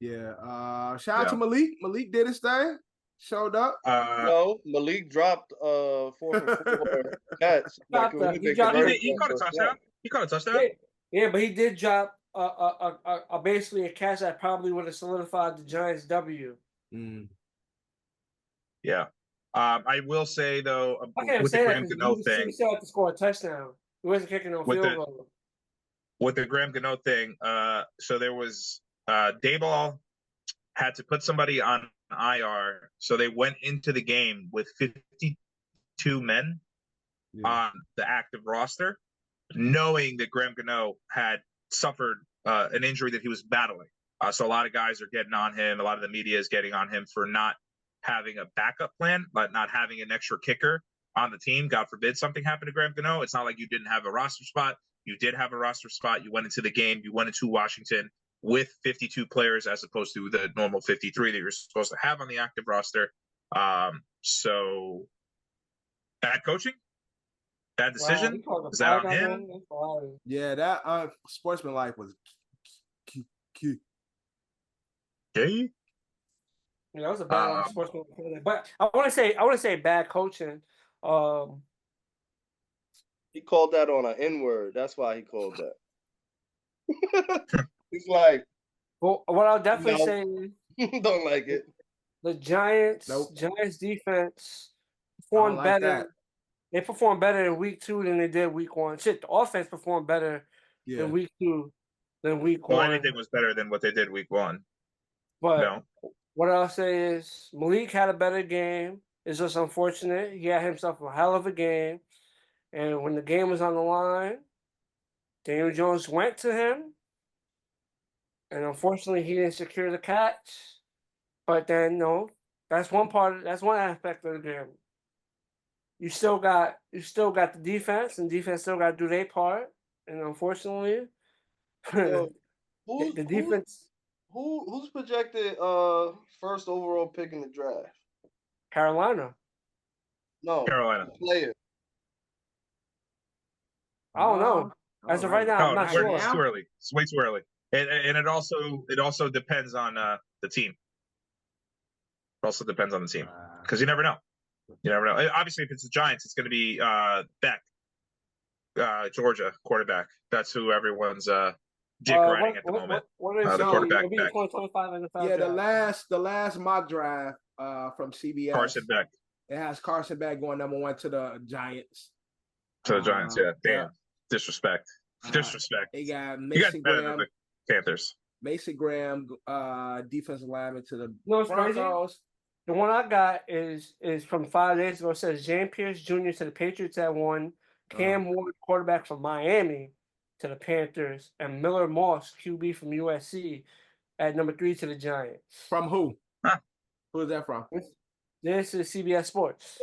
Yeah. Shout out to Malik. Malik did his thing. Showed up. No, Malik dropped 4 for 4 catch. He caught a touchdown. He caught a touchdown. Yeah, but he did drop basically a catch that probably would have solidified the Giants' W. Yeah. I will say though, with the Graham Gano thing, he still had to score a touchdown. He wasn't kicking no field goal. With the Graham Gano thing, so there was Dayball had to put somebody on IR, so they went into the game with 52 men on the active roster, knowing that Graham Gano had suffered an injury that he was battling. So a lot of guys are getting on him. A lot of the media is getting on him for not having a backup plan, but not having an extra kicker on the team. God forbid something happened to Graham Gano. It's not like you didn't have a roster spot. You did have a roster spot. You went into the game. You went into Washington with 52 players as opposed to the normal 53 that you're supposed to have on the active roster. So bad coaching, bad decision. Is that on him? Yeah, that sportsmanlike was key. Yeah, that was a bad sportsman. But I want to say bad coaching. He called that on an N-word. That's why he called that. He's like, well, what I'll definitely say is don't like it. The Giants defense performed better. They performed better in week 2 than they did week 1. Shit, the offense performed better in week 2 than week 1. Well, anything was better than what they did week 1. But what I'll say is Malik had a better game. It's just unfortunate. He had himself a hell of a game. And when the game was on the line, Daniel Jones went to him. And unfortunately, he didn't secure the catch. But then, that's one aspect of the game. You still got the defense, and defense still got to do their part. And unfortunately, the defense. Who's projected first overall pick in the draft? Carolina. No, Carolina player. I don't know. As of right now, I'm not sure. It's too early. It's way too early. And it also depends on the team. It also depends on the team because you never know. You never know. Obviously, if it's the Giants, it's going to be Beck, Georgia quarterback. That's who everyone's dick riding at the moment. What is the quarterback? Beck. 2025 NFL yeah, draft. the last mock draft from CBS. Carson Beck. It has Carson Beck going number 1 to the Giants. To the Giants, yeah. Damn. Disrespect. Disrespect. They got Mason you guys better than the Panthers. Mason Graham, defensive lineman to the Broncos. The one I got is from 5 days ago. It says James Pierce Jr. to the Patriots at 1, Cam Ward, quarterback from Miami, to the Panthers, and Miller Moss, QB from USC, at number 3 to the Giants. From who? Who is that from? This is CBS Sports.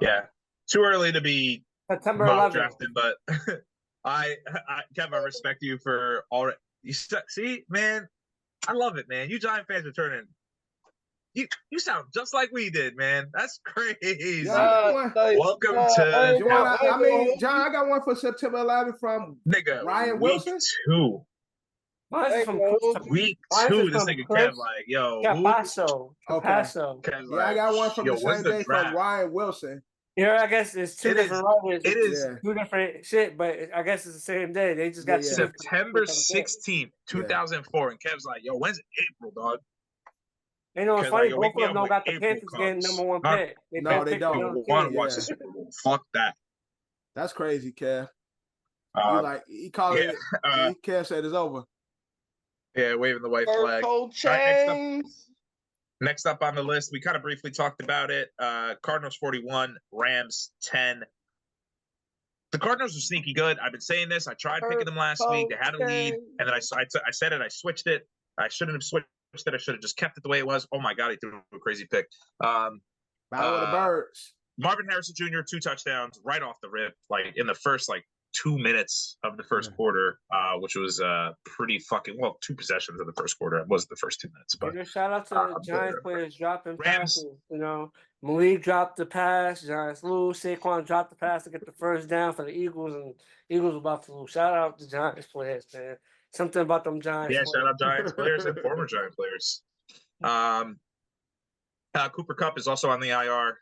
Yeah, too early to be September 11th. Drafted, but Kev, I respect you for already. You see, man, I love it, man. You Giant fans are turning. You sound just like we did, man. That's crazy. Welcome to. John, I got one for September 11th from Ryan Wilson. Week 2. This nigga Kev like, yo. Capsule. Yeah, I got one from the same day from Ryan Wilson. Yeah, I guess it's two different writers. It is two different shit, but I guess it's the same day. They just got September 16th, 2004, and Kev's like, "Yo, when's April, dog?" You know, it's funny. Both of them don't got the Panthers getting number 1 pick. No, they don't. Want to watch the Super Bowl? Fuck that. That's crazy, Kev. He called it. Kev said it's over. Yeah, waving the white flag. Next up on the list, we kind of briefly talked about it. Cardinals 41, Rams 10. The Cardinals are sneaky good. I've been saying this. I tried picking them last week. They had a lead, and then I said it. I switched it. I shouldn't have switched it. I should have just kept it the way it was. Oh my God, he threw a crazy pick. Battle of the Birds. Marvin Harrison Jr., 2 touchdowns right off the rip, like in the first 2 minutes of the first quarter, which was pretty fucking 2 possessions of the first quarter. It was the first 2 minutes. But shout out to the Giants players dropping passes. You know, Malik dropped the pass, Giants lose. Saquon dropped the pass to get the first down for the Eagles, and Eagles about to lose. Shout out to Giants players, man. Something about them Giants. Yeah, shout out Giants players and former Giant players. Cooper Kupp is also on the IR.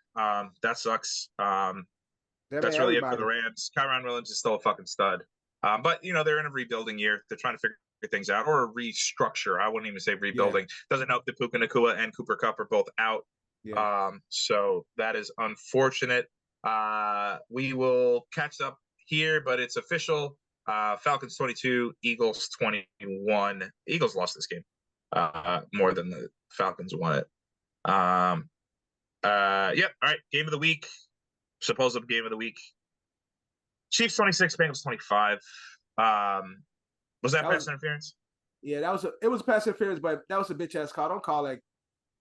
That sucks. That's really it for the Rams. Kyron Williams is still a fucking stud. But, they're in a rebuilding year. They're trying to figure things out, or a restructure. I wouldn't even say rebuilding. Doesn't help that Puka Nacua and Cooper Kupp are both out. Yeah. So that is unfortunate. We will catch up here, but it's official. Falcons 22, Eagles 21. Eagles lost this game more than the Falcons won it. All right. Game of the week. Supposed game of the week. Chiefs 26, Bengals 25. Was that pass interference? Yeah, it was pass interference, but that was a bitch ass call. Don't call it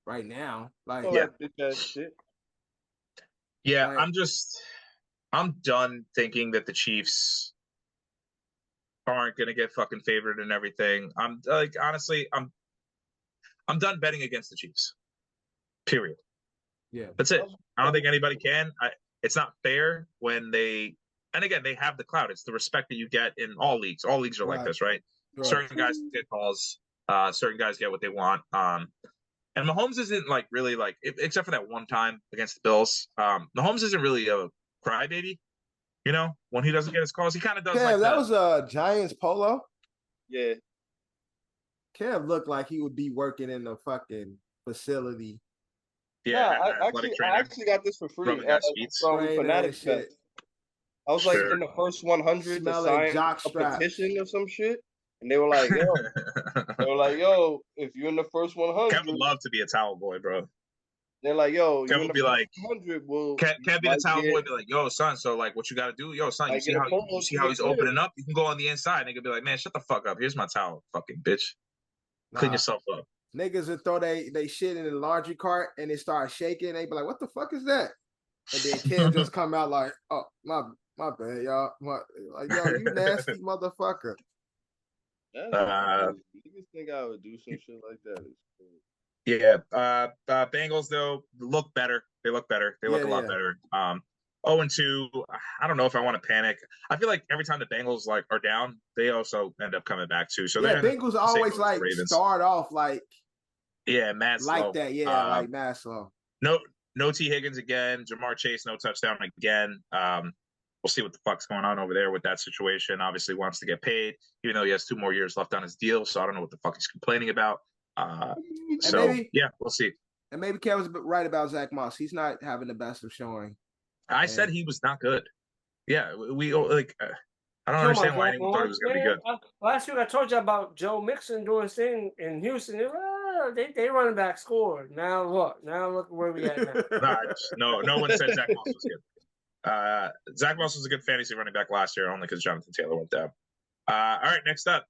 right now. Like, bitch ass shit. Yeah, like, I'm done thinking that the Chiefs aren't gonna get fucking favored and everything. I'm like, honestly, I'm done betting against the Chiefs. Period. yeah, That's it. I don't think anybody can. It's not fair when and again, they have the clout. It's the respect that you get in all leagues. All leagues are like this, right? Certain guys get calls. Certain guys get what they want. And Mahomes isn't like really like, except for that one time against the Bills. Mahomes isn't really a crybaby. You know, when he doesn't get his calls, he kind of does. Kev, that was a Giants polo. Yeah. Kev looked like he would be working in the fucking facility. Yeah, I actually got this for free from Fanatic Fest. I was like in the first 100 to sign a petition or some shit, and they were like, "Yo, if you're in the first 100, Kev would love to be a towel boy, bro." They're like, "Yo, Kev would be like, 100 Kev be the towel boy, be like, "Yo, son, so like, what you got to do? Yo, son, you see how he's opening up? You can go on the inside." And they could be like, "Man, shut the fuck up. Here's my towel, fucking bitch. Clean yourself up." Niggas would throw they shit in the laundry cart and it start shaking. They be like, "What the fuck is that?" And then Kev just come out like, "Oh, my bad, y'all. Like, yo, you nasty motherfucker." Niggas think I would do some shit like that. Yeah. Bengals though look better. They look better. They look a lot better. 0-2. I don't know if I want to panic. I feel like every time the Bengals like are down, they also end up coming back too. So yeah, Bengals always like start off like mad slow. Like that, like mad slow. No T. Higgins again. Jamar Chase, no touchdown again. We'll see what the fuck's going on over there with that situation. Obviously wants to get paid, even though he has 2 more years left on his deal. So I don't know what the fuck he's complaining about. We'll see. And maybe Kev was right about Zach Moss. He's not having the best of showing. I said he was not good. Yeah, we like. I don't understand why anyone thought he was going to be good. Last week I told you about Joe Mixon doing his thing in Houston. They running back scored. Now look where we at now. No one said Zach Moss was good. Zach Moss was a good fantasy running back last year, only because Jonathan Taylor went down. All right, next up,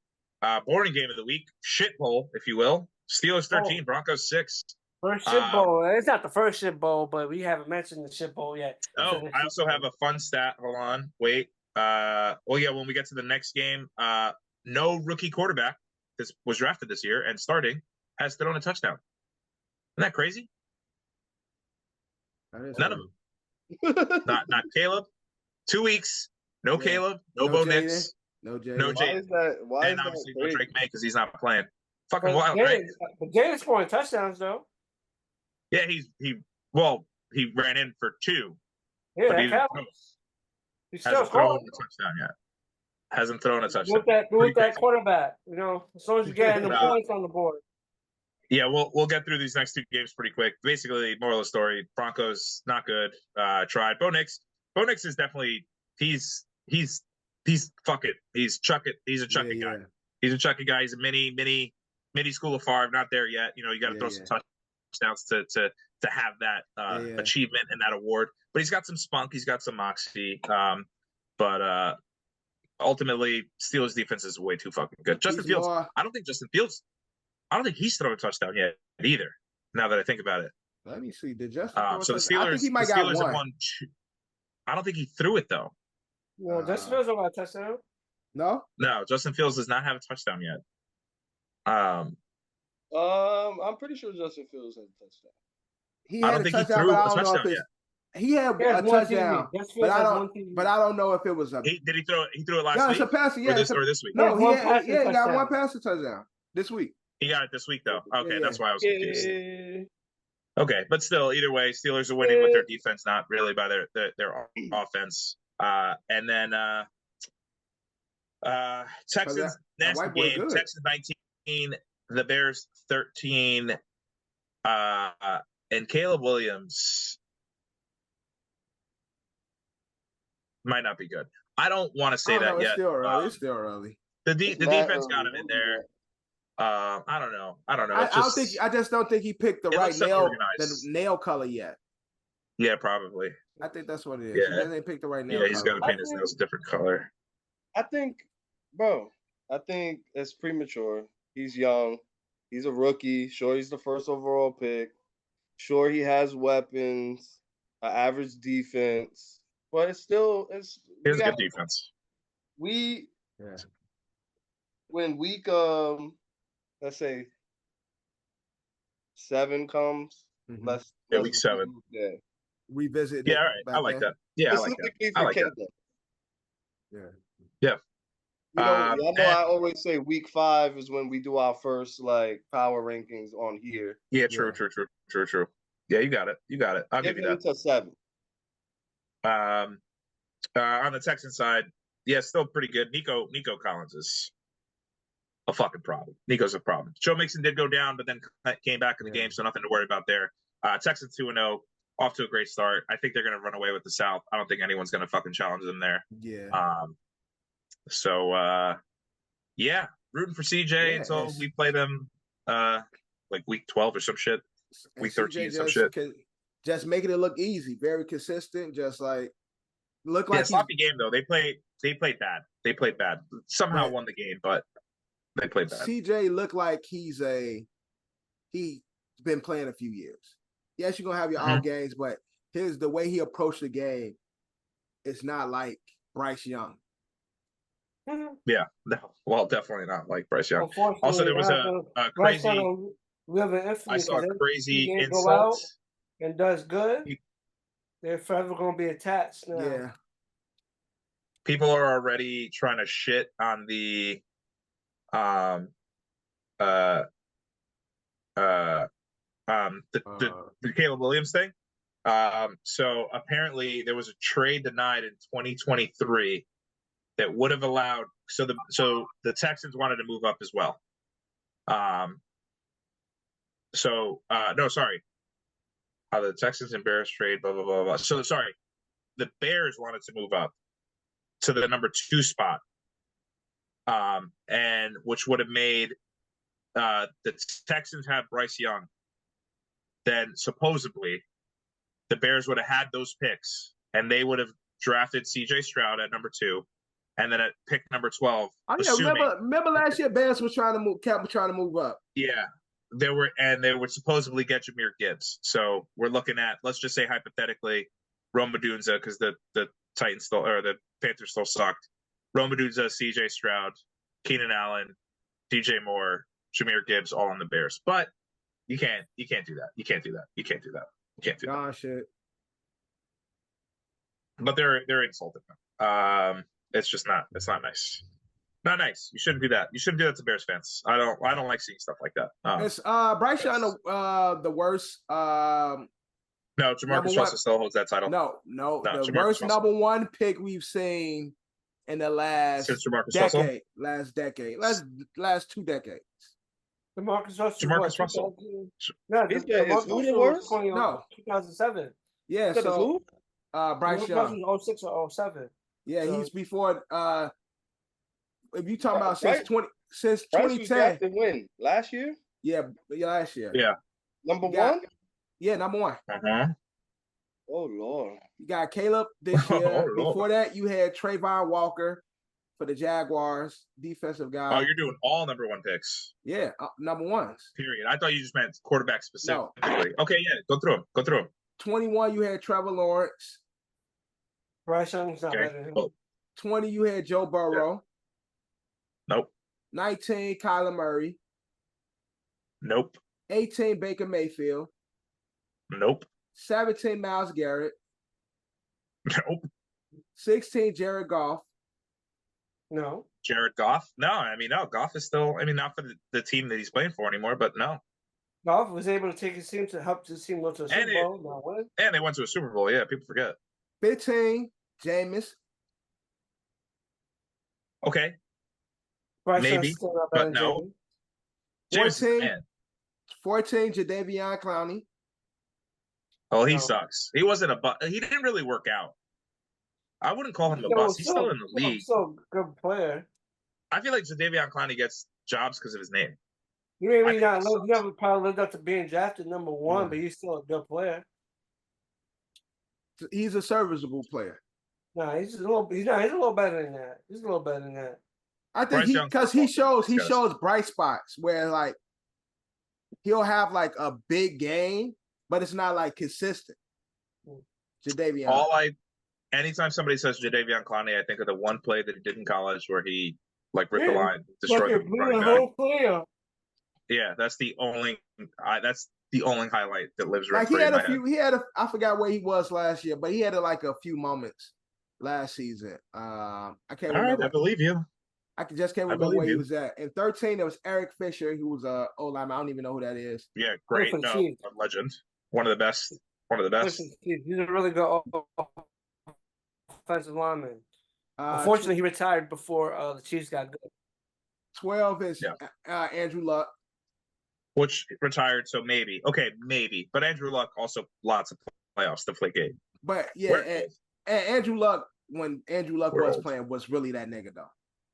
boring game of the week, shit bowl, if you will. Steelers 13, Broncos 6. First shit bowl. It's not the first shit bowl, but we haven't mentioned the shit bowl yet. Oh, I also have a fun stat. Hold on, wait. When we get to the next game, no rookie quarterback that was drafted this year and starting has thrown a touchdown. Isn't that crazy? None of them. Not Caleb. 2 weeks. No Caleb. No Bo Nix. No Jay. No Jay. Why and is obviously that no Drake May because he's not playing. Fucking wild, right? But Jay's scoring touchdowns though. Yeah, he ran in for 2. Yeah, that counts. He's still thrown a touchdown yet. Hasn't thrown a touchdown. With that quarterback, as long as you get the points on the board. Yeah, we'll get through these next 2 games pretty quick. Basically, moral of the story: Broncos not good. Tried. Bo Nix is definitely he's fuck it. He's chuck it. He's a chucking guy. He's a chucking guy. He's a mini school of Favre. Not there yet. You got to throw some touchdowns to have that achievement and that award. But he's got some spunk. He's got some moxie. But ultimately, Steelers defense is way too fucking good. Justin Fields. I don't think he's thrown a touchdown yet either. Now that I think about it. Let me see. Did Justin? So the Steelers. I think he might got one. Won 2. I don't think he threw it though. Well, Justin Fields don't got a touchdown. No, Justin Fields does not have a touchdown yet. I'm pretty sure Justin Fields has a touchdown. I don't think he threw a touchdown yet. He had a touchdown, but I don't know if it was a. Did he throw it? He threw it last week. It's a passing. Yeah, or this week. No, he got one passing touchdown this week. He got it this week though. Okay, that's why I was confused. Okay, but still, either way, Steelers are winning with their defense, not really by their offense. And then Texans next game. Texans 19, the Bears 13, and Caleb Williams might not be good. I don't want to say that yet. It's still early. The defense got him in there. I don't know. I just don't think he picked the right nail color yet. Yeah, probably. I think that's what it is. Yeah. He hasn't picked the right nail. Yeah, he's got to paint his nails a different color. I think it's premature. He's young. He's a rookie. Sure, he's the first overall pick. Sure, he has weapons, an average defense, but it's still he has a good defense. When week let's say 7 comes, let's week 7. Revisit. Yeah, all right. I like that. Yeah, I like that. I like that. Yeah. You know, I always say week 5 is when we do our first like power rankings on here. Yeah, true. Yeah, you got it. I'll give you that. To 7. On the Texan side, yeah, still pretty good. Nico Collins is a fucking problem. Nico's a problem. Joe Mixon did go down, but then came back in the game, so nothing to worry about there. Texans 2-0, off to a great start. I think they're going to run away with the South. I don't think anyone's going to fucking challenge them there. Yeah. Yeah, rooting for CJ until we play them like week 12 or some shit. Week 13 some shit. Just making it look easy, very consistent, just like look like sloppy game though. They played bad. Somehow won the game, but they played bad. CJ looked like he's been playing a few years. Yes, you're gonna have your off games, but the way he approached the game. It's not like Bryce Young. Yeah, no, well, definitely not like Bryce Young. Also, there was a crazy. I saw a crazy insult. And does good. They're forever going to be attached now. Yeah. People are already trying to shit on the Caleb Williams thing. So apparently there was a trade denied in 2023 that would have allowed. So the Texans wanted to move up as well. The Texans and Bears trade, blah, blah, blah, blah. So, sorry, the Bears wanted to move up to the number 2 spot, and which would have made the Texans have Bryce Young. Then, supposedly, the Bears would have had those picks, and they would have drafted C.J. Stroud at number 2, and then at pick number 12. Remember last year, Bears was trying to move. Cap was trying to move up. Yeah. They would supposedly get Jahmyr Gibbs. So we're looking at, let's just say hypothetically, Rome Odunze, because the Titans the Panthers still sucked. Rome Odunze, CJ Stroud, Keenan Allen, DJ Moore, Jahmyr Gibbs, all on the Bears. But you can't do that. You can't do that. Oh shit. But they're insulting them. It's not nice. Not nice. You shouldn't do that. You shouldn't do that to Bears fans. I don't like seeing stuff like that. It's Bryce Young the worst. No, Jamarcus Russell still holds that title. No, the worst number 1 pick we've seen in the last decade. Last 2 decades. Jamarcus Russell. No, who the worst? No, 2007. Yeah, so Bryce Young. 06 or 07. Yeah, so he's before. If you talking about since 2010, when last year? Yeah, last year. Yeah, number 1. Yeah, number 1. Oh Lord, you got Caleb this year. Before that, you had Trayvon Walker for the Jaguars, defensive guy. Oh, you're doing all number 1 picks. Yeah, number 1s. Period. I thought you just meant quarterback specifically. No. Okay, yeah, go through them. 21, you had Trevor Lawrence. Bryce Young's not better than him. 20, you had Joe Burrow. Yeah. Nope. 19, Kyler Murray. Nope. 18, Baker Mayfield. Nope. 17, Myles Garrett. Nope. 16, Jared Goff. No. Jared Goff? No, no. Goff is still, not for the team that he's playing for anymore, but no. Goff was able to take his team to help his team go to a Super Bowl. And they went to a Super Bowl, yeah, people forget. 15, Jameis. Okay. Bryce maybe, but no. 14, Jadeveon Clowney. Oh, he sucks. He wasn't a bust. He didn't really work out. I wouldn't call him a bust. He's still in the league. Still a good player. I feel like Jadeveon Clowney gets jobs because of his name. You never probably lived up to being drafted number 1, but he's still a good player. He's a serviceable player. No, he's a little better than that. I think because he shows bright spots where like he'll have like a big game, but it's not like consistent. Jadeveon. Anytime somebody says Jadeveon Clowney, I think of the one play that he did in college where he like ripped the line, destroyed the running back. Yeah, that's the only highlight that lives rent free in my head. I forgot where he was last year, but he had like a few moments last season. I can't remember. All right, I believe you. I just can't remember where he was at. In 13, there was Eric Fisher, who was a O-lineman. I don't even know who that is. Yeah, great. No, a legend. One of the best. He's a really good offensive lineman. Unfortunately, he retired before the Chiefs got good. 12 is Andrew Luck. Which retired, so maybe. Okay, maybe. But Andrew Luck also lots of playoffs to play game. But yeah, and Andrew Luck, when Andrew Luck was playing, was really that nigga though.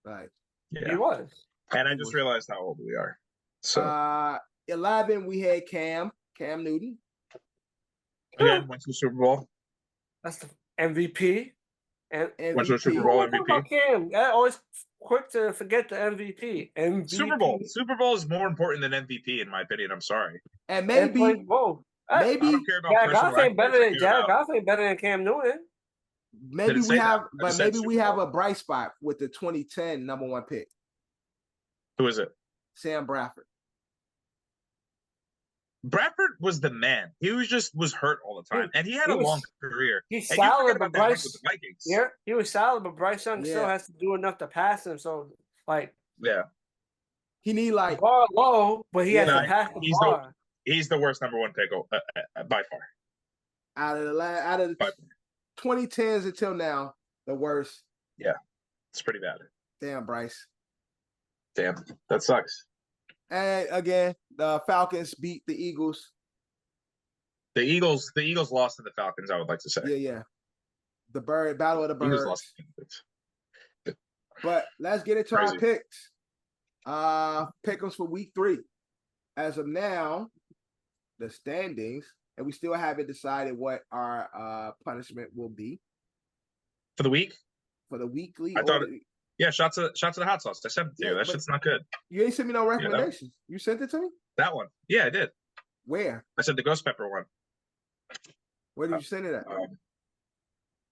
Like he was. And I just realized how old we are. So 11, we had Cam Newton. Again, went to the Super Bowl. That's the MVP. And went to the Super Bowl MVP. Cam, always quick to forget the MVP. MVP. Super Bowl is more important than MVP in my opinion. I'm sorry. And maybe I don't care about Goff ain't better than Jared Goff ain't better than Cam Newton. Maybe we have a bright spot with the 2010 number 1 pick. Who is it? Sam Bradford. Bradford was the man. He was hurt all the time, and he had a long career. He's solid, but Bryce. Yeah, he was solid, but Bryce Young still has to do enough to pass him. So, like, he need like bar low, but he has to pass the bar. He's the worst number 1 pick by far. Out of the 2010s until now, the worst. Yeah, it's pretty bad. Damn, Bryce. Damn, that sucks. And again, the Falcons beat the Eagles. The Eagles lost to the Falcons, I would like to say. Yeah. The Battle of the Birds. Eagles lost. But let's get into our picks. Pick'ems for week 3. As of now, the standings, and we still haven't decided what our punishment will be. For the week? For the weekly. Yeah, shots of the hot sauce. I sent it to you. That shit's not good. You ain't sent me no recommendations. You sent it to me? That one. Yeah, I did. Where? I said the ghost pepper one. Where did you send it at?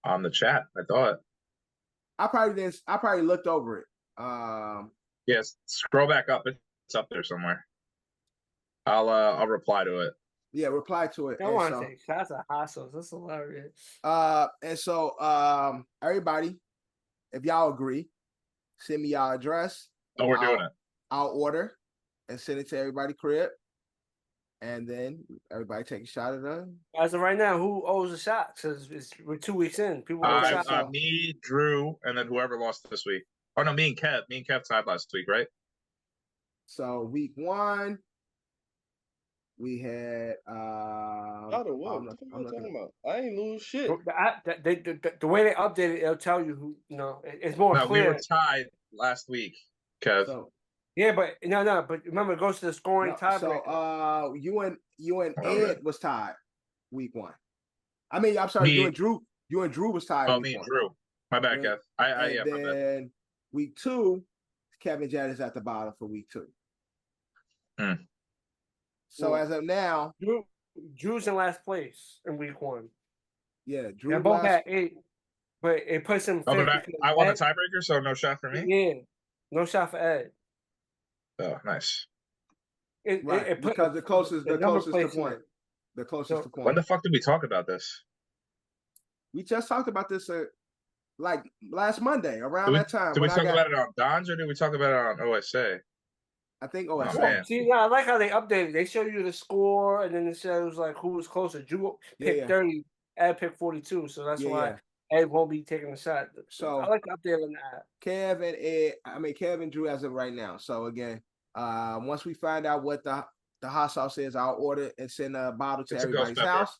On the chat, I thought. I probably looked over it. Yes, scroll back up. It's up there somewhere. I'll reply to it. Yeah, reply to it. I want to say shots of hot sauce. That's hilarious. And so everybody, if y'all agree, send me y'all address. Oh, we're doing it. I'll order and send it to everybody's crib. And then everybody take a shot at them. As of right now, who owes a shot? Because we're 2 weeks in. People owe a shot. Me, Drew, and then whoever lost this week. Oh, no, me and Kev. Me and Kev tied last week, right? So week 1, we had what am I talking about? I ain't lose shit. The way they updated it, it'll tell you who. It's more clear. We were tied last week, Kev. But but remember, it goes to the scoring tie. So you and Ed was tied week 1. I mean, I'm sorry, you and Drew was tied. Oh, me and Drew. My bad, Kev. And then week 2, Kevin Jett is at the bottom for week 2. So as of now, Drew's in last place in week 1. Yeah, Drew. They both had 8, but it puts him. I won the tiebreaker, so no shot for me. Yeah, no shot for Ed. Oh, nice. Because the closest to point. The closest to point. When the fuck did we talk about this? We just talked about this like last Monday around that time. Did we talk about it on Don's or did we talk about it on OSA? I think OSA. Oh, see, I like how they updated. They show you the score, and then it shows like who was closer. Drew picked 30, Ed picked 42, so that's why Ed won't be taking a shot. So I like the update on that. Kev and Drew as of right now. So again, once we find out what the hot sauce is, I'll order and send a bottle to everybody's house.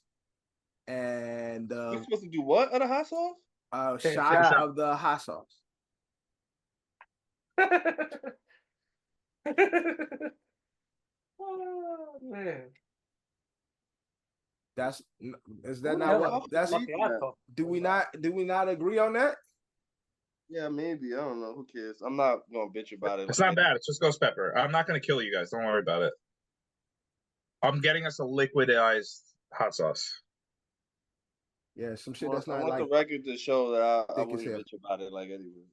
And you're supposed to do what on the hot sauce? Shot of the hot sauce. Oh man. Is that not what that's? Do we not agree on that? Yeah, maybe. I don't know. Who cares? I'm not gonna bitch about it. It's not bad. It's just ghost pepper. I'm not gonna kill you guys. Don't worry about it. I'm getting us a liquidized hot sauce. Yeah, some shit that's not I want like the record to show that I thick as wouldn't hell. bitch about it like anyway.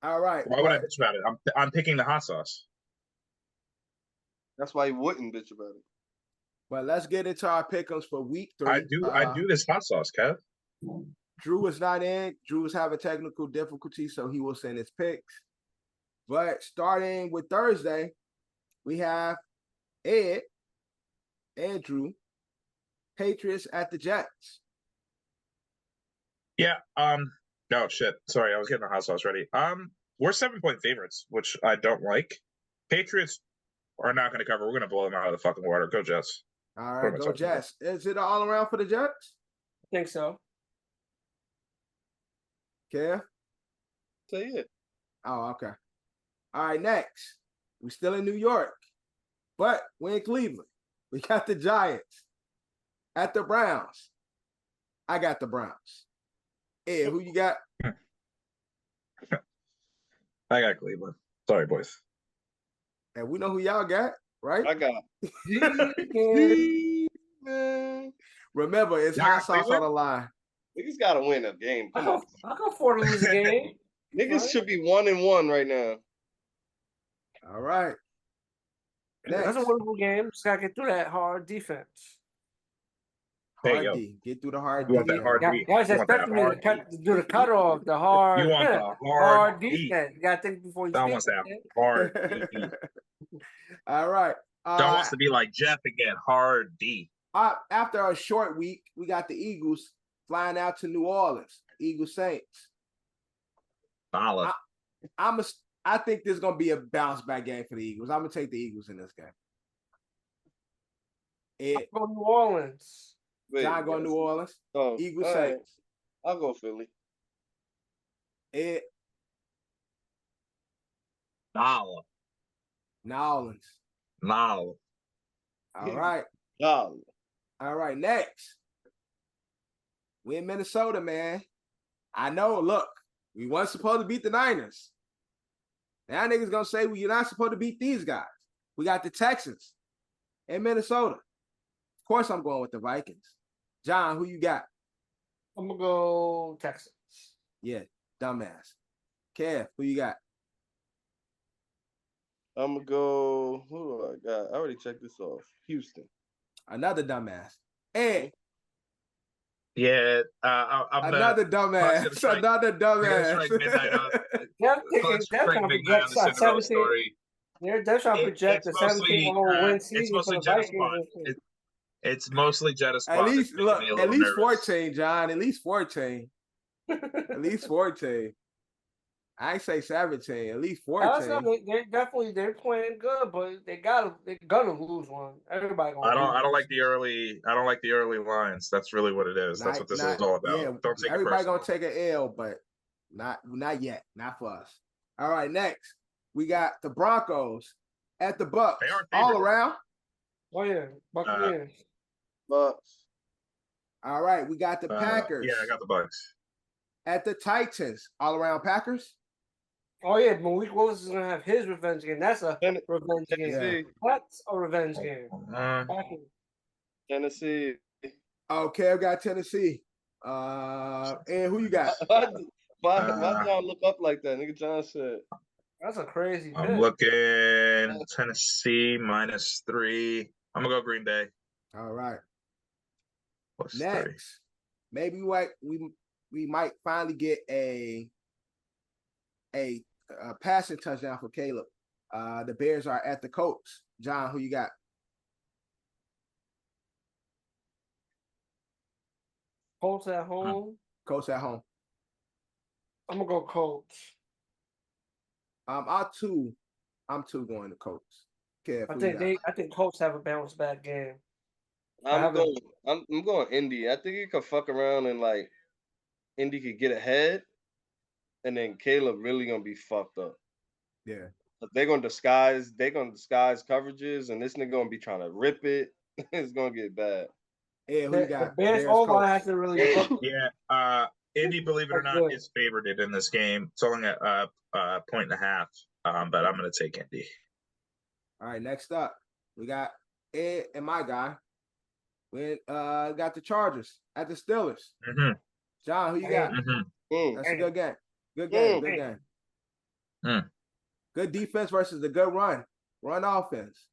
All right. Why would I bitch about it? I'm picking the hot sauce. That's why he wouldn't bitch about it. But let's get into our pick'ems for week 3. I do this hot sauce, Kev. Drew is not in. Drew is having technical difficulties, so he will send his picks. But starting with Thursday, we have Ed, Drew, Patriots at the Jets. Yeah. Oh shit. Sorry, I was getting the hot sauce ready. We're 7-point favorites, which I don't like. Patriots are not going to cover. We're going to blow them out of the fucking water. Go Jets. All right, go Jets. Is it all around for the Jets? I think so. Kev? Say it. Oh, okay. All right, next. We're still in New York, but we're in Cleveland. We got the Giants at the Browns. I got the Browns. Ed, who you got? I got Cleveland. Sorry, boys. And we know who y'all got, right? I got. Remember, it's hot sauce on the line. Niggas gotta win a game. Come on. I can afford to lose a game. Niggas should be 1-1 right now. All right. That's a winnable game. Just gotta get through that hard defense. Hard D. Get through the hard D. You want that hard D. Guys expecting me to do the cutoff, the hard. You want the hard defense. You gotta think before you Don speak. wants that hard D. All right. Don wants to be like Jeff again. Hard D. After a short week, we got the Eagles flying out to New Orleans. Eagles Saints. Solid. I think this is gonna be a bounce back game for the Eagles. I'm gonna take the Eagles in this game. I'll go New Orleans. John go New Orleans. Oh, Eagles Saints. Right. I'll go Philly. Ed. Nolans. All right. All right. Next. We in Minnesota, man. I know. Look, we weren't supposed to beat the Niners. Now niggas gonna say you're not supposed to beat these guys. We got the Texans in Minnesota. Of course, I'm going with the Vikings. John, who you got? I'm gonna go Texans. Yeah, dumbass. Kev, who you got? I'm gonna go. Who do I got? I already checked this off. Houston. Another dumbass. And yeah, I'm another dumbass. Strike, another dumbass. They're trying to project the 17-0 win season for the Vikings. It's mostly Jetta squad. At least look, at least 14, John. At least 14. At least 14. I say 17. At least 14. They're playing good, but they're gonna lose one. Everybody gonna. I don't like the early lines. That's really what it is. That's what this is all about. Yeah, don't take everybody gonna take an L, but not yet. Not for us. All right, next we got the Broncos at the Bucks. All around. Oh yeah, Buccaneers. Bucks. All right, we got the Packers. Yeah, I got the Bucks. At the Titans, all around Packers. Oh yeah, Malik Willis is gonna have his revenge game. That's a revenge game. Yeah. That's a revenge game. Tennessee. Okay, I got Tennessee. And who you got? Why y'all look up like that? Nigga John said. That's a crazy pick. I'm looking Tennessee -3. I'm gonna go Green Bay. All right. +3. Next, maybe we might finally get a passing touchdown for Caleb. The Bears are at the Colts. John, who you got? Colts at home. Colts at home. I'm gonna go Colts. I'm too going to Colts. Kev, I think Colts have a bounce back game. I'm going Indy. I think he could fuck around and like Indy could get ahead, and then Caleb really gonna be fucked up. Yeah. But they're gonna disguise coverages, and this nigga gonna be trying to rip it. It's gonna get bad. Yeah, who you got? The Bears O-line has to really. Yeah. Indy, believe it or not, is favored in this game. It's only at 1.5, but I'm going to take Indy. All right, next up, we got Ed and my guy. We got the Chargers at the Steelers. Mm-hmm. John, who you got? Mm-hmm. That's a good game. Good game. Good game. Mm. Good defense versus the good run offense.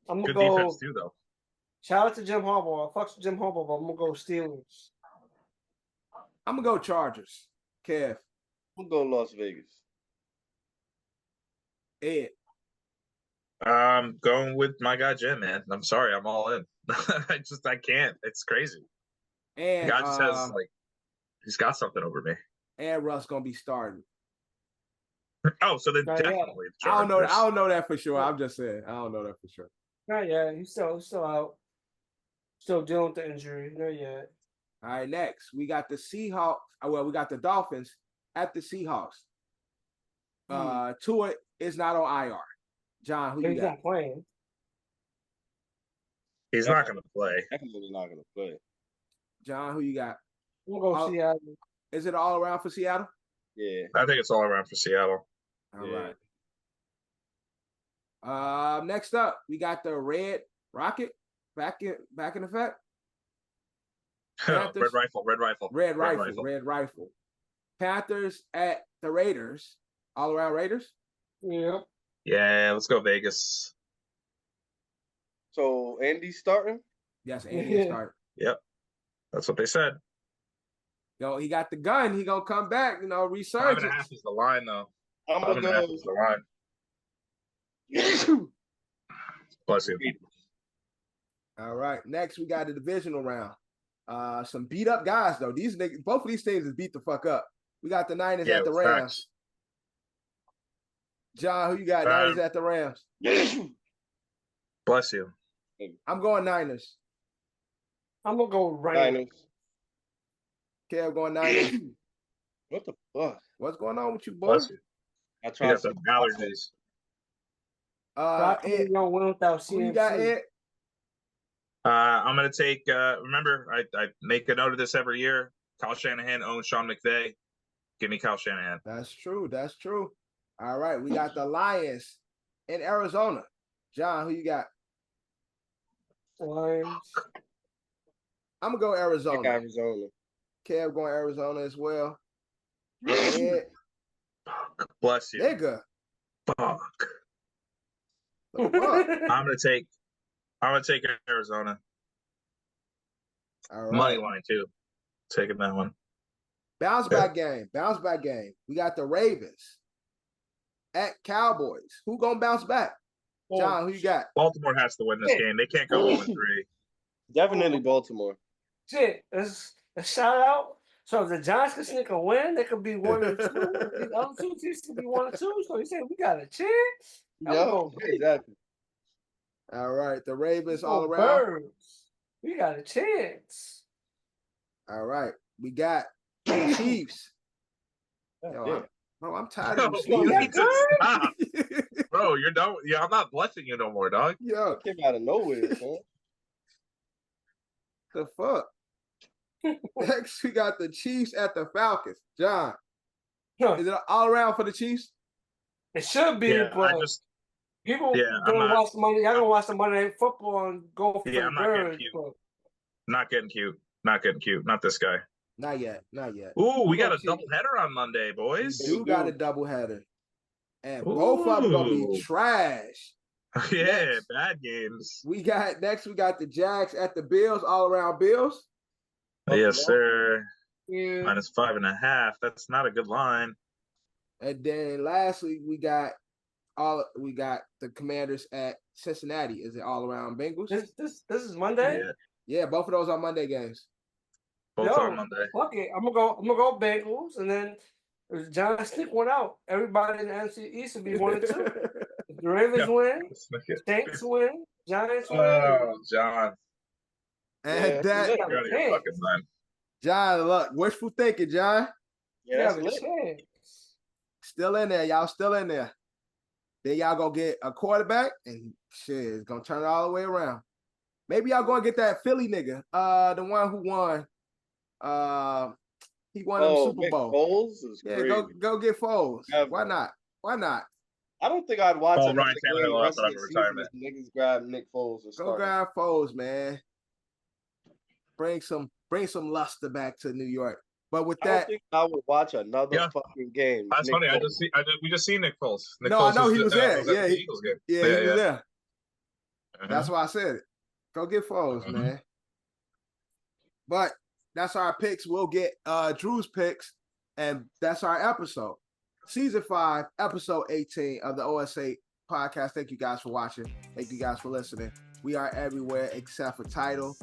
I'm gonna Good go defense too, though. Shout out to Jim Harbaugh. I fucks with Jim Harbaugh, but I'm gonna go Steelers. I'm gonna go Chargers. Kev. I'm gonna go Las Vegas. Ed. I'm going with my guy Jim, man. I'm sorry, I'm all in. I can't. It's crazy. And God just has he's got something over me. And Russ gonna be starting. Oh, so then definitely. The I don't know that for sure. I'm just saying. I don't know that for sure. Not yet. He's still out. Still dealing with the injury. Not yet. All right, next we got the Seahawks. Well, we got the Dolphins at the Seahawks. Tua is not on IR. John, who you got? He's not playing. He's not going to play. Definitely not going to play. John, who you got? We'll go Seattle. Is it all around for Seattle? Yeah. I think it's all around for Seattle. All right. Next up, we got the Red Rocket back in effect. Red Rifle. Panthers at the Raiders. All around Raiders? Yeah. Yeah, let's go Vegas. So Andy's starting? Yes, Andy is starting. Yep. That's what they said. Yo, he got the gun. He gonna come back, resurgence. 5.5 is the line, though. I'm gonna go. Is the line. Bless you. All right. Next, we got the divisional round. Some beat up guys though. Both of these teams is beat the fuck up. We got the Niners at the Rams. Facts. John, who you got? Niners at the Rams. Bless you. I'm going Niners. I'm gonna go Niners. Kev going Niners. What the fuck? What's going on with you, boy? Bless you. I tried some allergies. Ed, gonna win without CMC. Who you got, Ed? I'm going to take, remember, I make a note of this every year. Kyle Shanahan owns Sean McVay. Give me Kyle Shanahan. That's true. All right. We got the Lions in Arizona. John, who you got? Lions. I'm going to go Arizona. I got Arizona. Kev going Arizona as well. Ed. Fuck. Bless you. Nigga. Fuck. The fuck? I'm gonna take Arizona. All right. Money line too. Taking that one. Bounce back game. We got the Ravens at Cowboys. Who gonna bounce back? John, who you got? Baltimore has to win this game. They can't go 0-3. Definitely Baltimore. Shit, it's a shout out. So if the Giants can sneak a win, they could be 1-2. The other two teams could be 1-2. So you say we got a chance? Yeah, exactly. All right, the Ravens all around. Birds. We got a chance. All right, we got the Chiefs. Yo, I'm tired of you need to stop. Bro, you're done. Yeah, I'm not blessing you no more, dog. Yo, came out of nowhere, man. The fuck? Next, we got the Chiefs at the Falcons. John, is it all around for the Chiefs? It should be, but people gonna watch Monday. Y'all gonna watch the Monday Night Football and go for the birds. Not getting cute. Not this guy. Not yet. Ooh, we got a doubleheader on Monday, boys. We do got a doubleheader. And both of them gonna be trash. Yeah, bad games. We got the Jags at the Bills, all around Bills. Yes, sir. Yeah. -5.5. That's not a good line. And then lastly, we got the Commanders at Cincinnati. Is it all around Bengals? This is Monday? Yeah, both of those are Monday games. Both on Monday. Fuck it. I'm gonna go Bengals, and then if Giants sneak one out, everybody in the NFC East will be 1-2. If the Ravens win, Saints win, Giants win. Oh, John. And John, look, wishful thinking, John. Yeah, still in there, y'all. Still in there. Then y'all gonna get a quarterback, and shit, it's gonna turn it all the way around. Maybe y'all gonna get that Philly nigga, the one who won He won them Super Bowl. Foles is yeah, crazy. go get Foles. Never. Why not? Why not? I don't think I'd watch another Ryan game Tannehill rest of after the season retirement. if niggas grab Nick Foles and Go start. grab Foles, man. Bring some luster back to New York. But with I that, don't think I would watch another fucking game. That's Nick funny. Foles. We just seen Nick Foles. Nick no, Foles I know he was there. at the Eagles game. He was there. Mhm. That's why I said it. Go get Foles, man. But that's our picks. We'll get Drew's picks, and that's our episode. Season 5, episode 18 of the OSA podcast. Thank you guys for watching. Thank you guys for listening. We are everywhere except for Tidal.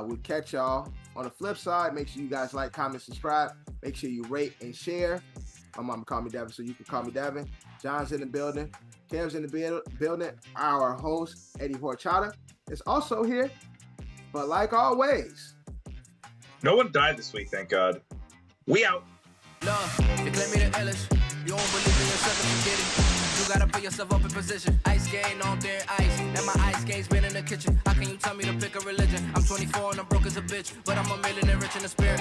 We'll catch y'all on the flip side. Make sure you guys like, comment, subscribe. Make sure you rate and share. My mama called me Devin, so you can call me Devin. John's in the building. Cam's in the building. Our host, Eddie Horchata, is also here. But like always, no one died this week, thank God. We out. Love, you claim me the illest. You don't believe in yourself if you get it. You gotta put yourself up in position. Ice skating on there, ice. And my ice skate's been in the kitchen. How can you tell me to pick a religion? I'm 24 and I'm broke as a bitch, but I'm a millionaire rich in the spirit.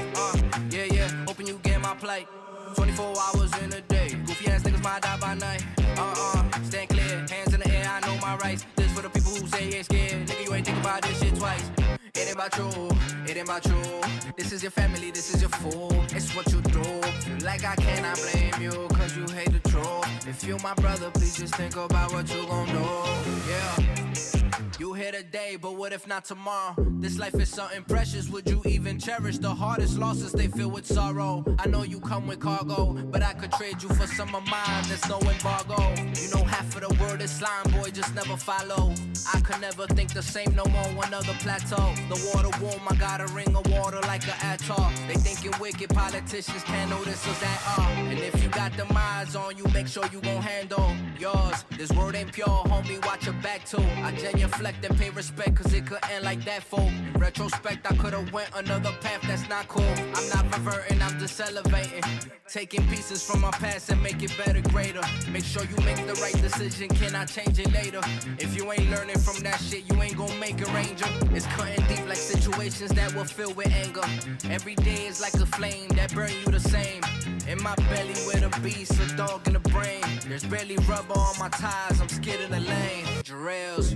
Yeah. Hoping you get my plight. 24 hours in a day. Goofy ass niggas might die by night. Stand clear, hands in the air. I know my rights. This for the people who say they scared. Nigga, you ain't think about this shit twice. It ain't about you, it ain't about you. This is your family, this is your fool. It's what you do. Feel like I cannot blame you, cause you hate the truth. If you my brother, please just think about what you gon' do. Yeah. You here today, but what if not tomorrow? This life is something precious. Would you even cherish the hardest losses? They fill with sorrow. I know you come with cargo, but I could trade you for some of mine. There's no embargo. You know half of the word is slime, boy, just never follow. I could never think the same no more. One other plateau. The water warm, I got a ring of water like an atoll. They thinking wicked politicians can't notice us at all. And if you got them eyes on you, make sure you gon' handle yours. This word ain't pure, homie, watch your back too. I genuflect and pay respect, cause it could end like that, fool. In retrospect, I could've went another path that's not cool. I'm not reverting, I'm just elevating. Taking pieces from my past and make it better, greater. Make sure you make the right decision, can I change it later? If you ain't learning from that shit, you ain't gon' make a ranger. It's cutting deep like situations that will fill with anger. Every day is like a flame that burn you the same. In my belly with a beast, a dog in the brain. There's barely rubber on my tires, I'm skid in the lane. Jerellz.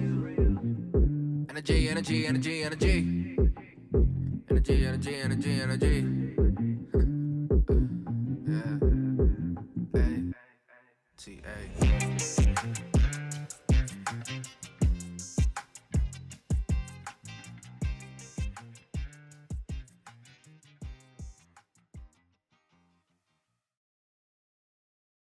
Energy. Yeah. Hey. T-A.